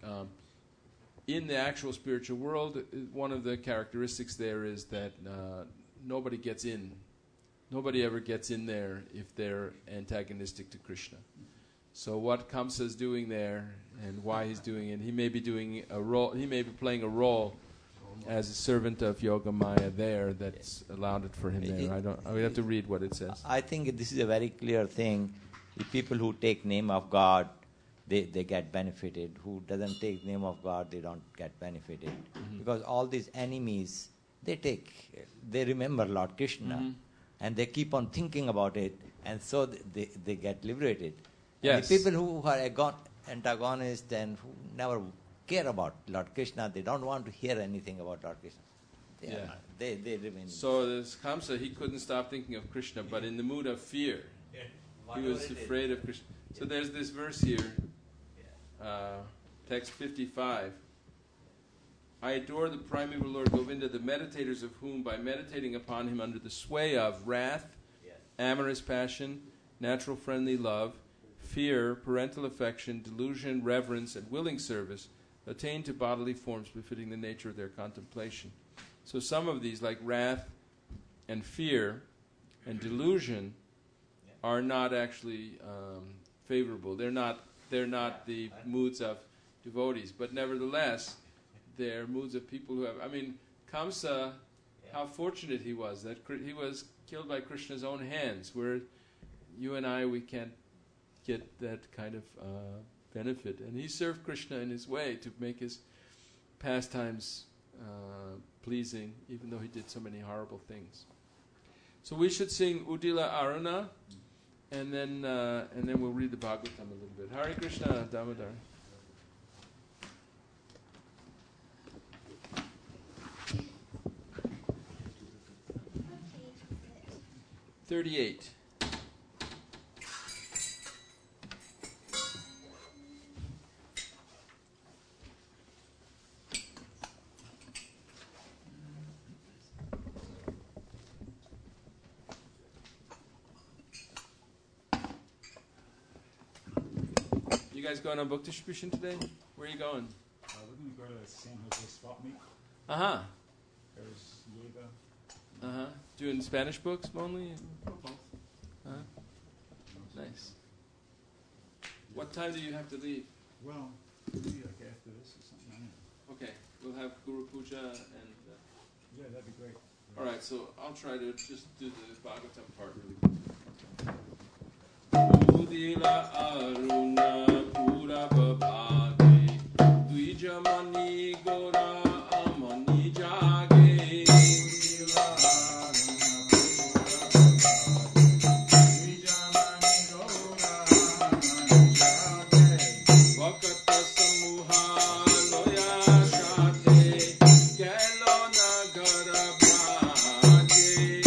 in the actual spiritual world, one of the characteristics there is that nobody gets in. Nobody ever gets in there if they're antagonistic to Krishna. So what Kamsa is doing there and why he's doing it, he may be doing a role. He may be playing a role as a servant of Yoga Maya there that's allowed it for him there. I would have to read what it says. I think this is a very clear thing. The people who take name of God, they get benefited. Who doesn't take name of God, they don't get benefited. Mm-hmm. Because all these enemies, they remember Lord Krishna, and they keep on thinking about it, and so they get liberated. Yes. The people who are antagonists and who never care about Lord Krishna, they don't want to hear anything about Lord Krishna. They remain. So this Kamsa, he couldn't stop thinking of Krishna, but in the mood of fear, he was afraid of Krishna. So there's this verse here, text 55. I adore the primeval Lord Govinda, the meditators of whom, by meditating upon him under the sway of wrath, amorous passion, natural friendly love, fear, parental affection, delusion, reverence, and willing service, attain to bodily forms befitting the nature of their contemplation. So some of these, like wrath and fear and delusion, are not actually favorable. They're not the moods of devotees, but nevertheless, they're moods of people who have... I mean, Kamsa, how fortunate he was that he was killed by Krishna's own hands, where you and I, we can't get that kind of benefit. And he served Krishna in his way to make his pastimes pleasing, even though he did so many horrible things. So we should sing Udila Aruna, and then we'll read the Bhagavatam a little bit. Hare Krishna, Damodar. Okay. 38. You guys going on book distribution today? Where are you going? We're going to go to San Jose Swap Meet. Uh-huh. There's yoga. Uh-huh. Doing Spanish books only? Uh-huh. Nice. What time do you have to leave? Well, maybe like after this or something. I don't know. Okay. We'll have Guru Puja and... Yeah, that'd be great. All right, so I'll try to just do the Bhagavatam part really quick. Udila Aruna Purabhavage Dwijamani Gora Amani Jage Udila Vakata Samuha Loya Shate Gelo Nagara Bhaje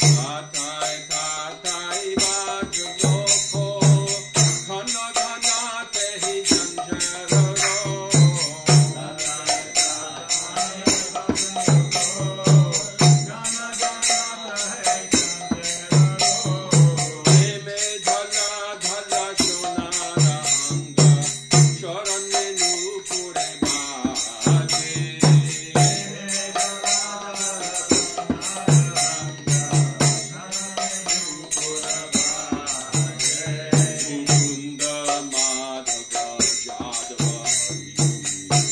Katai Katai Bhagavoko Khana Khana Tehi Janjararo Eme Dhala Dhala Shonara Anga Sharanye Nupure Bhaje Mukunda Madhava Jadava Hari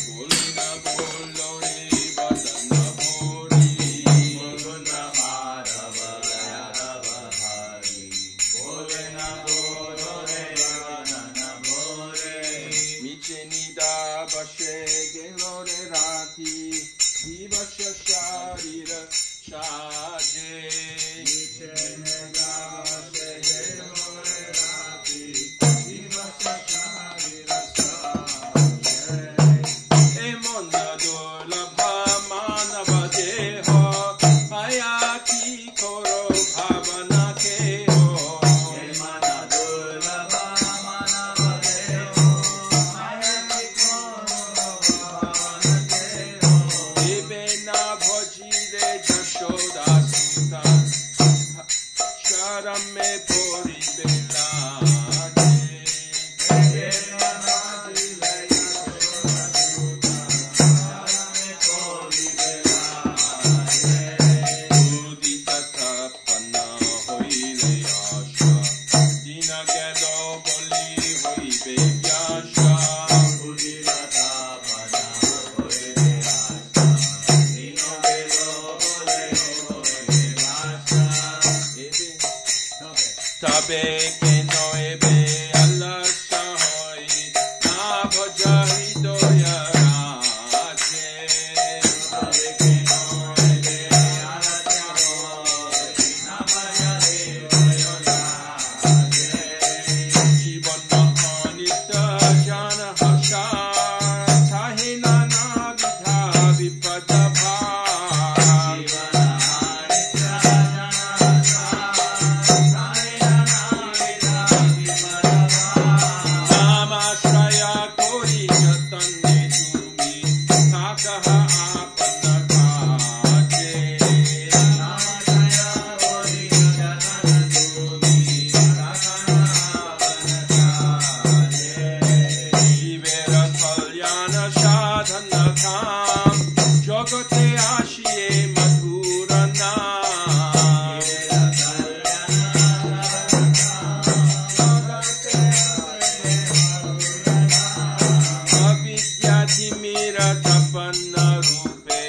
Bolna Bolore Badana Bori Mukunda Madhava Jadava Hari Bolna Bolore Badana Bori Miche Nida Bashe Gelore Rati Divasha Sharira Shaje Miche Nida Bashe Gelore Rati Divasha Sharira Shaje Emona Dolabha Manava Deha Ayati Koro Bhavana Keho Emana Dolabha Manava Deha Ayati Koro Bhavana Keho Ebena Bhojire Jashoda Sutta Sharame Pori Belage Ebena Bhojire Jashoda Sutta Sharame Pori Belage Udita Tapana Hoile Asha Dina Gelo Boli Hoibe Yasha Udita Tapana Hoile Asha Dina Gelo Boli Hoibe Yasha Tabe que no ebe Allah Shahoi Na Bhajari Doya Raje Tabe que no ebe Allah Shahoi Na Bhajari Doya Raje Jivana Anita Jana Hasha Tahe Nana Vidha Vipada Bha Jivana Anita Jana Hasha Tahe Nana Vidha Vipada Bha Namashraya Kori Jatanye Tumi Thakaha Apana Kaje Namashraya Kori Jatanye Tumi Thakaha Apana Kaje Jivera Kalyana Sadhana Kam Jagate Ashiye Madhura Nam Jivera Kalyana Avidyadhimira Tapana Rupe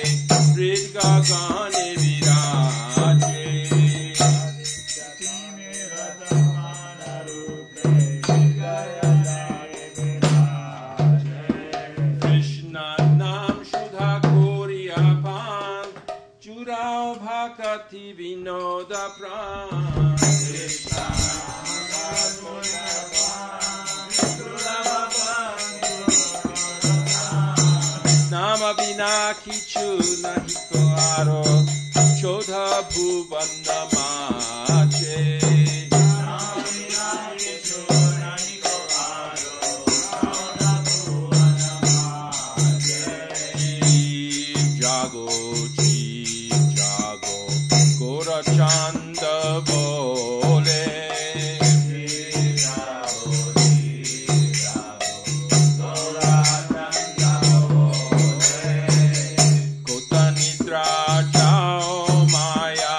Ridga Gane Viraje Avidyadhimira Tapana Rupe Ridga Gane Viraje Krishna Nam Shudha Koriya Pan Jurao Bhakati Vinoda Pran Krishna Nam Shudha Koriya Pan Nama Bina Kichu Nahiko Aro Chodha Bhuvana Mache Nama Bina Kichu Nahiko Aro Chodha Bhuvana Mache Jago Jago Gora Chanda Bole Jago Gora Chanda Bole Kota Nidra Chao Maya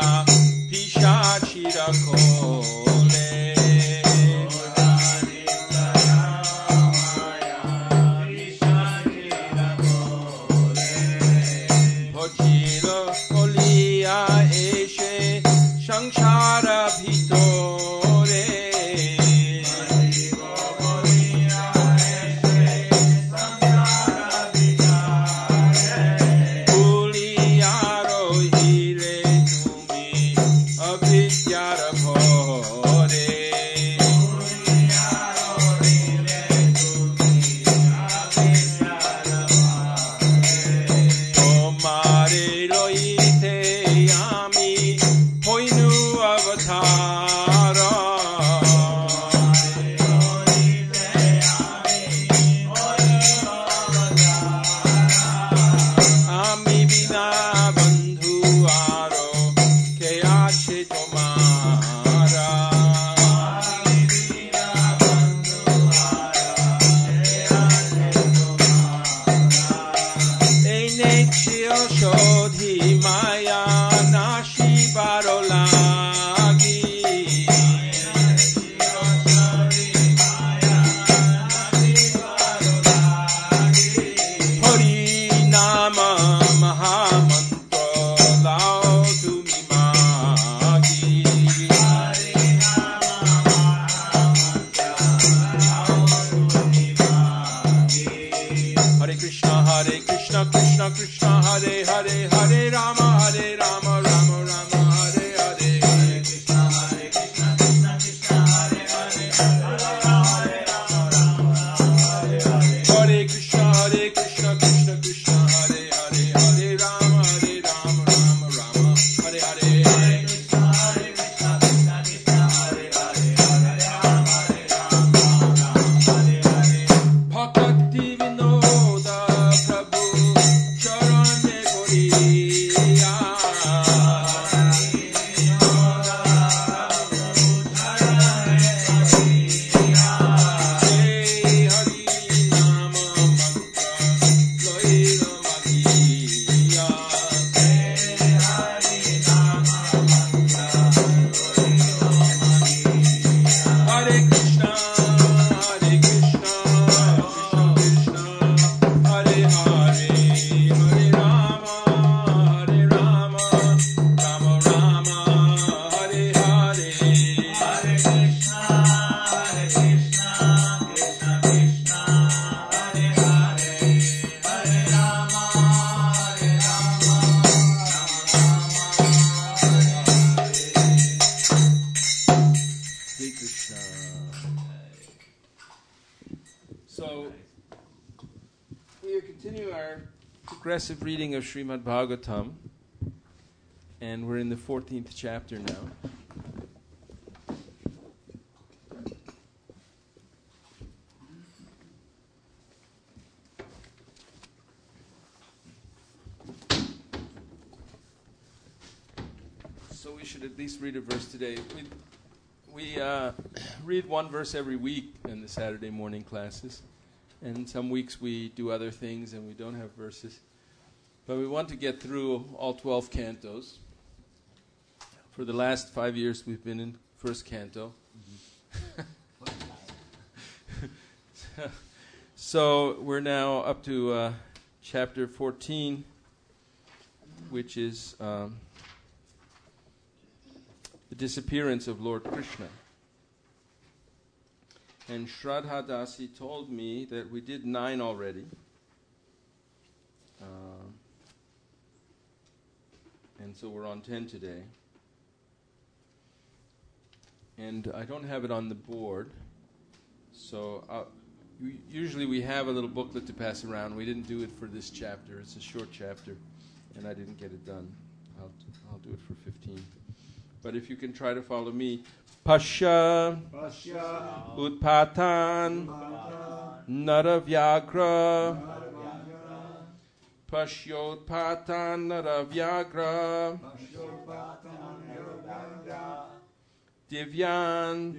Progressive reading of Srimad Bhagavatam, and we're in the 14th chapter now. So we should at least read a verse today. We read one verse every week in the Saturday morning classes, and some weeks we do other things and we don't have verses. But we want to get through all 12 cantos. For the last 5 years, we've been in first canto. So we're now up to chapter 14, which is the disappearance of Lord Krishna. And Shraddha Dasi told me that we did 9 already. And so we're on 10 today. And I don't have it on the board. So usually we have a little booklet to pass around. We didn't do it for this chapter. It's a short chapter. And I didn't get it done. I'll do it for 15. But if you can try to follow me. Pasha Utpatan Naravyagra Pashyotpatan Naravyagra Divyan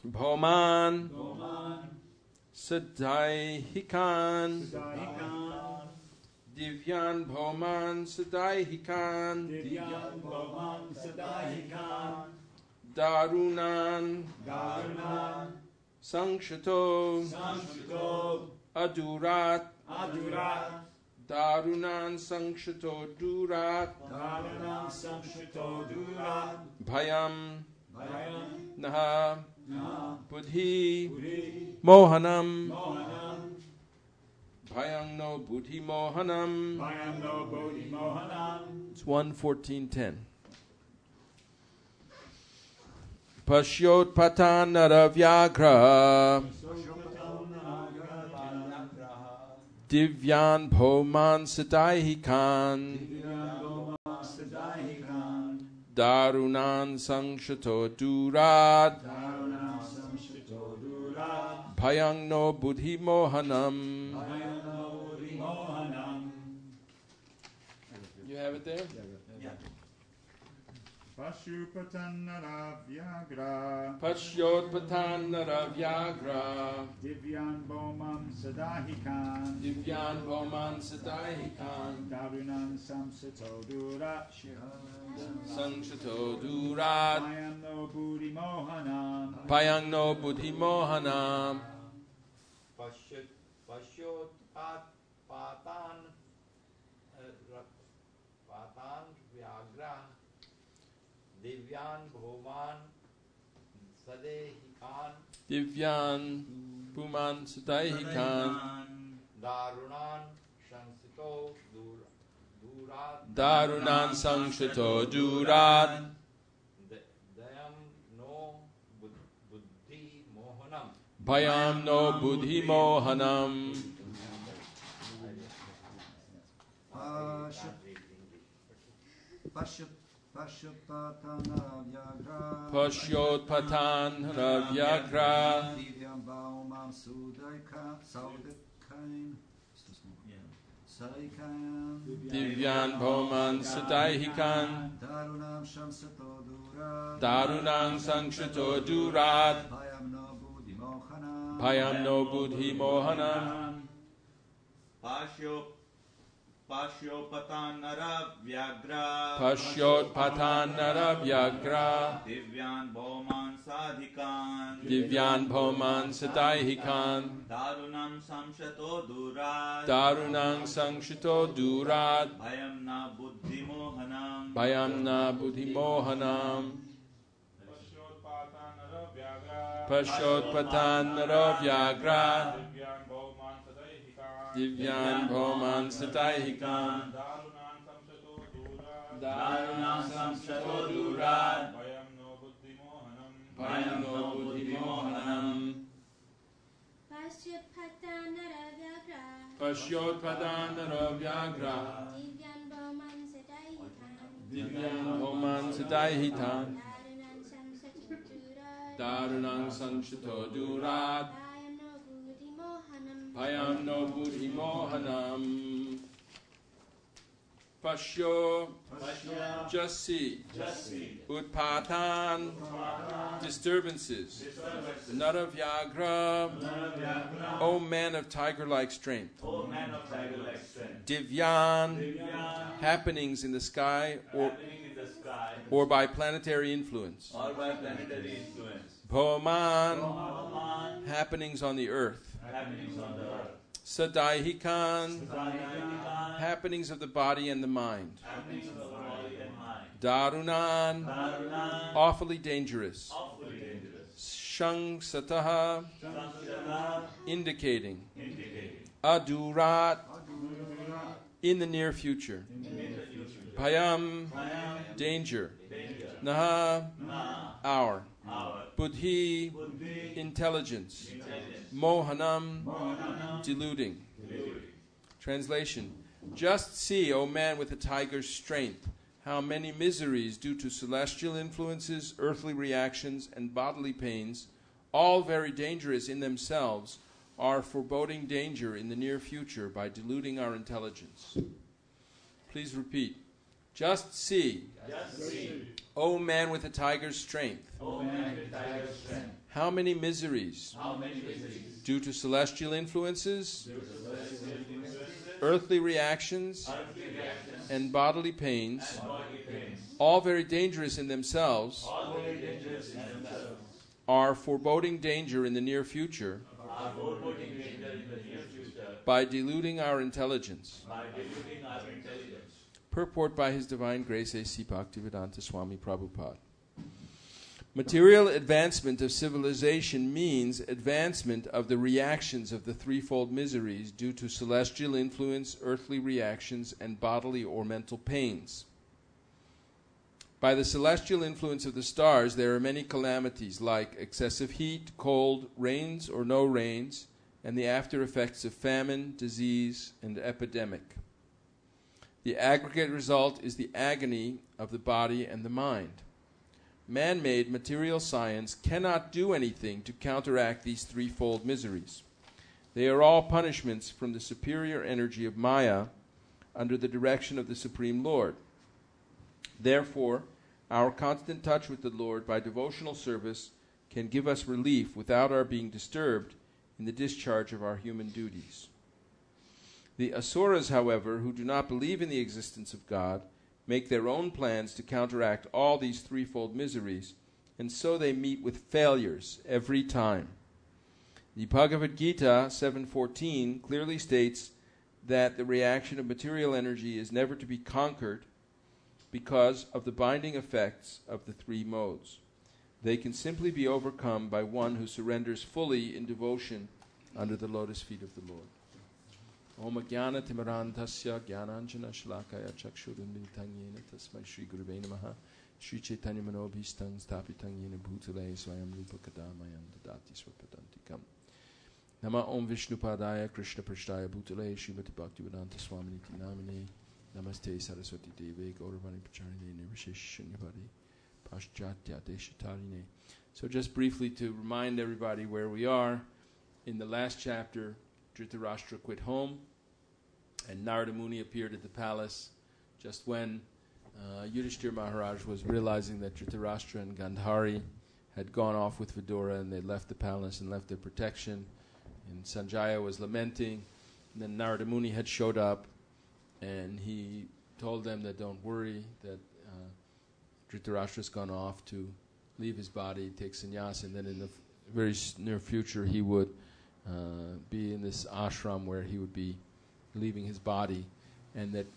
Bhoman Sadaihikan Divyan Bhoman Sadaihikan Darunan Sangshato Adurat Darunan Sangshato Durat Bhayam Naha Buddhi Mohanam Bhayam no Buddhi Mohanam. It's 1:14:10. Pashyot patan naravyagra Divyan bhoman sadaihikan Darunan sangshato durat Bhayang no buddhi mohanam. You have it there? Pashupatan Naravyagra Pashyotpatan Naravyagra Divyan Bhomam Sadahikan Divyan Bhoman Sadaihikan Darunan Samsato Durat Sangshato Durat Payam no Buddhi Mohanam Payang no Buddhi Mohanam Pashyotpatan Vyagra Divyan Bhuman Sadehikan Divyan Bhuman Sadaihikan Darunan Shansito Durat Darunan Sangshato Durat Dayam no Buddhi Bhayam no buddhi mohanam. Pashyotpatan Ravyagra. Divyan Bhauman Sadaihikan. Darunang Sangshato Durat. Bhayam no buddhi mohanam. Pashyotpatan Ravyagra. Pashyotpatan Ravyagra. Divyan Bhauman Sadhikan. Divyan Bhauman Sadaihikan. Darunam Samshato Durat. Darunang Sangshato Durat. Bhayam na buddhi mohanam. Bhayam na buddhi mohanam. Pashyotpatan Ravyagra. Divyan Bhauman Sadaihikan. Darunang Samshato Durat. Bhayam no buddhi mohanam. Pashyotpatan Ravyagra. Pashyotpatan Ravyagra. Divyan Bhauman Sadaihikan. Divyan Bhauman Sadaihikan. Darunang Sangshato Durat. Bhayam no buddhi mohanam. Pashyo, just see. Utpatan, disturbances. Naravyagra, O man of tiger-like strength. Divyan, happenings in the sky or by planetary influence. Bhauman, happenings on the earth. Sadaihikan, happenings of the body and the mind. Darunan, awfully dangerous. Shang Sataha, indicating. Adurat, in the near future. Bhayam, danger. Naha, our. Buddhi, intelligence. Mohanam, deluding. Translation. Just see, O man with a tiger's strength, how many miseries due to celestial influences, earthly reactions, and bodily pains, all very dangerous in themselves, are foreboding danger in the near future by deluding our intelligence. Please repeat. Just see, O man with a tiger's strength, how many miseries due to celestial influences, earthly reactions, and bodily pains, all very dangerous in themselves, are foreboding danger in the near future by deluding our intelligence. Purport by His Divine Grace A.C. Bhaktivedanta Swami Prabhupada. Material advancement of civilization means advancement of the reactions of the threefold miseries due to celestial influence, earthly reactions, and bodily or mental pains. By the celestial influence of the stars, there are many calamities like excessive heat, cold, rains or no rains, and the after effects of famine, disease, and epidemic. The aggregate result is the agony of the body and the mind. Man-made material science cannot do anything to counteract these threefold miseries. They are all punishments from the superior energy of Maya under the direction of the Supreme Lord. Therefore, our constant touch with the Lord by devotional service can give us relief without our being disturbed in the discharge of our human duties. The Asuras, however, who do not believe in the existence of God, make their own plans to counteract all these threefold miseries, and so they meet with failures every time. The Bhagavad Gita 7:14 clearly states that the reaction of material energy is never to be conquered because of the binding effects of the three modes. They can simply be overcome by one who surrenders fully in devotion under the lotus feet of the Lord. Om Jnana Timarantasya Jnananjana Shlakaya Chakshurunmilitam Yena Tasmai Shri Gurave Namaha Sri Chaitanya Manobhistang Stapitang Yena Bhutale Swayam Rupa Kadamayam Dadati Swapadantikam. Nama Om Vishnu Padaya Krishna Prashtaya Bhutale Srimati Bhaktivedanta Swaminiti Namine Namaste Saraswati Deve Gauravani Pacharine Nirvisheshanyavadi Paschatya Deshatarine. So just briefly to remind everybody where we are, in the last chapter, Dhritarashtra quit home, and Narada Muni appeared at the palace just when Yudhishthira Maharaj was realizing that Dhritarashtra and Gandhari had gone off with Vidura and they left the palace and left their protection. And Sanjaya was lamenting. And then Narada Muni had showed up and he told them that don't worry, that Dhritarashtra's gone off to leave his body, take sannyas, and then in the very near future he would be in this ashram where he would be leaving his body, and that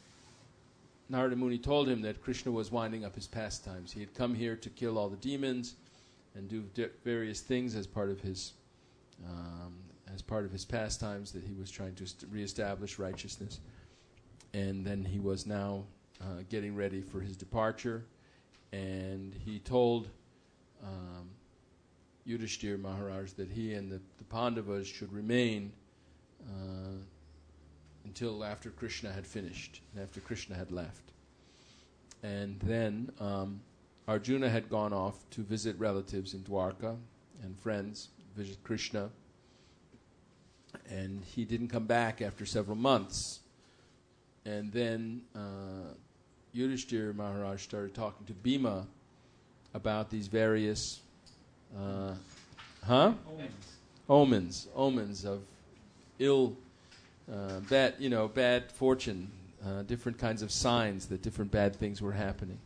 Narada Muni told him that Krishna was winding up his pastimes. He had come here to kill all the demons and do various things as part of his pastimes, that he was trying to reestablish righteousness. And then he was now getting ready for his departure, and he told Yudhishthira Maharaj that he and the Pandavas should remain until after Krishna had finished, and after Krishna had left. And then Arjuna had gone off to visit relatives in Dwarka and friends, visit Krishna, and he didn't come back after several months. And then Yudhishthira Maharaj started talking to Bhima about these various omens of ill, bad fortune, different kinds of signs that different bad things were happening.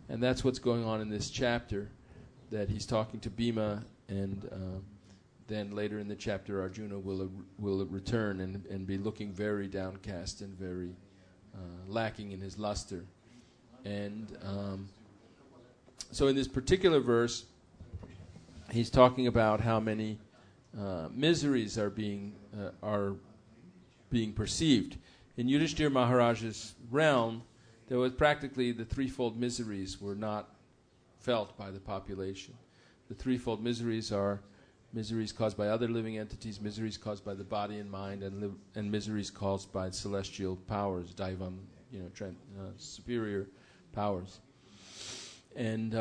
And that's what's going on in this chapter, that he's talking to Bhima, and then later in the chapter Arjuna will return and be looking very downcast and very lacking in his luster. And so in this particular verse, he's talking about how many miseries are being perceived. In Yudhishthira Maharaj's realm, there was practically the threefold miseries were not felt by the population. The threefold miseries are miseries caused by other living entities, miseries caused by the body and mind, and miseries caused by celestial powers, daivam, superior powers. And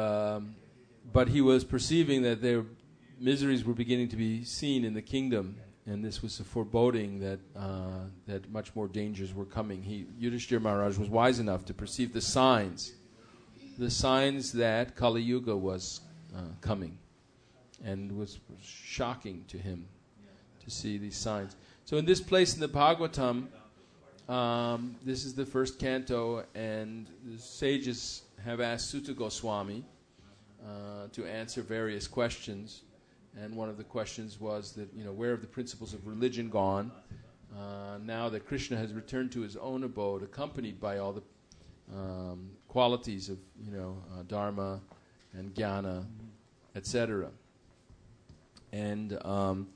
but he was perceiving that their miseries were beginning to be seen in the kingdom, and this was a foreboding that much more dangers were coming. Yudhishthira Maharaj was wise enough to perceive the signs that Kali Yuga was coming, and was shocking to him to see these signs. So in this place in the Bhagavatam, this is the first canto, and the sages have asked Sutta Goswami to answer various questions. And one of the questions was that, where have the principles of religion gone? Now that Krishna has returned to his own abode, accompanied by all the qualities of, dharma and jnana, etc. And then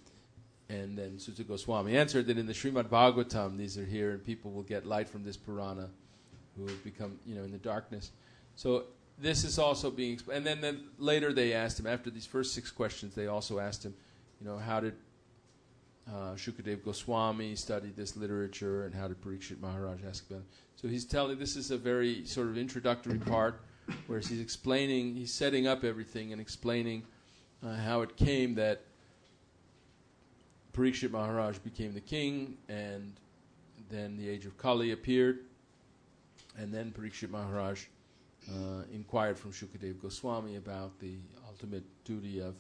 Sutta Goswami answered that in the Srimad Bhagavatam, these are here, and people will get light from this Purana, who have become, in the darkness. So this is also being explained. And then later they asked him, after these first 6 questions, they also asked him, how did Shukadev Goswami study this literature, and how did Parikshit Maharaj ask about it? So he's telling, this is a very sort of introductory part, where he's explaining, he's setting up everything and explaining how it came that Parikshit Maharaj became the king, and then the age of Kali appeared, and then Parikshit Maharaj inquired from Shukadev Goswami about the ultimate duty of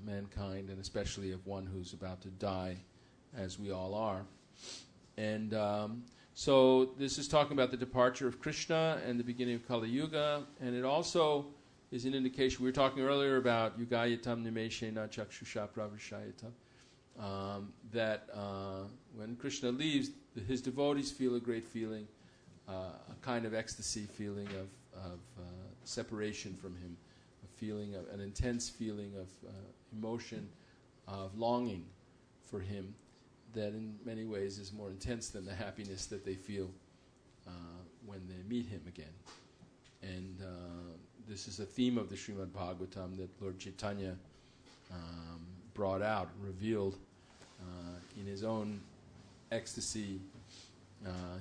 mankind, and especially of one who's about to die, as we all are. And so this is talking about the departure of Krishna and the beginning of Kali Yuga, and it also is an indication. We were talking earlier about Yugayatam Nimeshena Chakshusha Pravrishayatam, that when Krishna leaves, his devotees feel a great feeling, a kind of ecstasy feeling of separation from him, an intense feeling of emotion, of longing for him, that in many ways is more intense than the happiness that they feel when they meet him again. And this is a theme of the Srimad Bhagavatam that Lord Chaitanya brought out, revealed in his own ecstasy.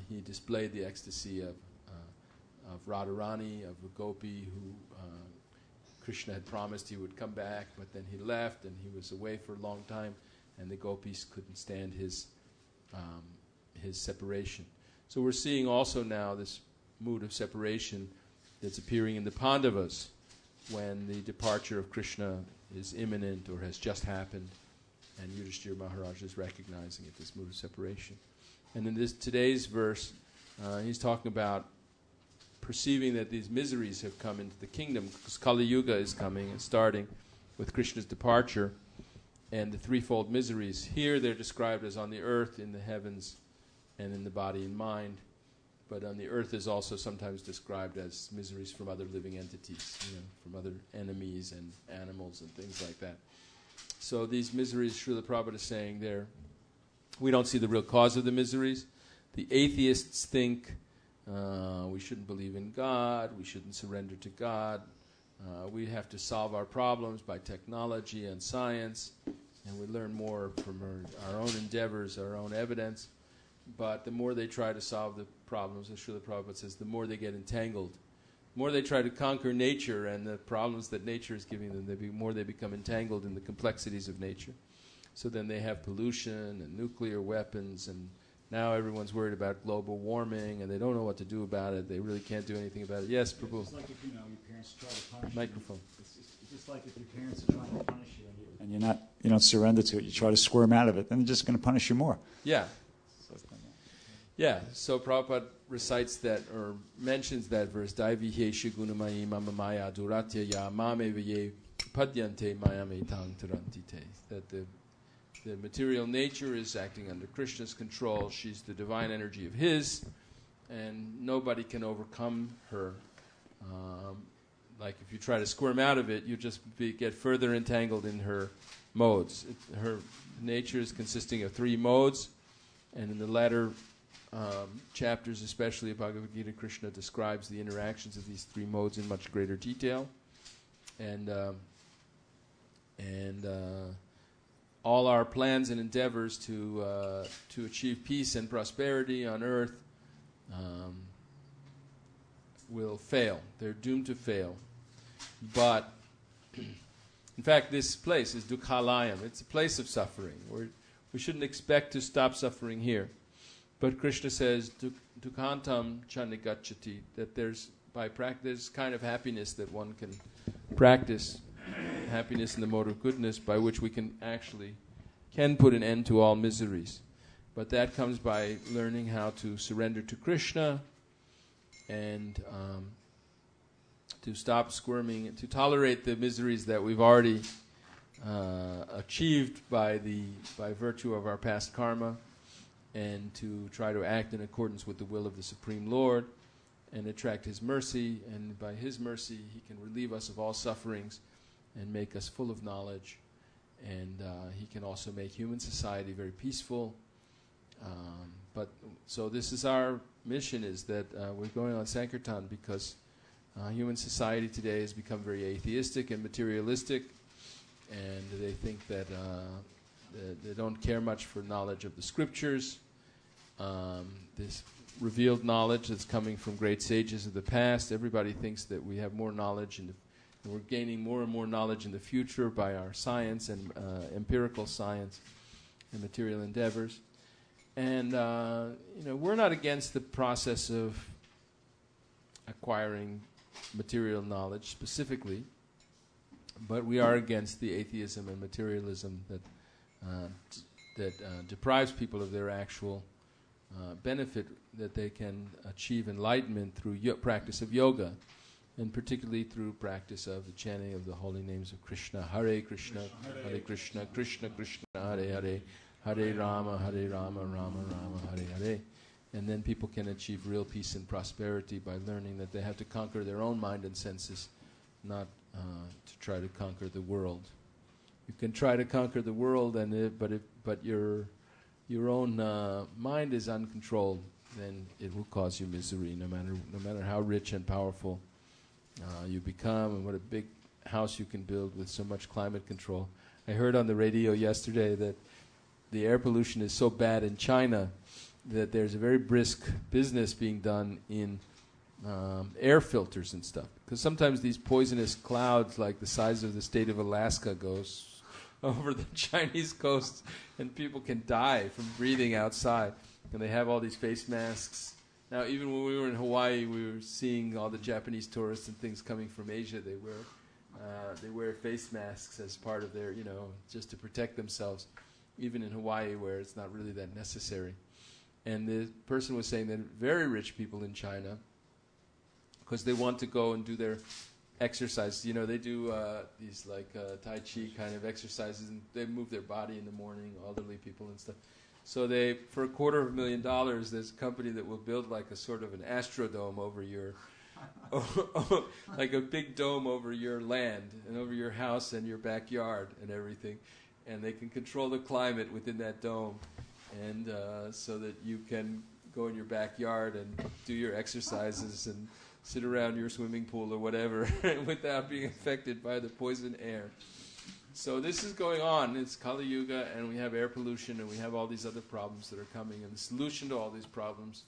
He displayed the ecstasy of Radharani, of a gopi who Krishna had promised he would come back, but then he left and he was away for a long time, and the gopis couldn't stand his separation. So we're seeing also now this mood of separation that's appearing in the Pandavas when the departure of Krishna is imminent or has just happened, and Yudhishthira Maharaj is recognizing it, this mood of separation. And in today's verse, he's talking about perceiving that these miseries have come into the kingdom, because Kali Yuga is coming and starting with Krishna's departure, and the threefold miseries. Here they're described as on the earth, in the heavens, and in the body and mind. But on the earth is also sometimes described as miseries from other living entities, from other enemies and animals and things like that. So these miseries, Srila Prabhupada is saying there, we don't see the real cause of the miseries. The atheists think we shouldn't believe in God, we shouldn't surrender to God, we have to solve our problems by technology and science, and we learn more from our own endeavors, our own evidence. But the more they try to solve the problems, as Srila Prabhupada says, the more they get entangled. The more they try to conquer nature and the problems that nature is giving them, the more they become entangled in the complexities of nature. So then they have pollution and nuclear weapons, and now everyone's worried about global warming, and they don't know what to do about it. They really can't do anything about it. Yes, Prabhu. It's like if your parents try to punish Microphone. you. It's just like if your parents are trying to punish you and you don't surrender to it. You try to squirm out of it, then they're just going to punish you more. Yeah. Yeah, so Prabhupada recites that, or mentions that verse, Daivihe Shigunamayi Mama Maya Duratya Ya Mame Vaye Padyante Mayame Tang Tarantite. That the material nature is acting under Krishna's control. She's the divine energy of his, and nobody can overcome her. Like if you try to squirm out of it, you just get further entangled in her modes. Her nature is consisting of 3 modes, and in the latter chapters, especially of Bhagavad Gita, Krishna describes the interactions of these 3 modes in much greater detail, and all our plans and endeavors to achieve peace and prosperity on earth will fail. They're doomed to fail. But in fact, this place is Dukhalayam. It's a place of suffering. We shouldn't expect to stop suffering here. But Krishna says, Dukhantam chanigachati, that there's kind of happiness that one can practice, happiness in the mode of goodness, by which we can put an end to all miseries. But that comes by learning how to surrender to Krishna and to stop squirming, to tolerate the miseries that we've already achieved by virtue of our past karma, and to try to act in accordance with the will of the Supreme Lord and attract His mercy, and by His mercy He can relieve us of all sufferings and make us full of knowledge, and He can also make human society very peaceful. So this is our mission, is that we're going on Sankirtan because human society today has become very atheistic and materialistic, and they think that they don't care much for knowledge of the scriptures, this revealed knowledge that's coming from great sages of the past. Everybody thinks that we have more knowledge, and we're gaining more and more knowledge in the future by our science and empirical science and material endeavors. And we're not against the process of acquiring material knowledge specifically, but we are against the atheism and materialism that deprives people of their actual benefit, that they can achieve enlightenment through practice of yoga, and particularly through practice of the chanting of the holy names of Krishna. Hare Krishna, Hare Krishna, Krishna Krishna, Hare Hare, Hare Rama, Rama Rama, Hare Hare. And then people can achieve real peace and prosperity by learning that they have to conquer their own mind and senses, not to try to conquer the world. You can try to conquer the world, but your own mind is uncontrolled, then it will cause you misery, no matter how rich and powerful you become and what a big house you can build with so much climate control. I heard on the radio yesterday that the air pollution is so bad in China that there's a very brisk business being done in air filters and stuff. Because sometimes these poisonous clouds, like the size of the state of Alaska, goes over the Chinese coast, and people can die from breathing outside. And they have all these face masks. Now, even when we were in Hawaii, we were seeing all the Japanese tourists and things coming from Asia. They wear face masks as part of their, just to protect themselves, even in Hawaii where it's not really that necessary. And the person was saying that very rich people in China, because they want to go and do their exercise, they do these Tai Chi kind of exercises, and they move their body in the morning, elderly people and stuff. So they, for $250,000, there's a company that will build like a sort of an astrodome over your, like a big dome over your land and over your house and your backyard and everything. And they can control the climate within that dome, and so that you can go in your backyard and do your exercises and sit around your swimming pool or whatever without being affected by the poison air. So this is going on. It's Kali Yuga, and we have air pollution, and we have all these other problems that are coming. And the solution to all these problems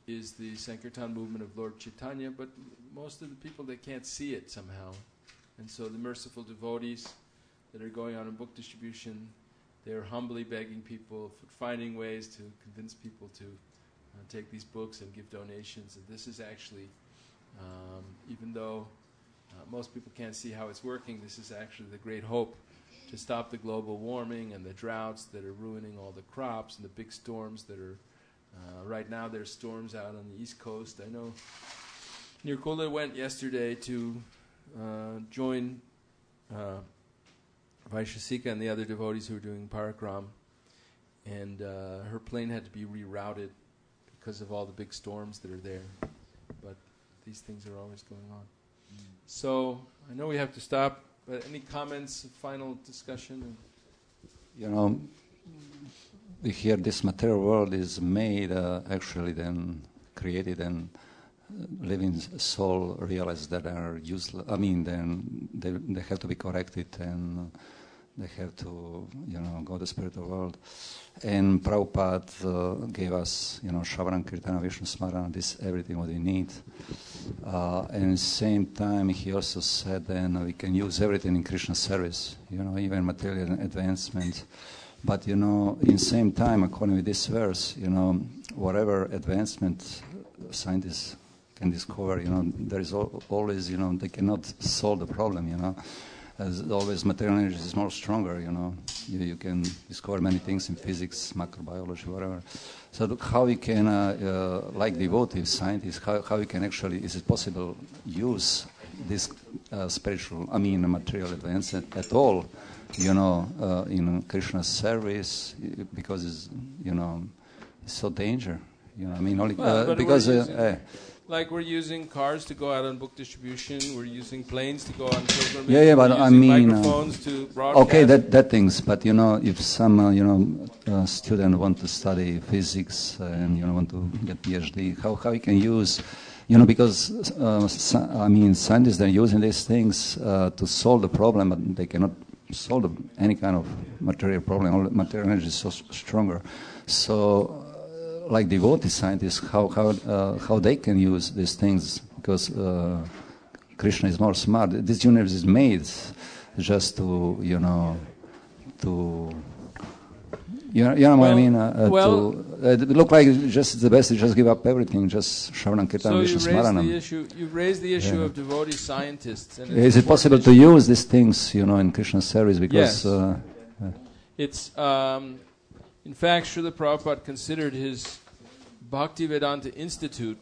is the Sankirtan movement of Lord Chaitanya, but most of the people, they can't see it somehow. And so the merciful devotees that are going on in book distribution, they're humbly begging people, finding ways to convince people to take these books and give donations. And this is actually, even though most people can't see how it's working, this is actually the great hope to stop the global warming and the droughts that are ruining all the crops and the big storms that are, right now there's storms out on the East Coast. I know Nirkula went yesterday to join Vaishasika and the other devotees who were doing Parakram, and her plane had to be rerouted because of all the big storms that are there. But these things are always going on. So I know we have to stop, but any comments, final discussion? We hear this material world is made, actually then created, and living soul realize that are useless. I mean, then they have to be corrected, and they have to, go to the spiritual world. And Prabhupada gave us, Shavaran, Kirtana, Vishnu Smarana, this everything what we need. And at the same time, he also said then we can use everything in Krishna's service, even material advancement. But, in same time, according to this verse, whatever advancement scientists can discover, there is always, they cannot solve the problem, As always, material energy is more stronger, You can discover many things in physics, macrobiology, whatever. So how we can, like devotees, scientists, how we can actually, is it possible, use this material advancement at all, in Krishna's service, because it's, it's so danger. Only because... Like we're using cars to go out on book distribution, we're using planes to go on pilgrimage, but we're using microphones to broadcast. Okay, that things, but if some student want to study physics and want to get PhD, how you can use, because scientists are using these things to solve the problem, but they cannot solve any kind of material problem. All material energy is so stronger, so. Like devotee scientists, how they can use these things, because Krishna is more smart. This universe is made just to, what I mean? To look like just the best. Just give up everything. Just Shravanam Kirtan Vishnu Smaranam. You've raised the issue of devotee scientists. And is it possible to use these things, in Krishna's service? Because it's. In fact, Srila Prabhupada considered his Bhaktivedanta Institute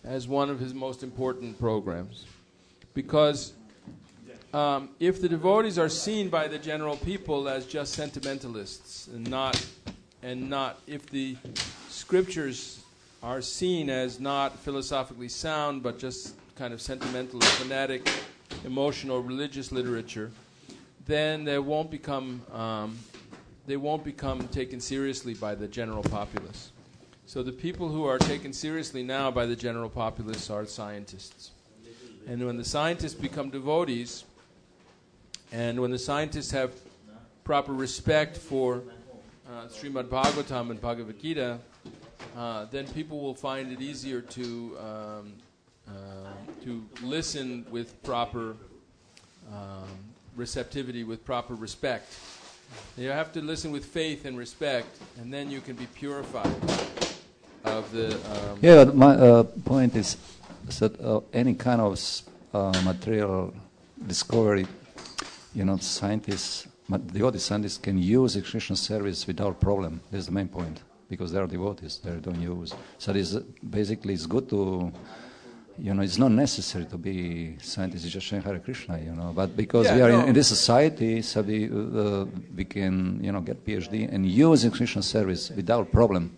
as one of his most important programs. Because if the devotees are seen by the general people as just sentimentalists, and not if the scriptures are seen as not philosophically sound, but just kind of sentimental, fanatic, emotional, religious literature, then they won't become taken seriously by the general populace. So the people who are taken seriously now by the general populace are scientists. And when the scientists become devotees, and when the scientists have proper respect for Srimad Bhagavatam and Bhagavad Gita, then people will find it easier to listen with proper receptivity, with proper respect. You have to listen with faith and respect, and then you can be purified of the... but my point is that any kind of material discovery, scientists, devotee scientists can use Krishna service without problem. That's the main point, because they are devotees, they don't use. So it's good to... it's not necessary to be scientists, it's just saying Hare Krishna, But because we are in this society, so we can, get PhD and use Krishna service without problem.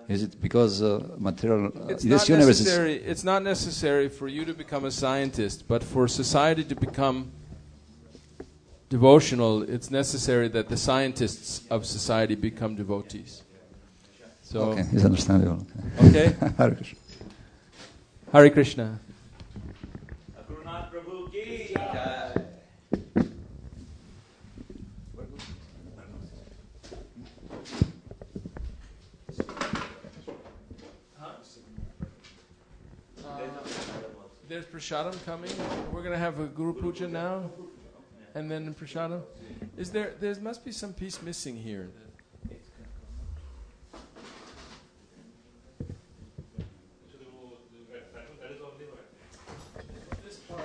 Is it because material... It's not necessary for you to become a scientist, but for society to become devotional, it's necessary that the scientists of society become devotees. So, okay, it's understandable. Okay? Hare Krishna. Hare Krishna. Akruranath Prabhu ki jai. There's prasadam coming. We're going to have a Guru Puja now, and then prasadam. There must be some piece missing here. This part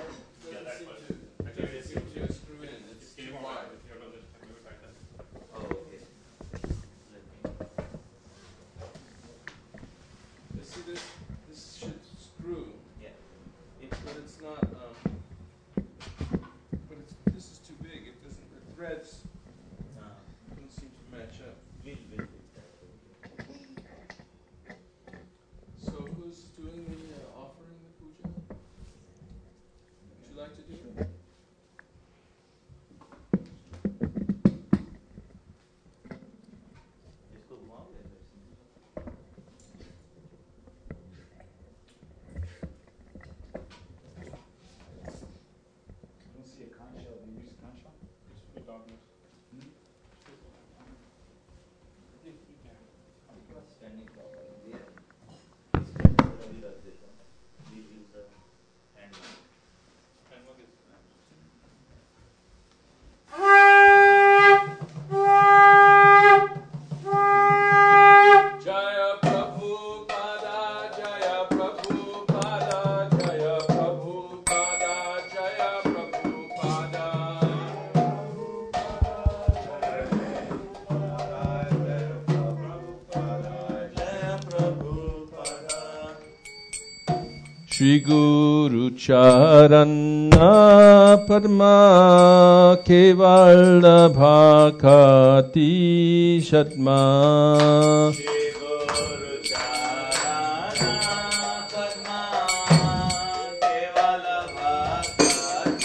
doesn't seem to screw in. It's too wide. See, this should screw. But it's not. This is too big. It doesn't. The threads don't seem to match up. So who's doing the offering, the puja? Would you like to do it? Shri Guru Charana Padma Kevala Bhakati Shatma Shri Guru Charana Padma Kevala Bhakati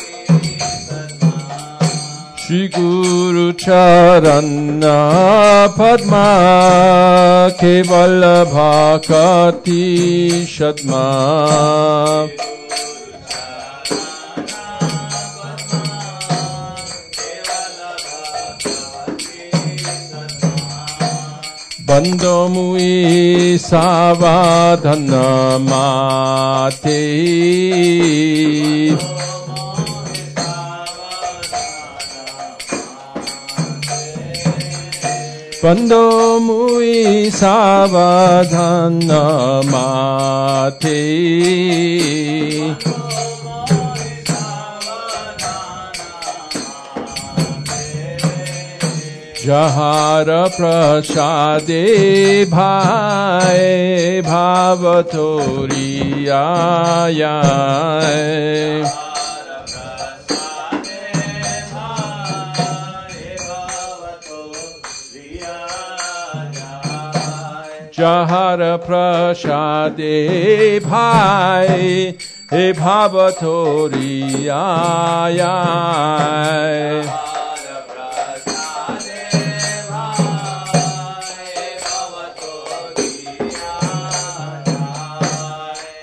Shatma Shri Guru Charana Padma Kevala Bhakati Shatma Bando mui savadhana mate Bando mui savadhana mate Jahara prasade bhai bhavatoriyaya Jahara prasade bhai bhavatoriyaya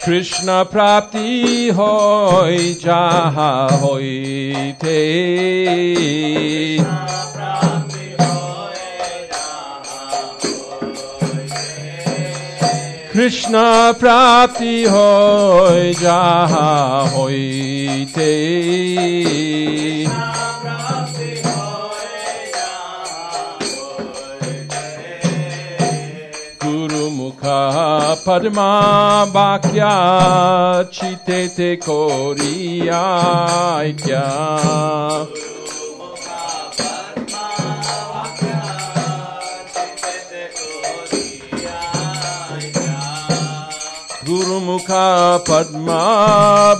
Krishna prapti hoy jaha hoite. Krishna prapti hoy jaha hoite. Guru mukha padma bhakya chitete koriya kya. Guru mukha padma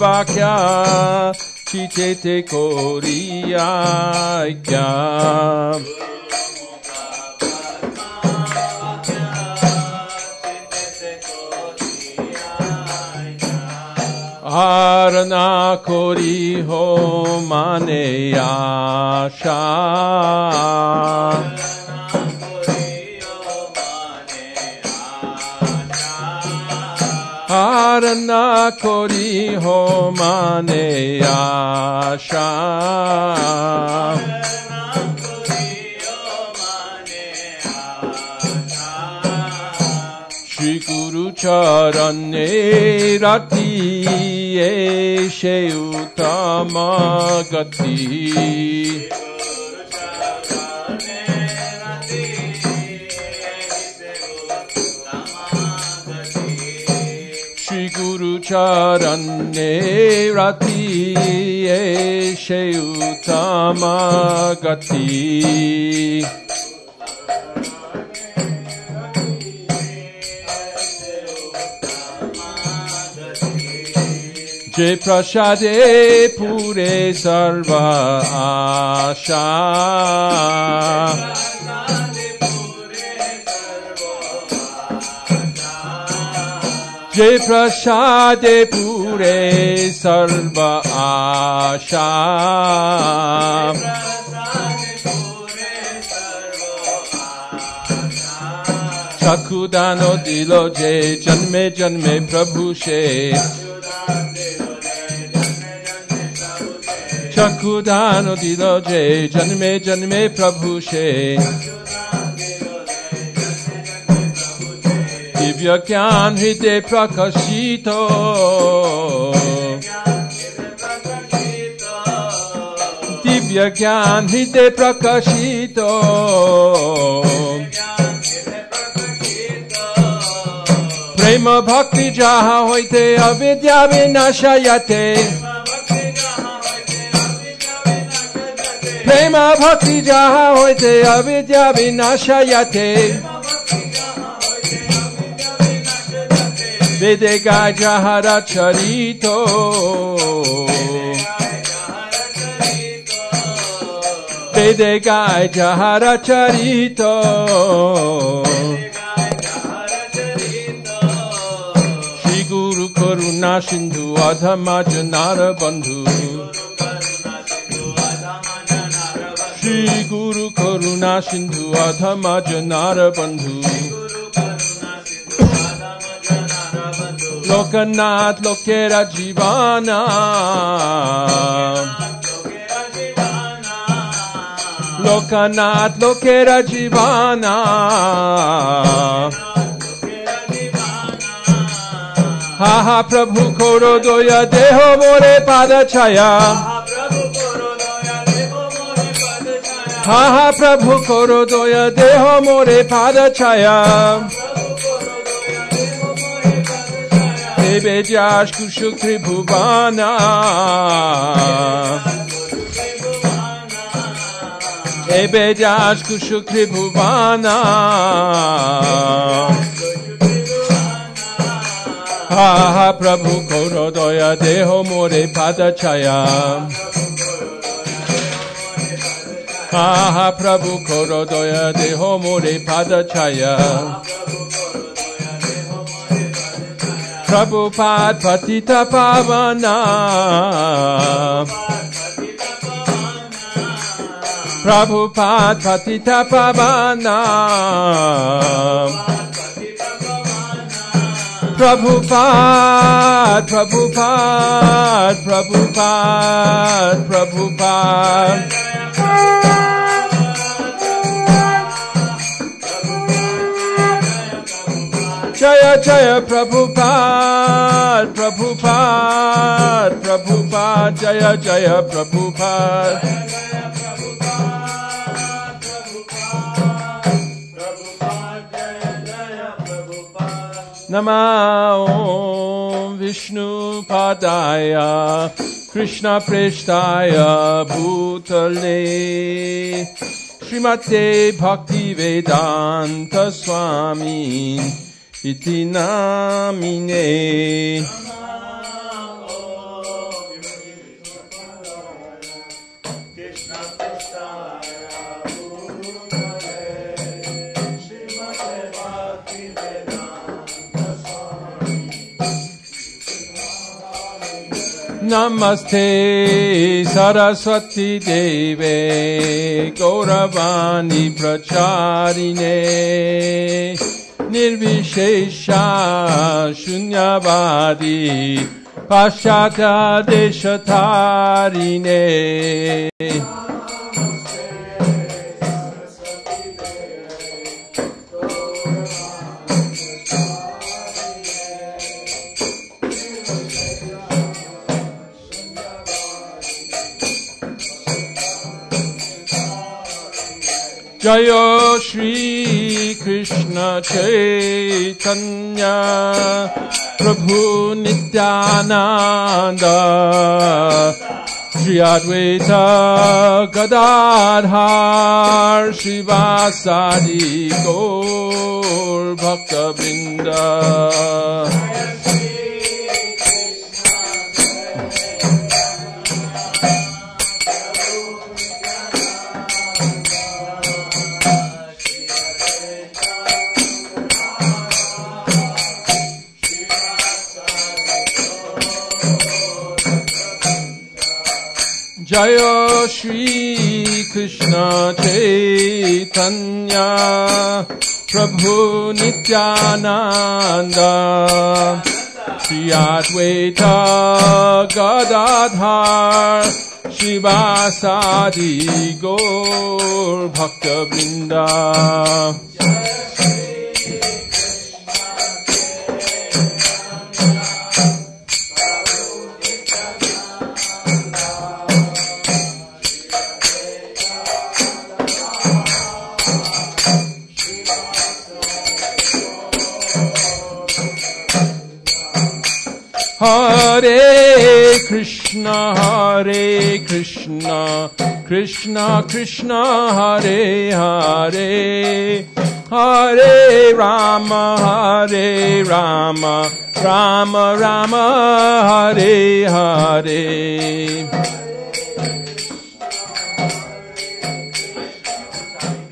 bhakya chitete koriya kya. Arana kori ho mane asha. Arana kori ho mane asha. Shri Guru charane rati eshe uttama gati. Shri Guru charane rati eshe uttama gati. Je prashade pure sarva asha. Je prashade pure sarva asha. Chakudano dilo je janme janme Prabhu she. Chakudano dilo je janme janme Prabhu she. Divya gyan hriday prakashito. Divya gyan hriday prakashito. Prema bhakti jaha hoite avidya vinashayate. Prema bhakti jaha hoite avidya vinashayate. Vedega jahara charito. Vedega jahara charito. Shri Guru Karuna Sindhu Adhama Janara Bandhu. Shri Guru Karuna Sindhu Adhama Janara Bandhu. Lokanath Lokera Jivana. Lokanath Lokera Jivana. Ha ha Prabhu Koro Doya Deho More Pada Chaya. Ha ha Prabhu Koro Doya Deho More Pada Chaya. Ebe Jash Kushukri Bhuvana. Ebe Jash Kushukri Bhuvana. Ha ha Prabhu Koro Doya Deho More Pada Chaya. Ha ha Prabhu Koro Doya Deho More Pada Chaya. Prabhupada Patita Pavana. Prabhupada Patita Pavana. Prabhupada, Prabhupada, Prabhupada, Prabhupada. Jaya Jaya Prabhupada, Prabhupada, Prabhupada, Jaya Jaya Prabhupada. Nama Om Vishnu Padaya Krishna Preshtaya Bhutale Srimate Bhakti Vedanta Swami Iti Namine. Namaste Saraswati Deve Gauravani Pracharine Nirvishesha Shunyavadi Paschata Deshatarine. Jaya Shri Krishna Chaitanya Prabhu Nityananda Shri Advaita Gadadhar Shivasadi Gaur Bhakta Vrinda. Jaya Shri Krishna Chaitanya Prabhu Nityananda Shri Advaita Gadadhar Shivasadi Gaur Bhakta Vrinda. Hare Krishna, Krishna Krishna, Hare Hare, Hare Rama, Rama Rama, Hare Hare.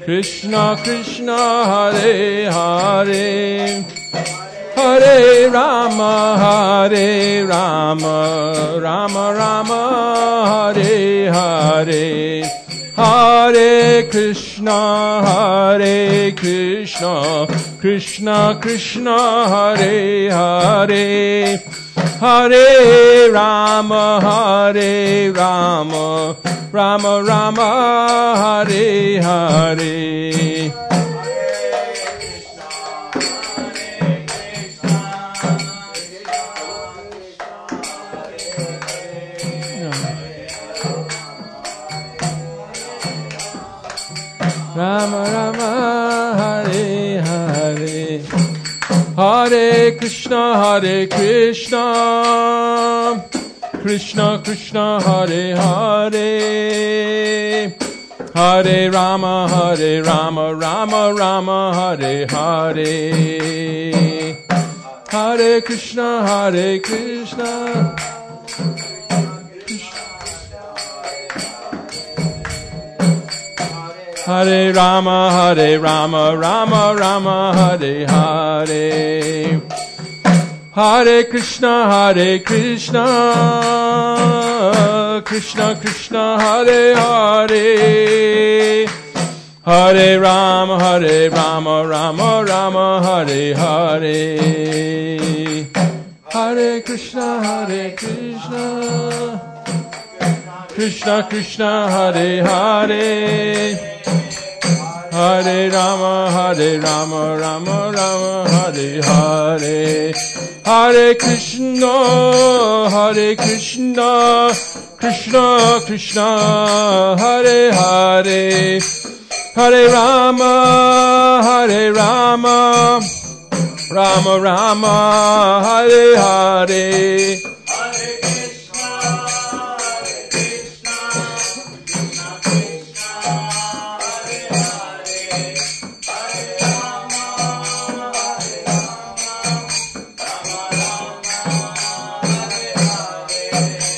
Krishna Krishna, Hare Hare, Hare Rama, Rama Rama, Hare Hare, Hare Krishna, Krishna Krishna, Hare Hare, Hare Rama, Rama Rama, Hare Hare. Rama Rama, Hare Hare, Hare Krishna, Krishna Krishna, Hare Hare, Hare Rama, Rama Rama, Hare Hare, Hare Krishna, Hare Rama, Rama Rama, Hare Hare, Hare Krishna, Krishna Krishna, Hare Hare, Hare Rama, Hare Rama, Rama Rama, Hare Hare. Hare Krishna, Krishna Krishna, Hare Hare. Hare Rama, Rama Rama, Hare Hare. Hare Krishna, Krishna Krishna, Hare Hare. Hare Rama, Rama Rama, Hare Hare.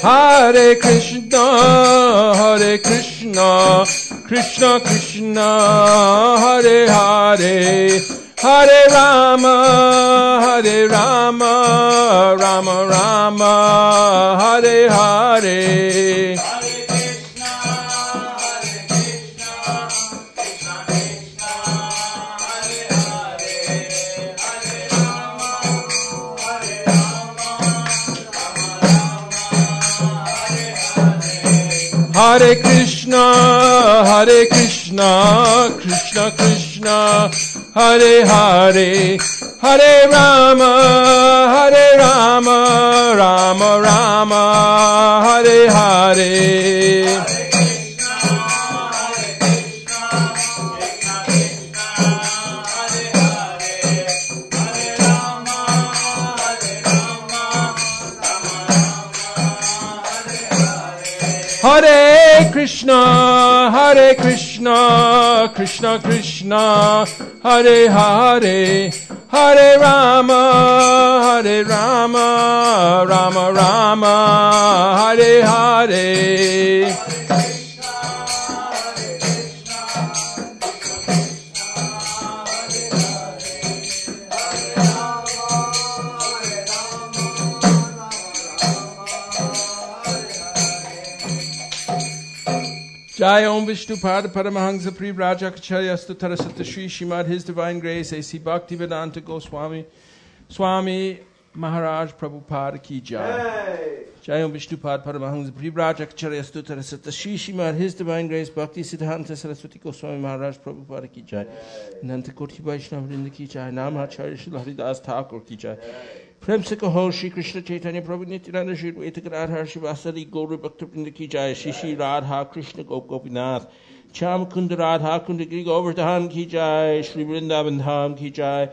Hare Krishna, Krishna Krishna, Hare Hare. Hare Rama, Rama Rama, Hare Hare. Hare Krishna, Krishna Krishna, Hare Hare. Hare Rama, Rama Rama, Hare Hare. Hare Krishna, Krishna Krishna, Hare Hare. Hare Rama, Rama Rama, Hare Hare. Jai Om Vishnu Pada Paramahansa Pri Rajakacharya Stutara Sattashri Srimad His Divine Grace A.C. Bhaktivedanta Goswami Swami Maharaj Prabhupada Ki Jai. Jai Om Vishnu Pada Paramahansa Pri Rajakacharya Stutara Sattashri Srimad His Divine Grace Bhakti Siddhanta Saraswati Goswami Maharaj Prabhupada Ki Jai. Nanta Koti Vaishnava Vrinda Ki Jai. Namacharya Shri Haridas Thakur Ki Jai. प्रेम से कहो श्री कृष्ण चैतन्य प्रभु नित्यानंद श्री अद्वैत गदाधर शिवासादि गौर भक्तवृंद की जय। श्री श्री राधा कृष्ण गोपीनाथ श्याम कुंद राधा कुंड गिरि गोवर्धन की जय। श्री वृंदावन धाम की जय।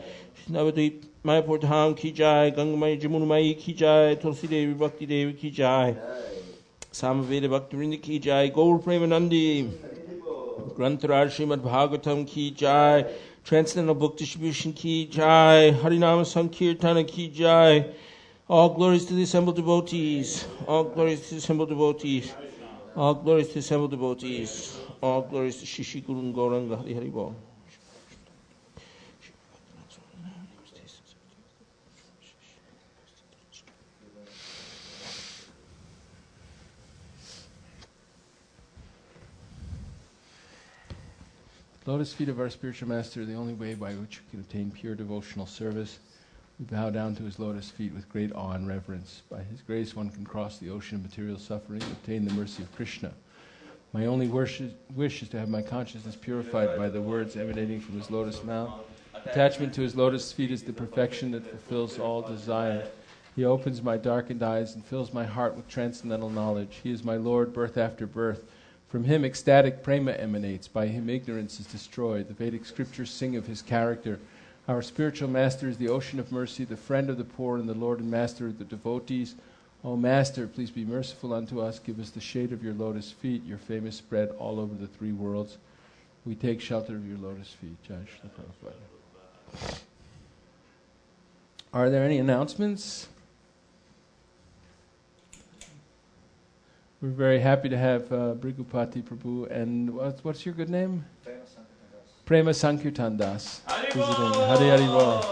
नवद्वीप मायापुर धाम की जय। गंगमयी जमुनमयी की जय। तुलसी देवी भक्ति देवी की जय। सामवेद भक्तवृंद की जय। गौर प्रेमानंदी ग्रंथराज श्रीमद् भागवतम की जय। Transcendental Book Distribution Ki Jai. Harinama Sankirtana Ki Jai. All glories to the assembled devotees. All glories to the assembled devotees. All glories to the assembled devotees. All glories to Shishi Guru Gauranga Hari Hari Bol. Lotus feet of our spiritual master, the only way by which we can obtain pure devotional service. We bow down to his lotus feet with great awe and reverence. By his grace one can cross the ocean of material suffering and obtain the mercy of Krishna. My only wish is to have my consciousness purified by the words emanating from his lotus mouth. Attachment to his lotus feet is the perfection that fulfills all desire. He opens my darkened eyes and fills my heart with transcendental knowledge. He is my Lord, birth after birth. From him ecstatic prema emanates. By him ignorance is destroyed. The Vedic scriptures sing of his character. Our spiritual master is the ocean of mercy, the friend of the poor, and the Lord and master of the devotees. O Master, please be merciful unto us. Give us the shade of your lotus feet, your famous spread all over the three worlds. We take shelter of your lotus feet. Jai Shri Prabhupada. Are there any announcements? We're very happy to have Brigupati Prabhu and what's your good name? Prema Sankirtan Das. Visiting Hari Hari Bol.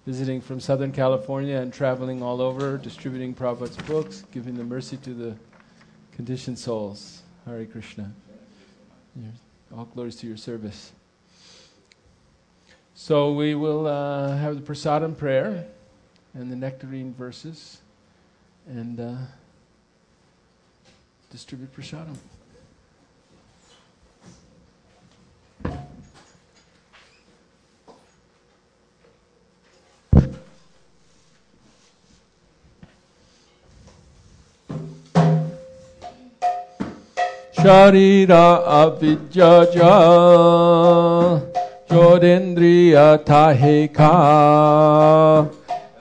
Visiting from Southern California and traveling all over, distributing Prabhupada's books, giving the mercy to the conditioned souls. Hare Krishna. Yes. All glories to your service. So we will have the prasadam prayer and the nectarine verses and distribute prasadam. Sharira avidyaja Jodendriya taheka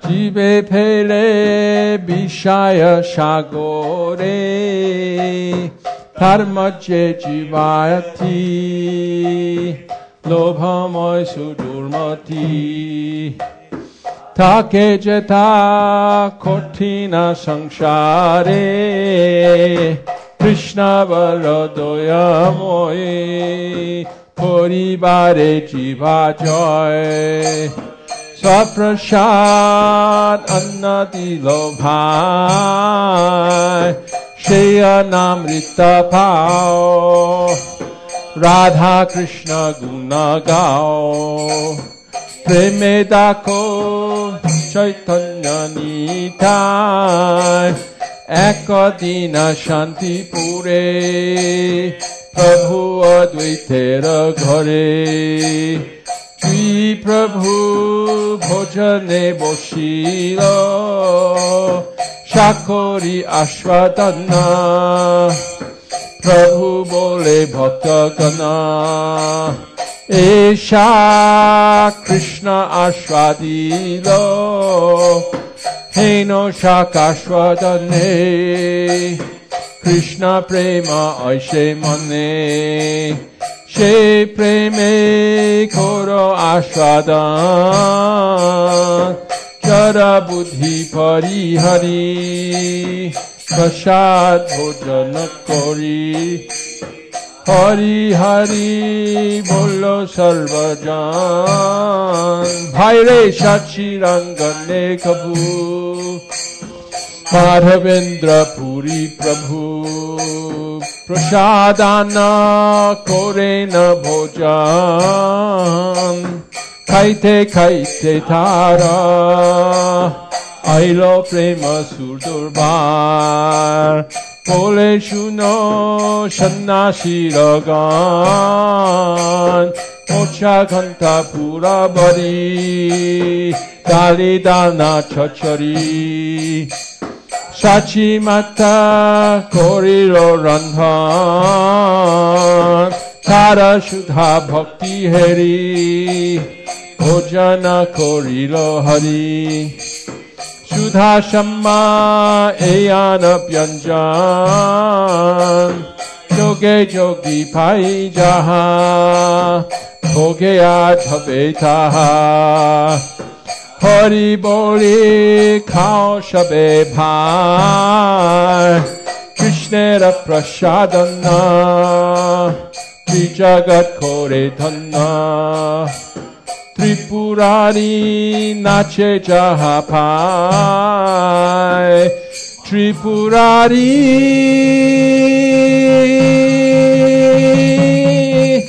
Jive pele bishaya shagore Dharmaje jivayati Lobhamoy sudurmati Take jeta kotina samsare Krishna Varadoya Moye Poribare Jiva Joy Swaprashad Annati Lobhai Shreya Namrita Pao Radha Krishna Guna Gao Preme Dako Chaitanya Nitai Ekadina Shanti Pure Prabhu Advaitera Ghare Jui Prabhu Bhojane Boshilo Shakori Ashwadana Prabhu Bole Bhakta Gana Esha Krishna Ashwadilo Heno Shakashwadane Krishna Prema Aishe Mane She Preme Koro Ashwadan Jara Buddhi Parihari Prasad Bhojana Kori Hari Hari Bolo Sarvajan Bhaire Shachi Rangane Kabhu Madhavendra Puri Prabhu Prasadana Korena Bhojan Kaite Kaite Tara Ailo Prema Surdurbar Pole Shuno Shannashi Ragan Mocha Kanta Pura Bari Dalidana Chachari Sachi Mata Korilo Randhan Tara Shudha Bhakti Heri Bhojana Korilo Hari Shudha Shamma Eyana Pyanjan Joge Jogi Pai Jaha Bhogeya Chabetaha Hari Boli Khao Shabe Bhai Krishnera Prasadana Trijagat Kore Dhanna Tripurari Nache Jahapai Tripurari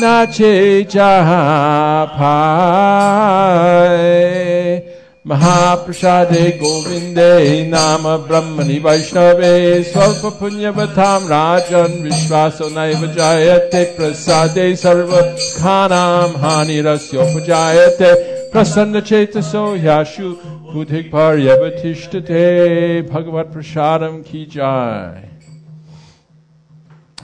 Nache Jahapai Mahaprasade Govinde Nama Brahmani Vaishnave Svalpa Punyavatam Rajan Vishvaso Naiva Jayate Prasade Sarva Khanam Hani Rasyo Pujayate Prasanna Chetaso Yashu Buddhik Paryavatishtate Bhagavat Prasadam Ki Jai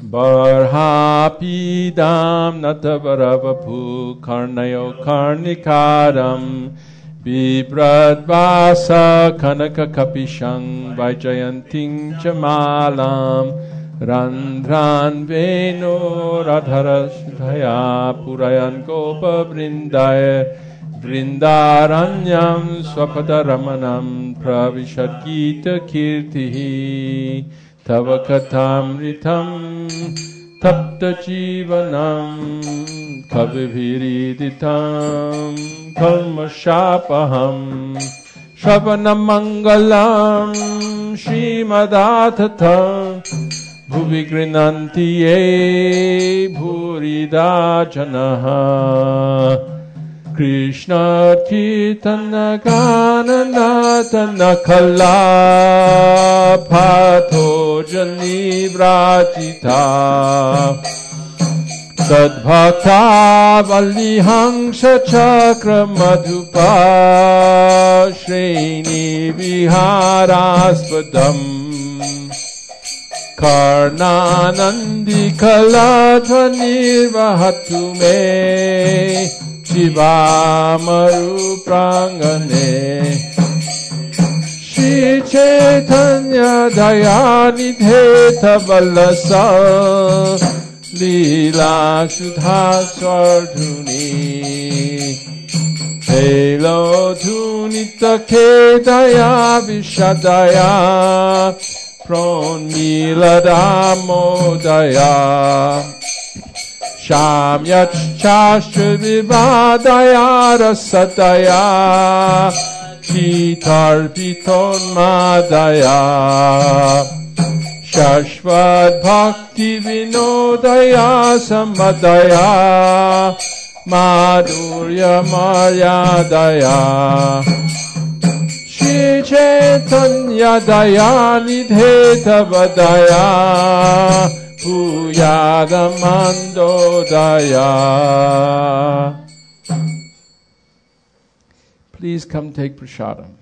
Barhapidam Natavaravapu Karnayo Karnikaram Bibradvasa Kanaka Kapishang Vajayanting Chamalam Randran Venu Radharasthaya Purayan Gopa Vrindaya Vrindaranyam Swapadaramanam Pravishad Gita Kirtihi Tavakatamritam Tapta Jivanam Kaviviriditam Karma Shapaham Shravana Mangalam Srimad Athatam bhuvi grinanti ye bhurida janaha Krishna Kirtana Gananatana Kala Patho Jani Vratita Sadbhakta Valihangsa Chakra Madhupa Shreni Viharaspadam Karnanandi Kaladvanir Vahatu Me Shivamaru Prangane Shri Chaitanya Dayanidhe Tavalasa Leela Sudha Swardhuni Helo Dhunita Kedaya Vishadaya Pronmiladamodaya Shamyat Chashtra Vivadaya Rasadaya Chitarpiton Madaya Shashvat Bhakti Vinodaya Samadaya Madhurya Maryadaya Shri Chaitanya Dayanidhe Tavadaya Puyadamandodaya. Please come take prasadam.